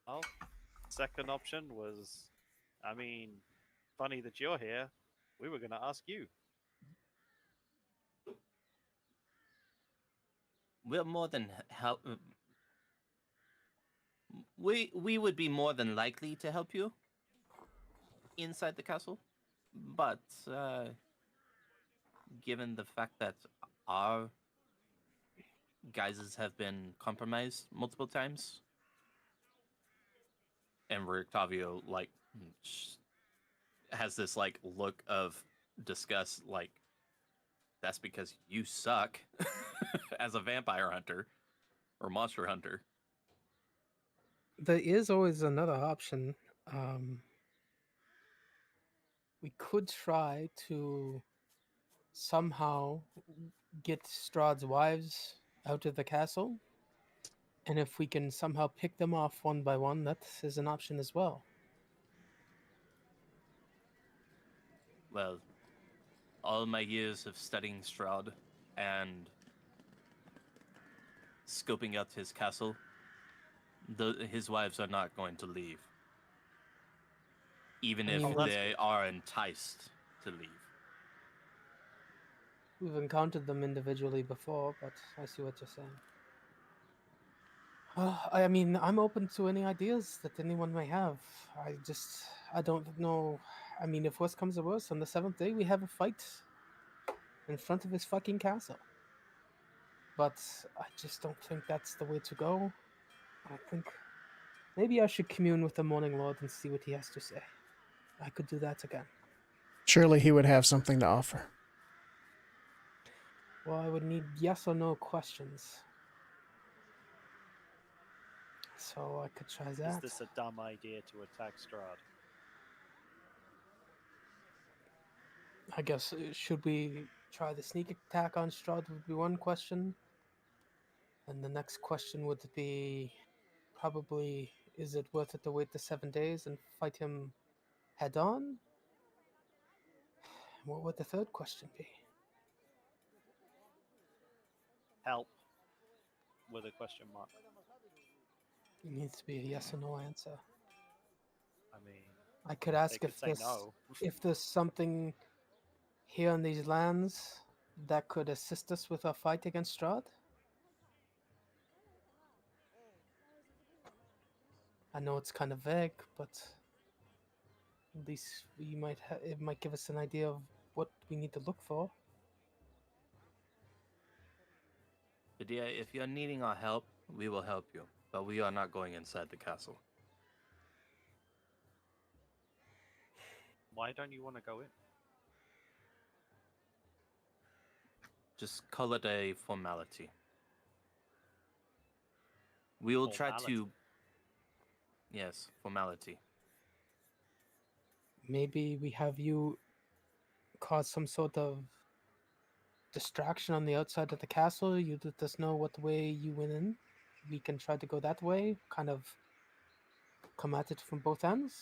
Well, second option was, I mean, funny that you're here. We were going to ask you. We're more than help. We would be more than likely to help you inside the castle, but given the fact that our guises have been compromised multiple times, and Octavio has this like look of disgust, like that's because you suck as a vampire hunter or monster hunter. There is always another option. We could try to somehow get Strahd's wives out of the castle. And if we can somehow pick them off one by one, that is an option as well. Well, all my years of studying Strahd and scoping out his castle, his wives are not going to leave. Even I if mean, they are enticed to leave. we've encountered them individually before, but I see what you're saying. I mean, I'm open to any ideas that anyone may have. I don't know. I mean, if worse comes to worse, on the 7th day, we have a fight in front of his fucking castle. But I just don't think that's the way to go. I think maybe I should commune with the Morning Lord and see what he has to say. I could do that again. Surely he would have something to offer. Well, I would need yes or no questions. So I could try that. Is this a dumb idea to attack Strahd? I guess, should we try the sneak attack on Strahd would be one question. And the next question would be probably, is it worth it to wait the 7 days and fight him head on? What would the third question be? Help. With a question mark. It needs to be a yes or no answer. I mean, I could they ask could if say this, no. if there's something here on these lands that could assist us with our fight against Strahd. I know it's kind of vague, but at least we might it might give us an idea of what we need to look for. Padilla, if you're needing our help, we will help you, but we are not going inside the castle. Why don't you want to go in? Just call it a formality. We will try Formality. to... Yes, formality. Maybe we have you cause some sort of distraction on the outside of the castle. You let us know what way you went in. We can try to go that way, kind of come at it from both ends,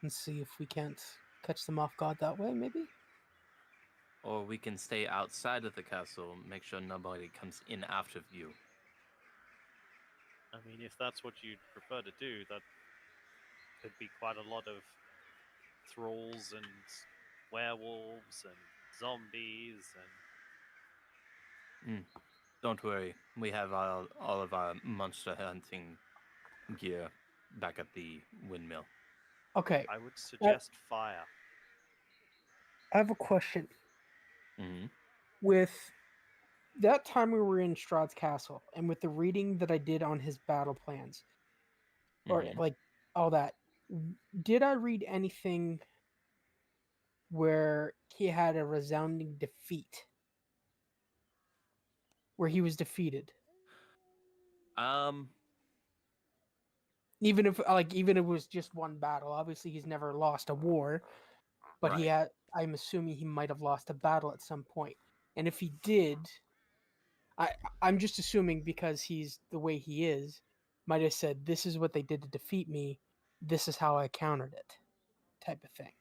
and see if we can't catch them off guard that way, maybe? Or we can stay outside of the castle, make sure nobody comes in after you. I mean, if that's what you'd prefer to do, that could be quite a lot of thralls and werewolves and zombies and... Don't worry, we have all of our monster hunting gear back at the windmill. Okay, I would suggest fire. I have a question. Mm-hmm. With that time we were in Strahd's castle, and with the reading that I did on his battle plans, or Mhm. like all that, did I read anything where he had a resounding defeat? Where he was defeated? Even if it was just one battle. Obviously he's never lost a war, but he Right. had, I'm assuming he might have lost a battle at some point. And if he did, I'm just assuming because he's the way he is, might have said, "This is what they did to defeat me. This is how I countered it," type of thing.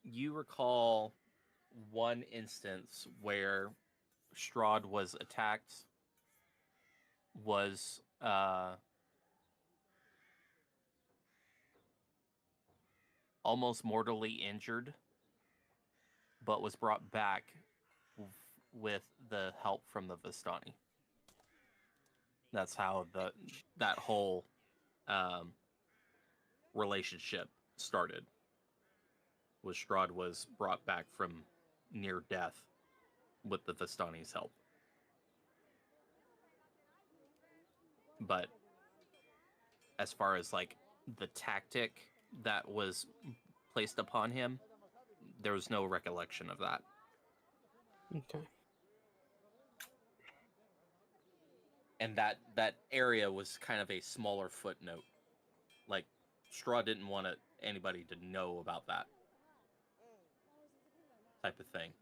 You recall one instance where Strahd was attacked, was almost mortally injured, but was brought back with the help from the Vistani. That's how that whole relationship started. Was Strahd was brought back from near death with the Vistani's help. But as far as like the tactic that was placed upon him, there was no recollection of that. Okay. And that area was kind of a smaller footnote. Like Strahd didn't want anybody to know about that type of thing.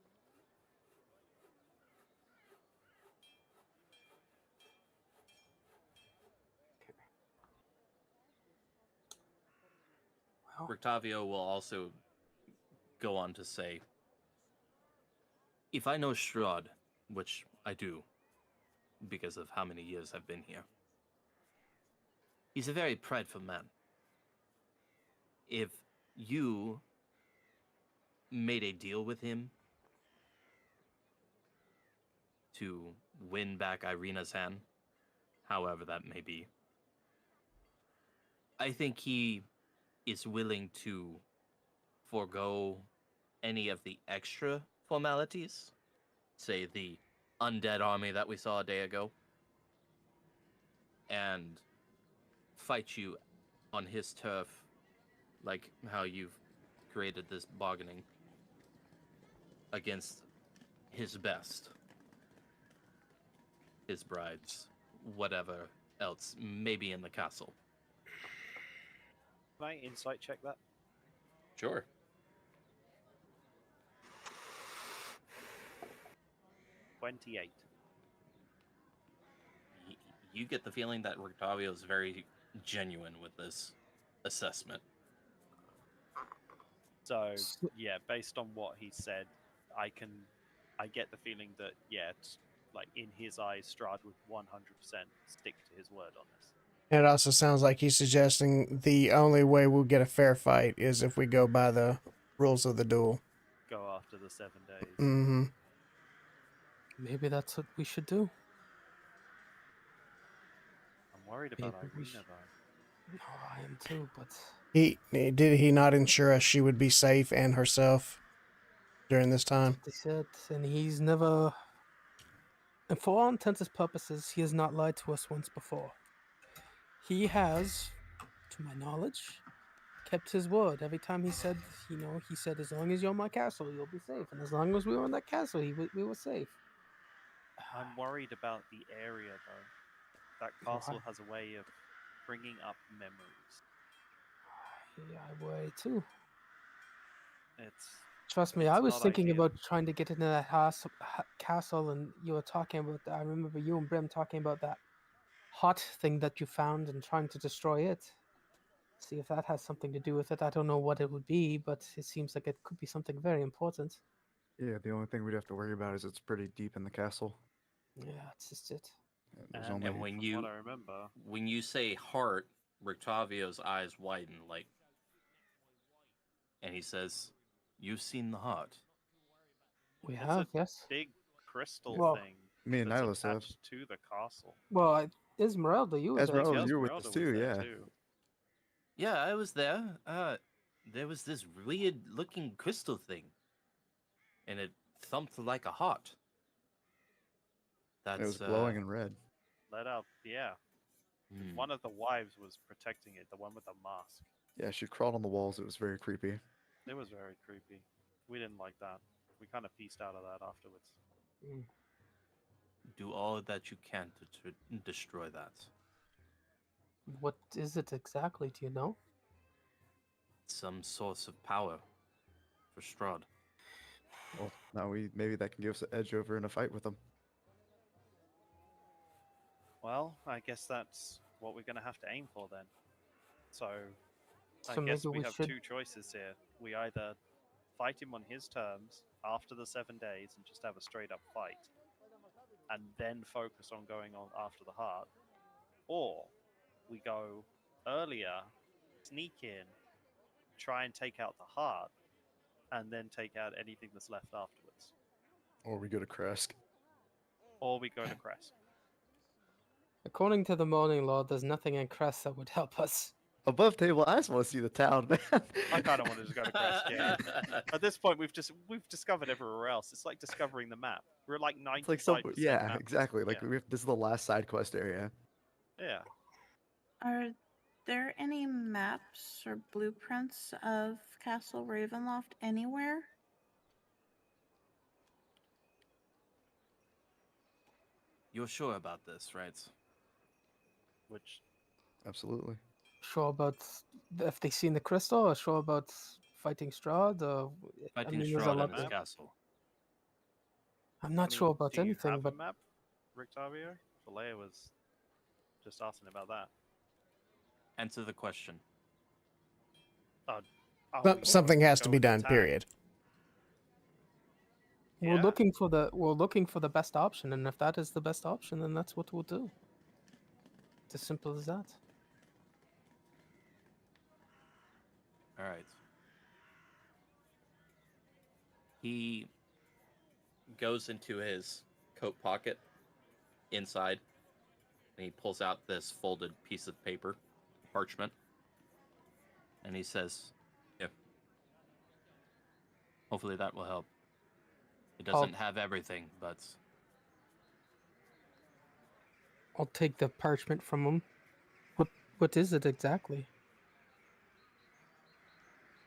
Well, Rictavio will also go on to say, if I know Strahd, which I do, because of how many years I've been here, he's a very prideful man. If you made a deal with him to win back Irina's hand, however that may be, I think he is willing to forego any of the extra formalities, say the undead army that we saw a day ago, and fight you on his turf, like how you've created this bargaining against his best, his brides, whatever else may be in the castle. Can I insight check that? Sure. 28. You get the feeling that Rictavio is very genuine with this assessment. So So- yeah, based on what he said, I get the feeling that like in his eyes, Strahd would 100% stick to his word on this. And it also sounds like he's suggesting the only way we'll get a fair fight is if we go by the rules of the duel. Go after the 7 days. Mm-hmm. Maybe that's what we should do. I'm worried about Maybe we Irina should- though. Oh, I am too, but Did he not ensure us she would be safe and herself during this time? they said, and he's never, and for all intents and purposes, he has not lied to us once before. He has, to my knowledge, kept his word. Every time he said, he said, as long as you're in my castle, you'll be safe. And as long as we were in that castle, we were safe. I'm worried about the area though. That castle has a way of bringing up memories. Yeah, I worry too. It's Trust me, It's I was not thinking ideal. about trying to get into that castle, and you were talking about that. I remember you and Brim talking about that hot thing that you found and trying to destroy it. See if that has something to do with it. I don't know what it would be, but it seems like it could be something very important. Yeah, the only thing we'd have to worry about is it's pretty deep in the castle. Yeah, it's just it. And there's And only And from what I remember, when you say heart, Rictavio's eyes widen, like, and he says, "You've seen the heart." We it's have, a yes. big crystal Well, thing me and that's Nihilus have. attached to the castle. Well, Esmeralda, you were there. Esmeralda, Yes, you were with us was too, there yeah. too. Yeah, I was there. There was this weird-looking crystal thing, and it thumped like a heart. That's It was glowing in red. Let out, yeah. hmm. One of the wives was protecting it, the one with the mask. Yeah, she crawled on the walls. It was very creepy. It was very creepy. We didn't like that. We kind of pieced out of that afterwards. Mm. Do all that you can to destroy that. What is it exactly? Do you know? Some source of power for Strahd. Well, now maybe that can give us an edge over in a fight with them. Well, I guess that's what we're going to have to aim for then. So, I So guess maybe we we have should. two choices here. We either fight him on his terms after the 7 days and just have a straight up fight, and then focus on going on after the heart, or we go earlier, sneak in, try and take out the heart, and then take out anything that's left afterwards. Or we go to Kresk. Or we go to Crest. According to the Morning Lord, there's nothing in Crest that would help us. Above table, I just want to see the town, man. I kind of wanted to go to Crest, yeah. At this point, we've discovered everywhere else. It's like discovering the map. We're like 95% It's like some, yeah, map. exactly. Like Yeah. this is the last side quest area. Yeah. Are there any maps or blueprints of Castle Ravenloft anywhere? You're sure about this, right? Which Absolutely. Sure about if they seen the crystal, or sure about fighting Strahd, or Fighting there's a Strahd lot. in his map. castle. I'm not sure about do you anything, have but a map, Rictavio? Falea was just asking about that. Answer the question. Are Something we has to be going done. attack? Period. we're Yeah. looking for the best option, and if that is the best option, then that's what we'll do. It's as simple as that. All right. He goes into his coat pocket inside, and he pulls out this folded piece of paper, parchment, and he says, "Yeah. Hopefully that will help. It doesn't have everything, but I'll take the parchment from him. What is it exactly?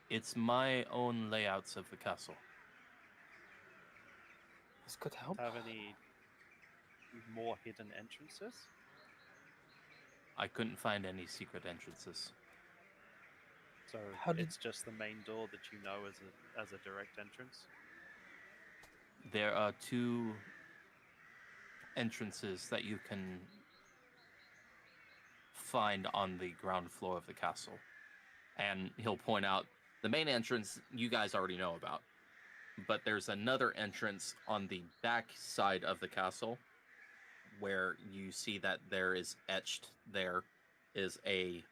it's my own layouts of the castle. This could help. Have any more hidden entrances? I couldn't find any secret entrances. So How did- it's just the main door that you know as a direct entrance. There are two entrances that you can find on the ground floor of the castle. And he'll point out The main entrance you guys already know about, but there's another entrance on the back side of the castle where you see that there is etched there is a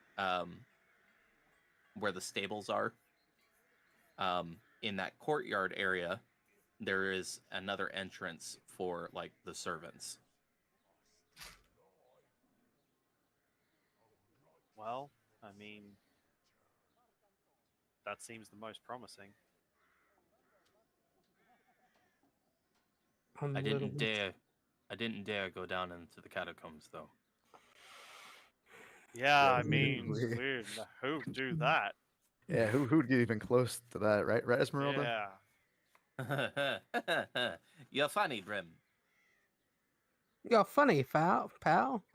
where the stables are. In that courtyard area, there is another entrance for like the servants. Well, I mean, that seems the most promising. I'm I a little didn't dare go down into the catacombs though. Yeah, I mean, Really? who would do that? Yeah, who'd get even close to that, right? Right, Esmeralda? Yeah. You're funny, Grim. You're funny, pal.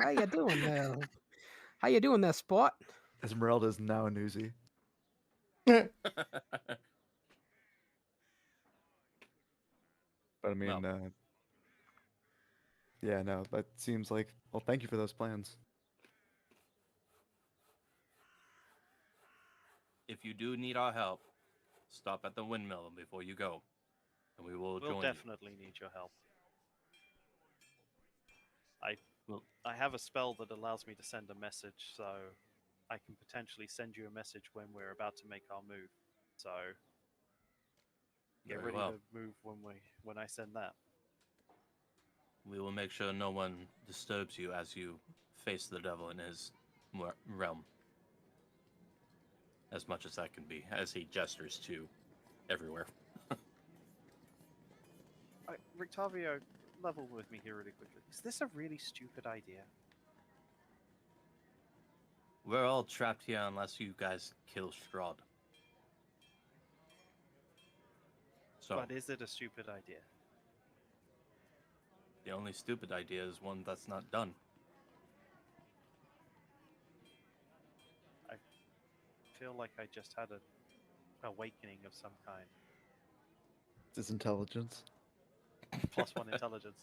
How you doing there? How you doing there, sport? Esmeralda is now a newsie. But I mean, Well, yeah, no, that seems like. Well, thank you for those plans. if you do need our help, stop at the windmill before you go, and we will We'll join definitely need your help. Well- I have a spell that allows me to send a message, so I can potentially send you a message when we're about to make our move. So get Very ready well. to move when I send that. We will make sure no one disturbs you as you face the devil in his realm. As much as that can be, as he gestures to everywhere. Rictavio, level with me here really quickly. Is this a really stupid idea? We're all trapped here unless you guys kill Strahd. So, But is it a stupid idea? the only stupid idea is one that's not done. I feel like I just had an awakening of some kind. It's intelligence. +1 intelligence.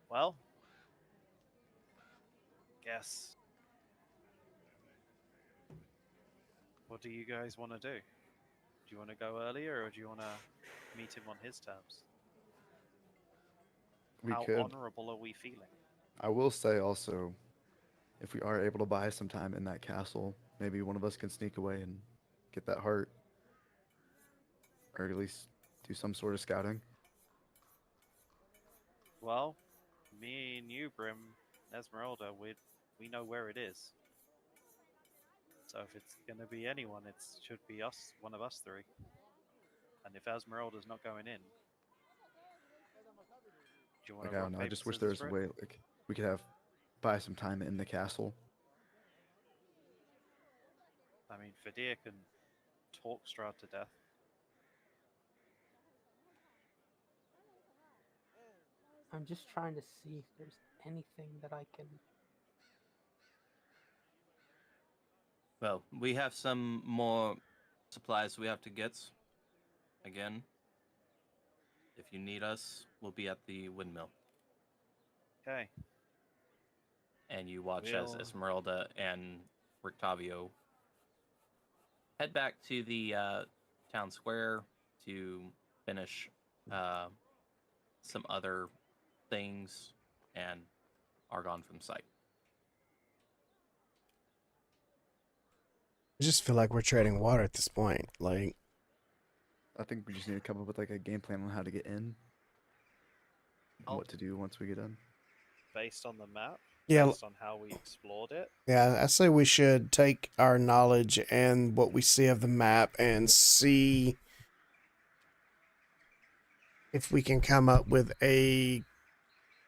Well, guess. What do you guys want to do? Do you want to go earlier, or do you want to meet him on his terms? We How could. honorable are we feeling? I will say also, if we are able to buy some time in that castle, maybe one of us can sneak away and get that heart, or at least do some sort of scouting. Well, me and you, Brim, Esmeralda, we know where it is. So if it's gonna be anyone, it should be us, one of us three. And if Esmeralda's not going in, do you want Like to I rock don't know. I paper just wish scissors there was for a it? way like we could have buy some time in the castle. I mean, Fadir can talk Strahd to death. I'm just trying to see if there's anything that I can. Well, we have some more supplies we have to get. Again, if you need us, we'll be at the windmill. Okay. And you watch as We'll- Esmeralda and Rictavio head back to the town square to finish some other things and are gone from sight. I just feel like we're trading water at this point. Like, I think we just need to come up with like a game plan on how to get in, and I'll- what to do once we get in. Based on the map, yeah, based on how we explored it, yeah. I say we should take our knowledge and what we see of the map and see if we can come up with a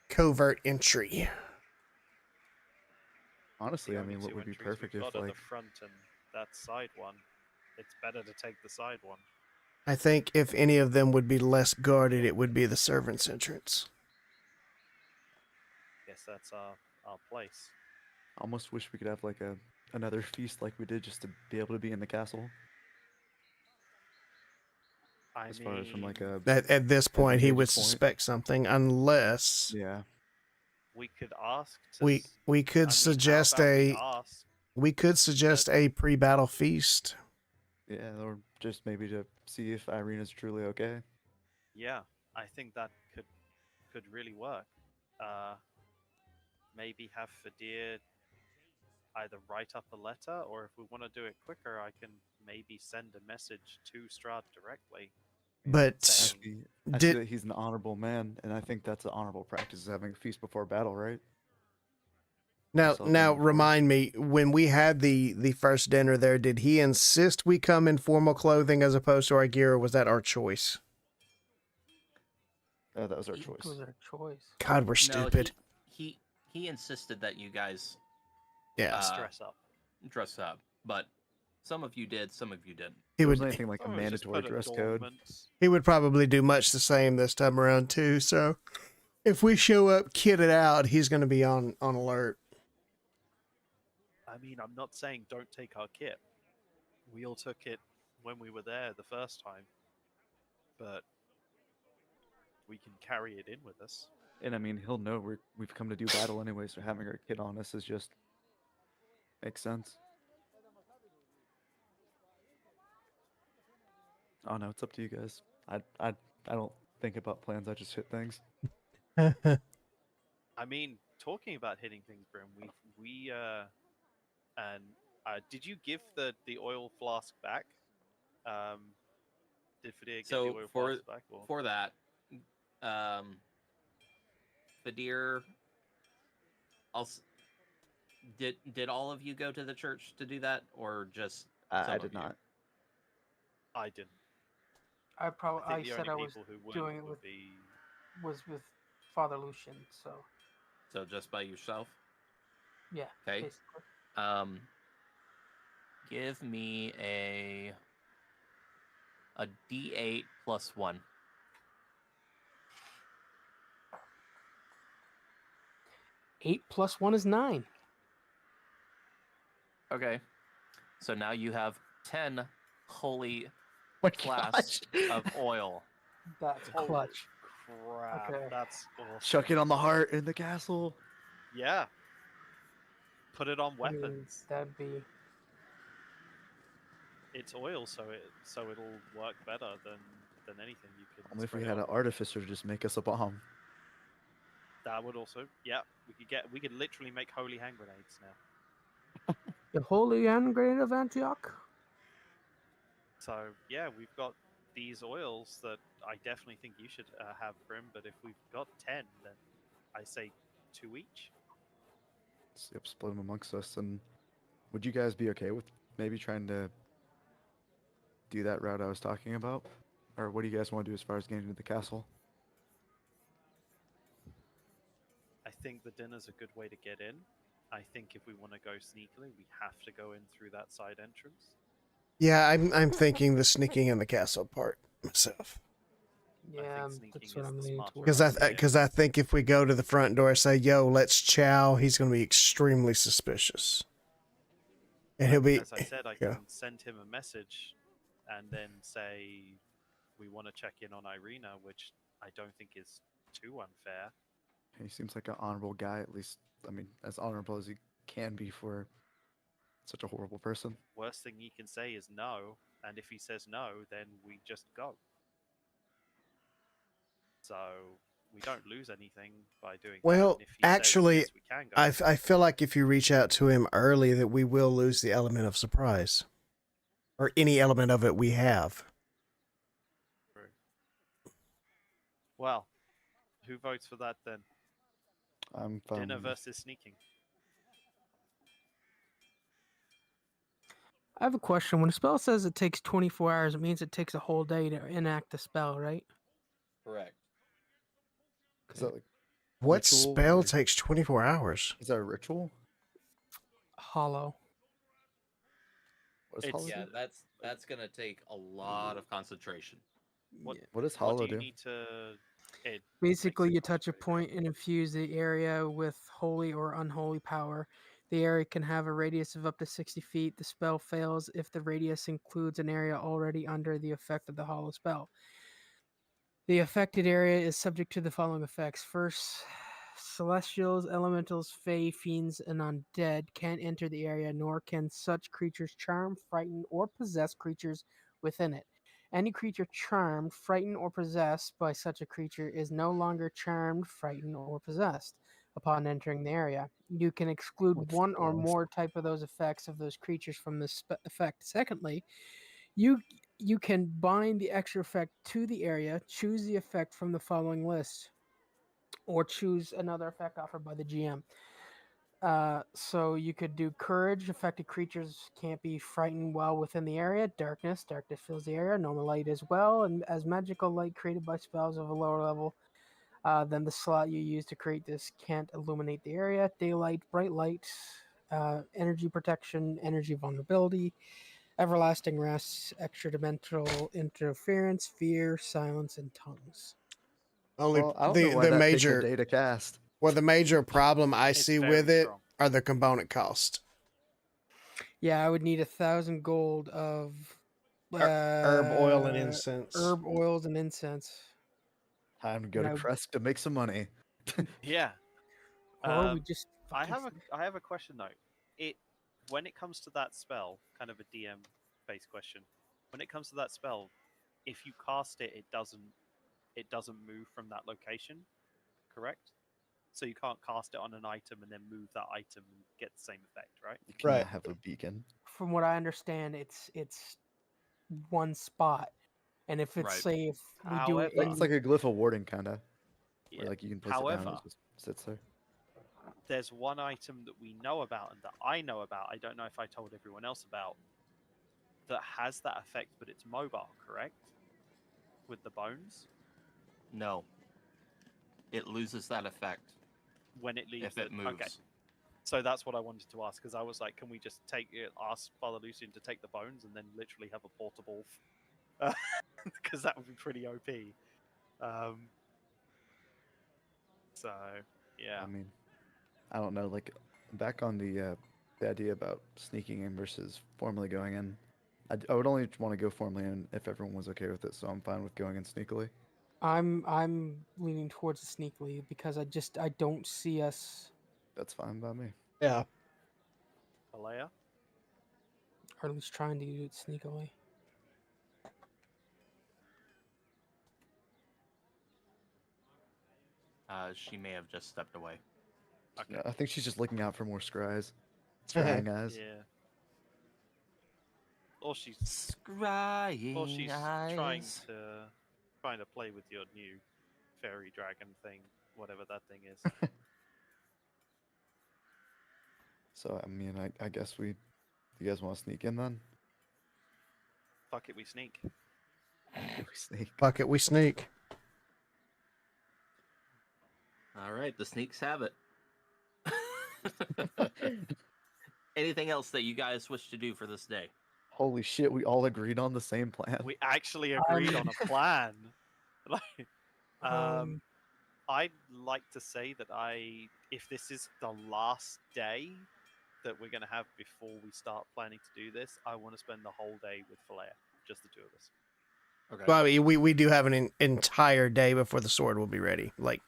covert entry. Honestly, the I only mean, what two would be entries perfect we've if got are like the front and that side one. It's better to take the side one. I think if any of them would be less guarded, it would be the servants' entrance. Guess that's our place. I almost wish we could have like another feast like we did just to be able to be in the castle. I As mean, far as from like a At this point, he would vantage point. suspect something unless yeah. we could ask. we I could mean, suggest how about we a ask We could suggest a pre-battle feast. Yeah, or just maybe to see if Irina's truly okay. Yeah, I think that could really work. Uh, Maybe have Fadir either write up a letter, or if we want to do it quicker, I can maybe send a message to Strahd directly. But Saying, I see did that he's an honorable man, and I think that's an honorable practice is having a feast before battle, right? now Celebrating victory. remind me, when we had the first dinner there, did he insist we come in formal clothing as opposed to our gear, or was that our choice? That was our He- It choice. was our choice. God, we're No, stupid. he insisted that you guys Yeah. dress up. dress up, but some of you did, some of you didn't. He There wasn't would anything like a Oh, just mandatory put dress code. adornments. he would probably do much the same this time around too. So if we show up kitted out, he's going to be on alert. I mean, I'm not saying don't take our kit. We all took it when we were there the first time, but we can carry it in with us. And I mean, he'll know we've come to do battle anyway, so having our kid on us is just makes sense. Oh no, it's up to you guys. I don't think about plans. I just hit things. I mean, talking about hitting things, Brim, and did you give the oil flask back? Did Fadir get the So oil for flask back? Or? for that, Fadir, did all of you go to the church to do that, or just some I of did you? not. I didn't. I I think the said only I was people who wouldn't doing it would with be. with Father Lucian. So So just by yourself. yeah, Okay. basically. Give me a D8 plus 1. 8 plus 1 is 9. Okay. So now you have 10 holy My flasks gosh. of oil. That's Holy clutch. crap! Okay. That's awesome. Chuck it on the heart in the castle. Yeah. Put it on I mean, weapons. that'd be It's oil, so it'll work better than anything you can. Only if we spray had on. an artificer just make us a bomb. That would also, yeah, we could literally make holy hand grenades now. the Holy Hand Grenade of Antioch. So yeah, we've got these oils that I definitely think you should have, Brim. But if we've got 10, then I say 2 each. Yep, split them amongst us. And would you guys be okay with maybe trying to do that route I was talking about? Or what do you guys want to do as far as getting into the castle? I think the dinner's a good way to get in. I think if we want to go sneakily, we have to go in through that side entrance. Yeah, I'm thinking the sneaking in the castle part myself. Yeah, sneaking that's what is I'm the leaning smarter towards. Because I think if we go to the front door and say, "Yo, let's chow," he's going to be extremely suspicious, and he'll be. As I said, I yeah. can send him a message and then say we want to check in on Irina, which I don't think is too unfair. He seems like an honorable guy, at least. I mean, as honorable as he can be for such a horrible person. Worst thing he can say is no, and if he says no, then we just go. So we don't lose anything by doing that. Well, And if he actually, says, yes, we can go. I feel like if you reach out to him early, that we will lose the element of surprise, or any element of it we have. Well, who votes for that then? I'm fine. Dinner versus sneaking. I have a question. When a spell says it takes 24 hours, it means it takes a whole day to enact the spell, right? Correct. Is that like What ritual spell or- takes 24 hours? Is that a ritual? Hollow. What does It's- hollow Yeah, do? that's gonna take a lot of concentration. What, Yeah. What does what hollow do you do? need to... It Basically, makes it you touch a concentrate. point and infuse the area with holy or unholy power. The area can have a radius of up to 60 feet. The spell fails if the radius includes an area already under the effect of the hollow spell. The affected area is subject to the following effects. First, celestials, elementals, fae, fiends, and undead can't enter the area, nor can such creatures charm, frighten, or possess creatures within it. Any creature charmed, frightened, or possessed by such a creature is no longer charmed, frightened, or possessed upon entering the area. You can exclude What's one or this? more type of those effects of those creatures from this effect. Secondly, you can bind the extra effect to the area, choose the effect from the following list, or choose another effect offered by the GM. So you could do courage. Affected creatures can't be frightened while within the area. Darkness fills the area. Normal light as well, and as magical light created by spells of a lower level than the slot you use to create this can't illuminate the area. Daylight, bright light, energy protection, energy vulnerability, everlasting rest, extra dimensional interference, fear, silence, and tongues. Only Well, I don't know why the that takes a major day to cast. the major problem I It's see very with it strong. are the component cost. Yeah, I would need 1,000 gold of Herb, oil, and incense. herb, oils, and incense. Time to go And to I- Crest to make some money. Yeah. Or we Um, just. I fucking have a question though. When it comes to that spell, kind of a DM based question. When it comes to that spell, if you cast it, it doesn't move from that location, correct? So you can't cast it on an item and then move that item and get the same effect, right? You cannot Right. have a beacon. From what I understand, it's one spot, and if it's Right. say if we do it However- in It's like a glyph of warding, kind of. Yeah. Where like you can place it down and However, it just sits there. there's one item that we know about and that I know about. I don't know if I told everyone else about that has that effect, but it's mobile, correct? With the bones No. It loses that effect when it leaves if it the moves. okay. So that's what I wanted to ask because I was like, can we just ask Father Lucian to take the bones and then literally have a portable? Because that would be pretty OP. So yeah, I mean, I don't know. Like, back on the idea about sneaking in versus formally going in. I would only want to go formally in if everyone was okay with it. So I'm fine with going in sneakily. I'm leaning towards the sneakily because I don't see us, That's fine by me. Yeah. Alea. or at least trying to do it sneakily. She may have just stepped away. Okay. Yeah, I think she's just looking out for more scries. Scrying eyes. Yeah. Or she's Scrying trying eyes. to play with your new fairy dragon thing, whatever that thing is. So I mean, I guess you guys want to sneak in then? Fuck it, we sneak. We sneak. Fuck it, we sneak. All right, the sneaks have it. Anything else that you guys wish to do for this day? Holy shit! We all agreed on the same plan. We actually agreed on a plan. Like, Um, I'd like to say that if this is the last day that we're going to have before we start planning to do this, I want to spend the whole day with Falea, just the two of us. Okay. Well, I mean, we do have an entire day before the sword will be ready. Like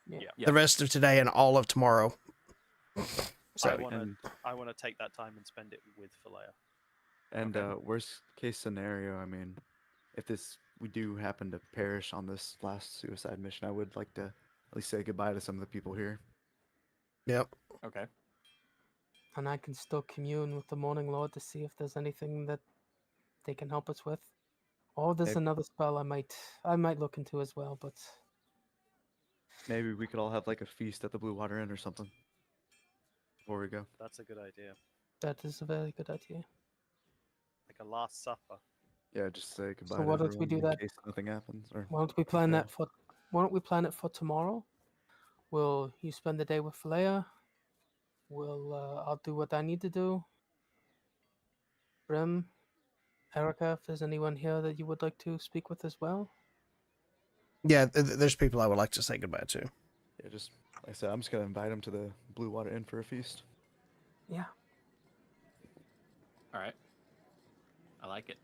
yeah. Yeah. the rest of today and all of tomorrow. So and I want to take that time and spend it with Falea. and Okay. worst case scenario, I mean, if we do happen to perish on this last suicide mission, I would like to at least say goodbye to some of the people here. yep. Okay. And I can still commune with the Morning Lord to see if there's anything that they can help us with. Or there's Maybe- another spell I might look into as well, but Maybe we could all have like a feast at the Blue Water Inn or something before we go. That's a good idea. that is a very good idea. Like a last supper. Yeah, just say goodbye So to why don't we everyone do in that? case nothing happens. Or Why don't we plan fail. that for? Why don't we plan it for tomorrow? Will you spend the day with Falea? I'll do what I need to do. Brim, Erica, if there's anyone here that you would like to speak with as well. Yeah, there's people I would like to say goodbye to. Yeah, just like I said, I'm just gonna invite them to the Blue Water Inn for a feast. Yeah. All right. I like it.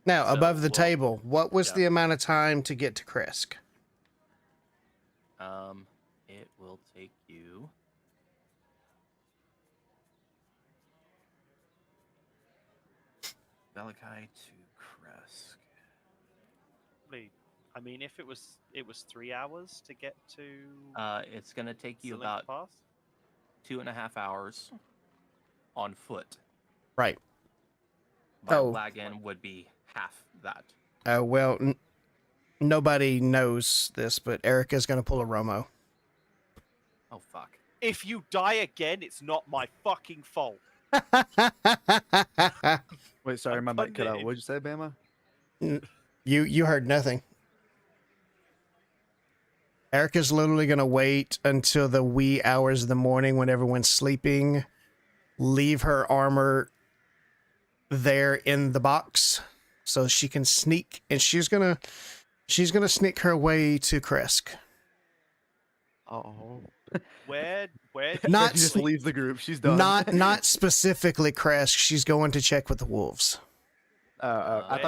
Now, So, above the well, table, what was yeah. the amount of time to get to Krisk? it will take you. Valakai to Kresk. I mean, if it was 3 hours to get to It's going to take you Zilink about Pass. 2.5 hours on foot. Right. By Oh. wagon would be half that. Well, nobody knows this, but Erica's going to pull a Romo. Oh, fuck. If you die again, it's not my fucking fault. Wait, sorry, I'm my mic putting cut it out. in- What'd you say, Bama? You heard nothing. Erica's literally going to wait until the wee hours of the morning when everyone's sleeping, leave her armor there in the box so she can sneak, and she's going to sneak her way to Kresk. Oh. Where do Not She just sleep? leaves the group. She's done. Not specifically Kresk. She's going to check with the wolves. I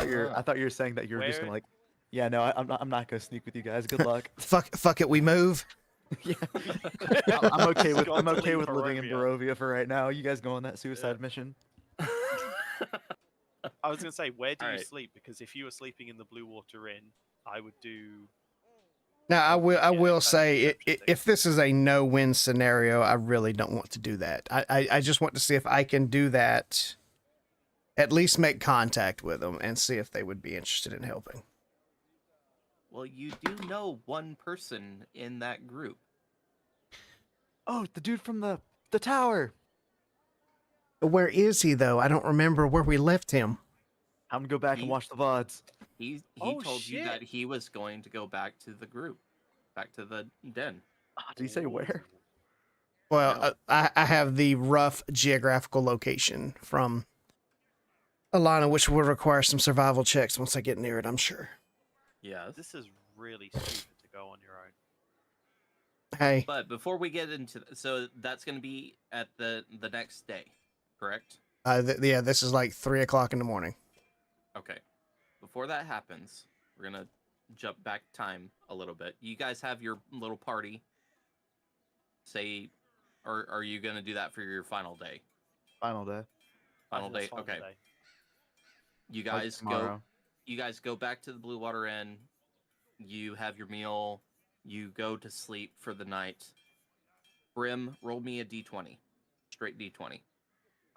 thought you were saying that you were just Where- gonna like. Yeah, no, I'm not gonna sneak with you guys. Good luck. Fuck it, we move. Yeah, I'm okay with Got to leave living in Barovia. Barovia for right now. You guys go on that suicide mission. I was gonna say, where do you Alright. sleep? Because if you were sleeping in the Blue Water Inn, I would do. Now, I will Yeah, will kind of say, description thing. if this is a no-win scenario, I really don't want to do that. I just want to see if I can do that, at least make contact with them and see if they would be interested in helping. Well, you do know one person in that group. Oh, the dude from the tower. Where is he, though? I don't remember where we left him. I'm gonna go back and He- watch the VODs. He Oh, told you that shit. he was going to go back to the group, back to the den. Did he say where? Well, No. I have the rough geographical location from Alana, which will require some survival checks once I get near it, I'm sure. Yes. This is really stupid to go on your own. Hey, But before we get into so that's going to be at the next day, correct? yeah, this is like 3:00 in the morning. Okay. Before that happens, we're going to jump back time a little bit. You guys have your little party. Say, or are you going to do that for your final day? Final day. Final That's day. final Okay. day. You Like guys go. tomorrow. You guys go back to the Blue Water Inn. You have your meal. You go to sleep for the night. Brim, roll me a d20. Straight d20.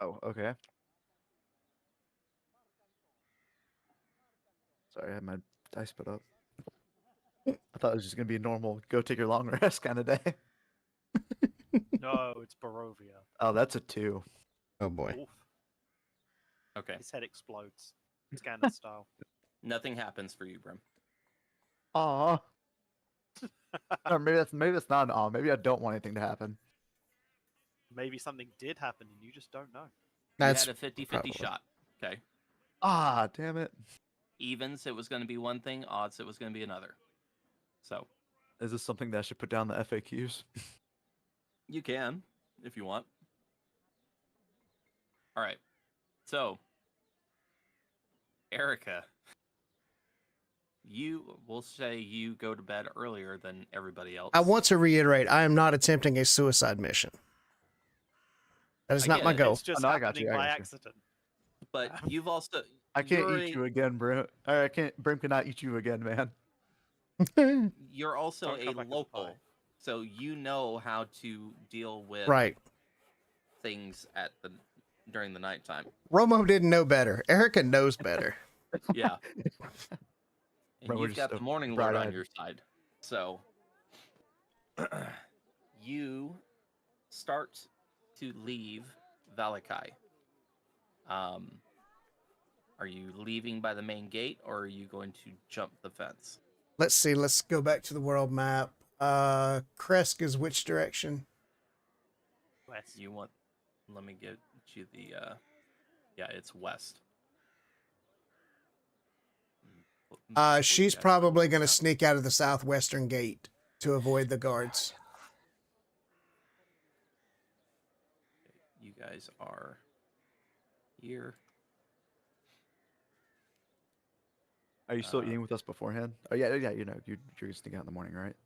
Oh, okay. Sorry, I had my dice put up. I thought it was just gonna be a normal go take your long rest kind of day. No, it's Barovia. Oh, that's a 2. Oh boy. Oof. Okay. His head explodes. Scanner style. Nothing happens for you, Brim. Aw. Or maybe that's not an aw. Maybe I don't want anything to happen. Maybe something did happen and you just don't know. That's You had a 50-50 probably- shot. Okay. Ah, damn it. Evens, it was going to be one thing. Odds, it was going to be another. So Is this something that I should put down the FAQs? you can, if you want. All right. So, Erica, we'll say you go to bed earlier than everybody else. I want to reiterate, I am not attempting a suicide mission. That is I not get my it. goal. It's just no, I got happening you, I by got you. accident. But you've also. I can't you're eat a- you again, Brim. Or I can't. Brim cannot eat you again, man. You're also Don't a come back as a local, pie. so you know how to deal with Right. things during the nighttime. Romo didn't know better. Erica knows better. Yeah. And Bro, we're you've just got so the Morning Lord on bright-eyed. your side. So you start to leave Valakai. Are you leaving by the main gate or are you going to jump the fence? Let's see. Let's go back to the world map. Kresk is which direction? West. You want let me get you the yeah, it's west. She's probably going to sneak out of the southwestern gate to avoid the guards. You guys are here. Are you still Uh, eating with us beforehand? Oh yeah, yeah. You're sneaking out in the morning, right?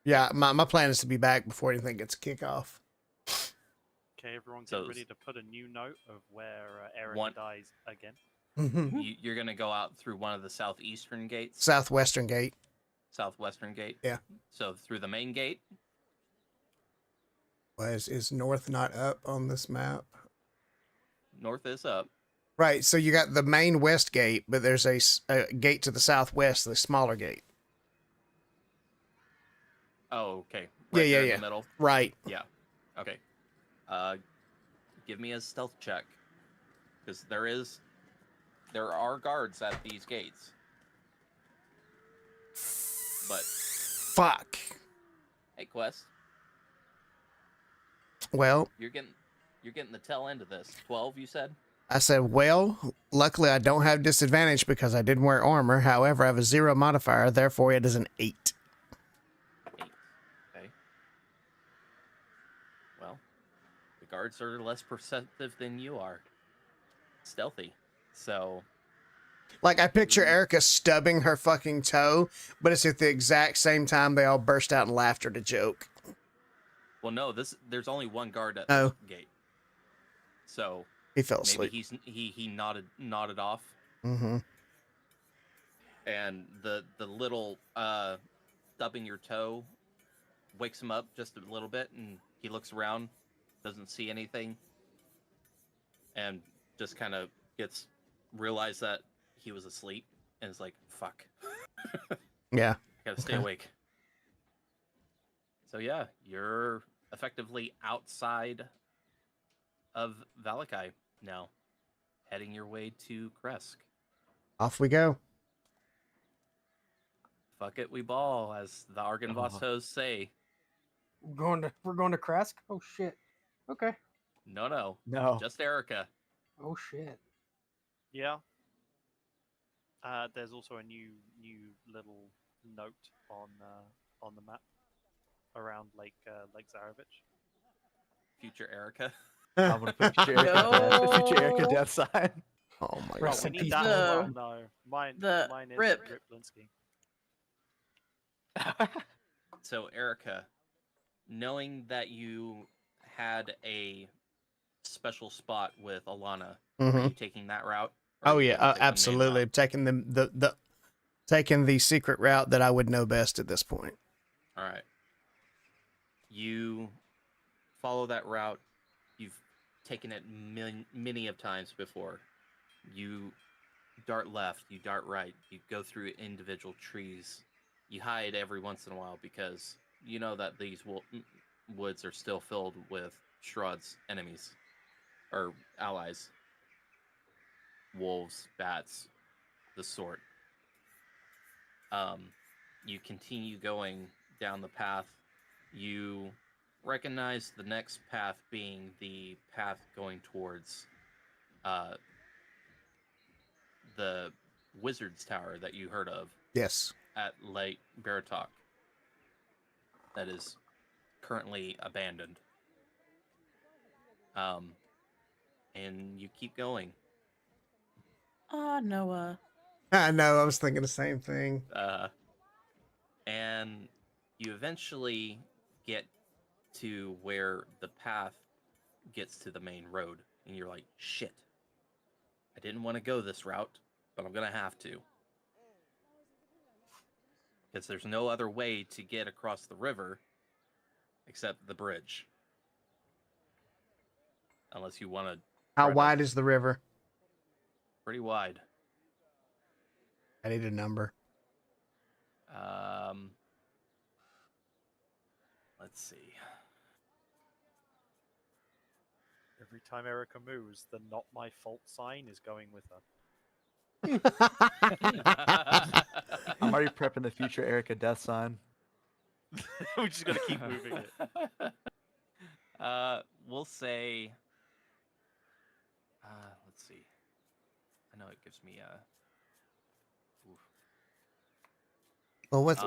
Yeah, my plan is to be back before anything gets a kickoff. Okay, everyone, get So ready to put a new note of where Erica one- dies again. You're gonna go out through one of the southeastern gates, Southwestern gate. southwestern gate. Yeah. So through the main gate. Is north not up on this map? North is up. Right. So you got the main west gate, but there's a gate to the southwest, the smaller gate. Oh, okay. Yeah, Right yeah, there in yeah. the middle. Right. Yeah. Okay. Give me a stealth check, because there are guards at these gates. But Fuck. hey, Quest, Well, you're getting the tail end of this. 12, you said. I said, well, luckily I don't have disadvantage because I didn't wear armor. However, I have a 0 modifier, therefore it is an 8. 8. Okay. Well, the guards are less perceptive than you are. Stealthy. So Like, I picture Erica stubbing her fucking toe, but it's at the exact same time they all burst out in laughter to joke. well, no, there's only one guard at Oh. the gate. So He fell maybe asleep. he nodded off. Mm-hmm. And the little stubbing your toe wakes him up just a little bit, and he looks around, doesn't see anything, and just kind of realize that he was asleep, and is like, fuck. Yeah. Gotta stay Okay. awake. So yeah, you're effectively outside of Valakai now, heading your way to Kresk. Off we go. Fuck it, we ball, as the Argynvossos say. We're going to Kresk? Oh shit. Okay. No, No. just Erica. Oh shit. Yeah. There's also a new little note on the map around Lake Zarovich. Future Erica. I'm gonna put future Erica death sign. Oh my Rest We in god. need peace, that The- as well. No, mine the is rip. Rip Linsky. So Erica, knowing that you had a special spot with Alana, are Mm-hmm. you taking that route? Or Oh are you yeah, gonna take the main absolutely. route? Taking taking the secret route that I would know best at this point. All right. You follow that route. You've taken it many of times before. You dart left, you dart right, you go through individual trees. You hide every once in a while because you know that these woods are still filled with Strahd's enemies or allies. Wolves, bats, the sort. You continue going down the path. You recognize the next path being the path going towards the Wizard's Tower that you heard of Yes. at Lake Baratok. That is currently abandoned. And you keep going. Noah. I know. I was thinking the same thing. And you eventually get to where the path gets to the main road, and you're like, shit. I didn't want to go this route, but I'm gonna have to. Because there's no other way to get across the river except the bridge. Unless you want to. How wide is the river? Pretty wide. I need a number. Let's see. Every time Erica moves, the "not my fault" sign is going with her. I'm already prepping the future Erica death sign. We're just gonna keep moving it. We'll say. Let's see. I know it gives me a. Oof. Well, what?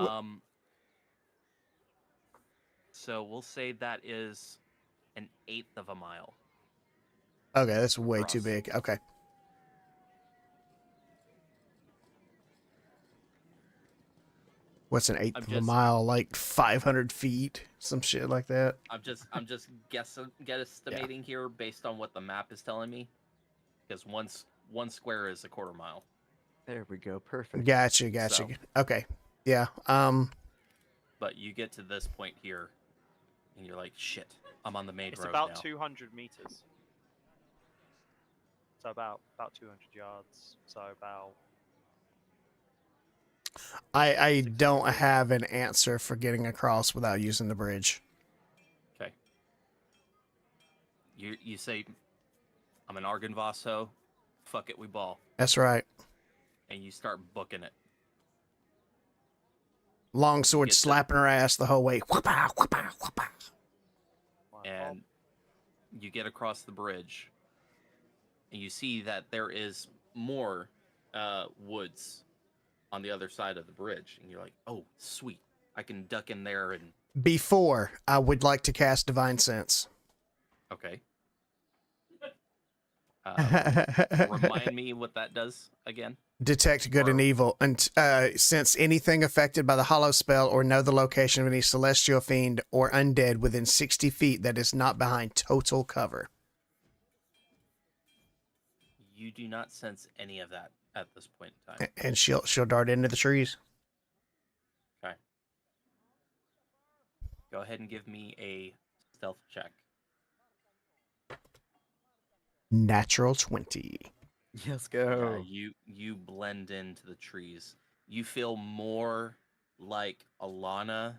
So we'll say that is an 1/8 of a mile. Okay, that's way too Cross. big. Okay. What's an eighth I'm of a just- mile? Like 500 feet, some shit like that. I'm just guesstimating here based on what the map is telling me, because one square is a quarter mile. There we go. Perfect. Gotcha. So- Okay. Yeah. But you get to this point here, and you're like, shit, I'm on the main It's road about now. 200 meters. So about 200 yards. So about I 60 don't degrees. have an answer for getting across without using the bridge. Okay. You say, I'm an Argenvaso, fuck it, we ball. That's right. And you start booking it. Longsword Get to- slapping her ass the whole way. Whoop-ah, whoop-ah, whoop-ah. And you get across the bridge, and you see that there is more woods on the other side of the bridge, and you're like, oh, sweet, I can duck in there and Before, I would like to cast Divine Sense. okay. Remind me what that does again. Detect good and Or- evil, and sense anything affected by the hollow spell, or know the location of any celestial fiend or undead within 60 feet that is not behind total cover. You do not sense any of that at this point in time. And she'll dart into the trees. Okay. Go ahead and give me a stealth check. Natural 20. Let's Yeah, go. you blend into the trees. You feel more like Alana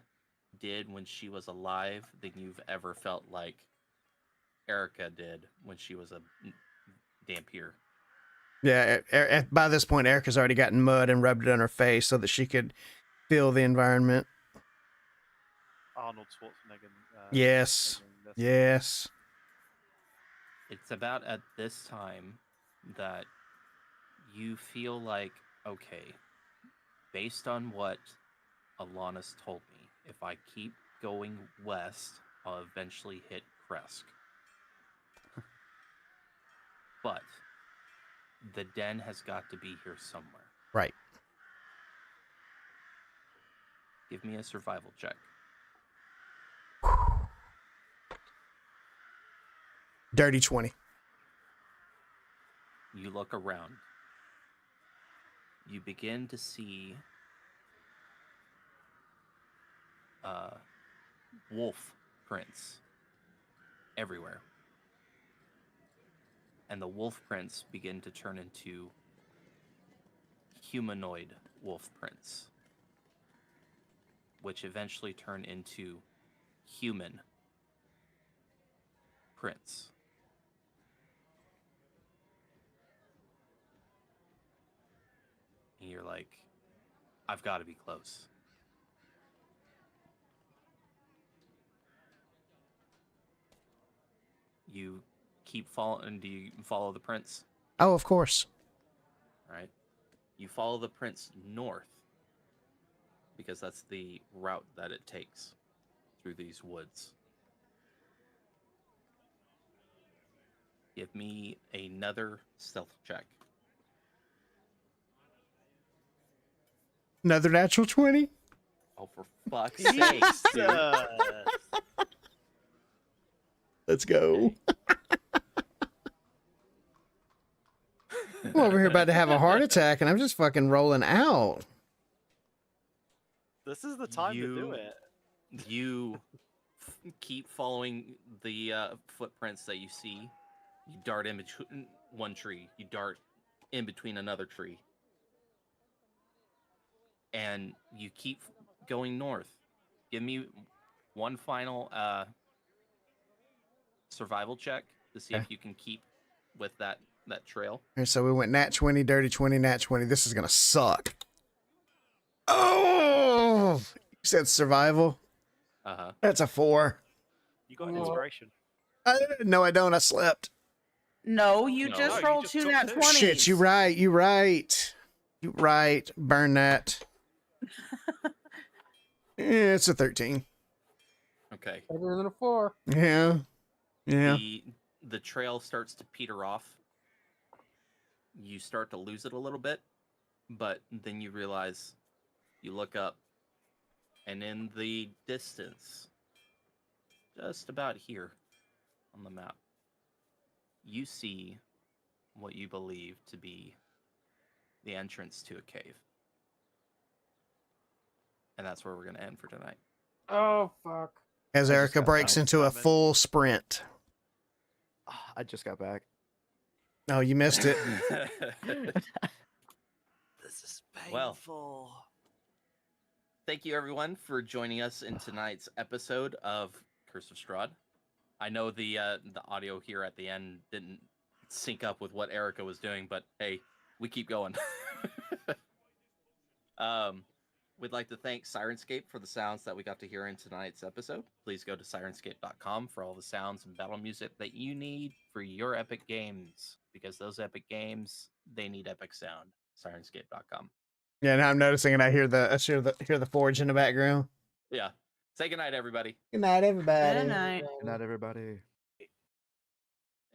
did when she was alive than you've ever felt like Erica did when she was a Dampier. Yeah, by this point, Erica's already gotten mud and rubbed it on her face so that she could feel the environment. Arnold Schwarzenegger. Yes. singing this. Yes. It's about at this time that you feel like, okay, based on what Alana's told me, if I keep going west, I'll eventually hit Kresk. But the den has got to be here somewhere. Right. Give me a survival check. Dirty 20. You look around. You begin to see wolf prints everywhere. And the wolf prints begin to turn into humanoid wolf prints, which eventually turn into human prints. And you're like, I've got to be close. You keep following. Do you follow the prints? Oh, of course. Right. You follow the prints north because that's the route that it takes through these woods. Give me another stealth check. Another natural 20. Oh, for fuck's sake, dude. Let's go. I'm over here about to have a heart attack, and I'm just fucking rolling out. This is the time to do You- it. You keep following the footprints that you see. You dart in between one tree. You dart in between another tree. And you keep going north. Give me one final survival check to see if Okay. you can keep with that trail. And so we went nat 20, dirty 20, nat 20. This is going to suck. Oh! You said survival? Uh-huh. That's a 4. You got Oh. inspiration. No, I don't. I slept. No, you No, just you rolled just two took nat two. 20s. Shit, you right. You right. You right. Burn that. It's a 13. Okay. Better than a 4. Yeah. Yeah. The trail starts to peter off. You start to lose it a little bit, but then you realize, you look up, And in the distance, just about here on the map, you see what you believe to be the entrance to a cave. And that's where we're going to end for tonight. Oh fuck. As I just Erica got breaks back. into a Coming. full sprint. I just got back. Oh, you missed it. This is Well. painful. Thank you, everyone, for joining us in tonight's episode of Curse of Strahd. I know the audio here at the end didn't sync up with what Erica was doing, but hey, we keep going. We'd like to thank Sirenscape for the sounds that we got to hear in tonight's episode. Please go to sirenscape.com for all the sounds and battle music that you need for your epic games, because those epic games, they need epic sound. Sirenscape.com. Yeah, now I'm noticing and I hear the forge in the background. Yeah. Say goodnight, everybody. Good night, everybody. Good night. Good night, everybody.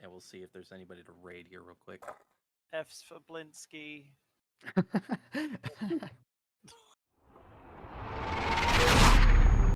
And we'll see if there's anybody to raid here real quick. F's for Blinsky.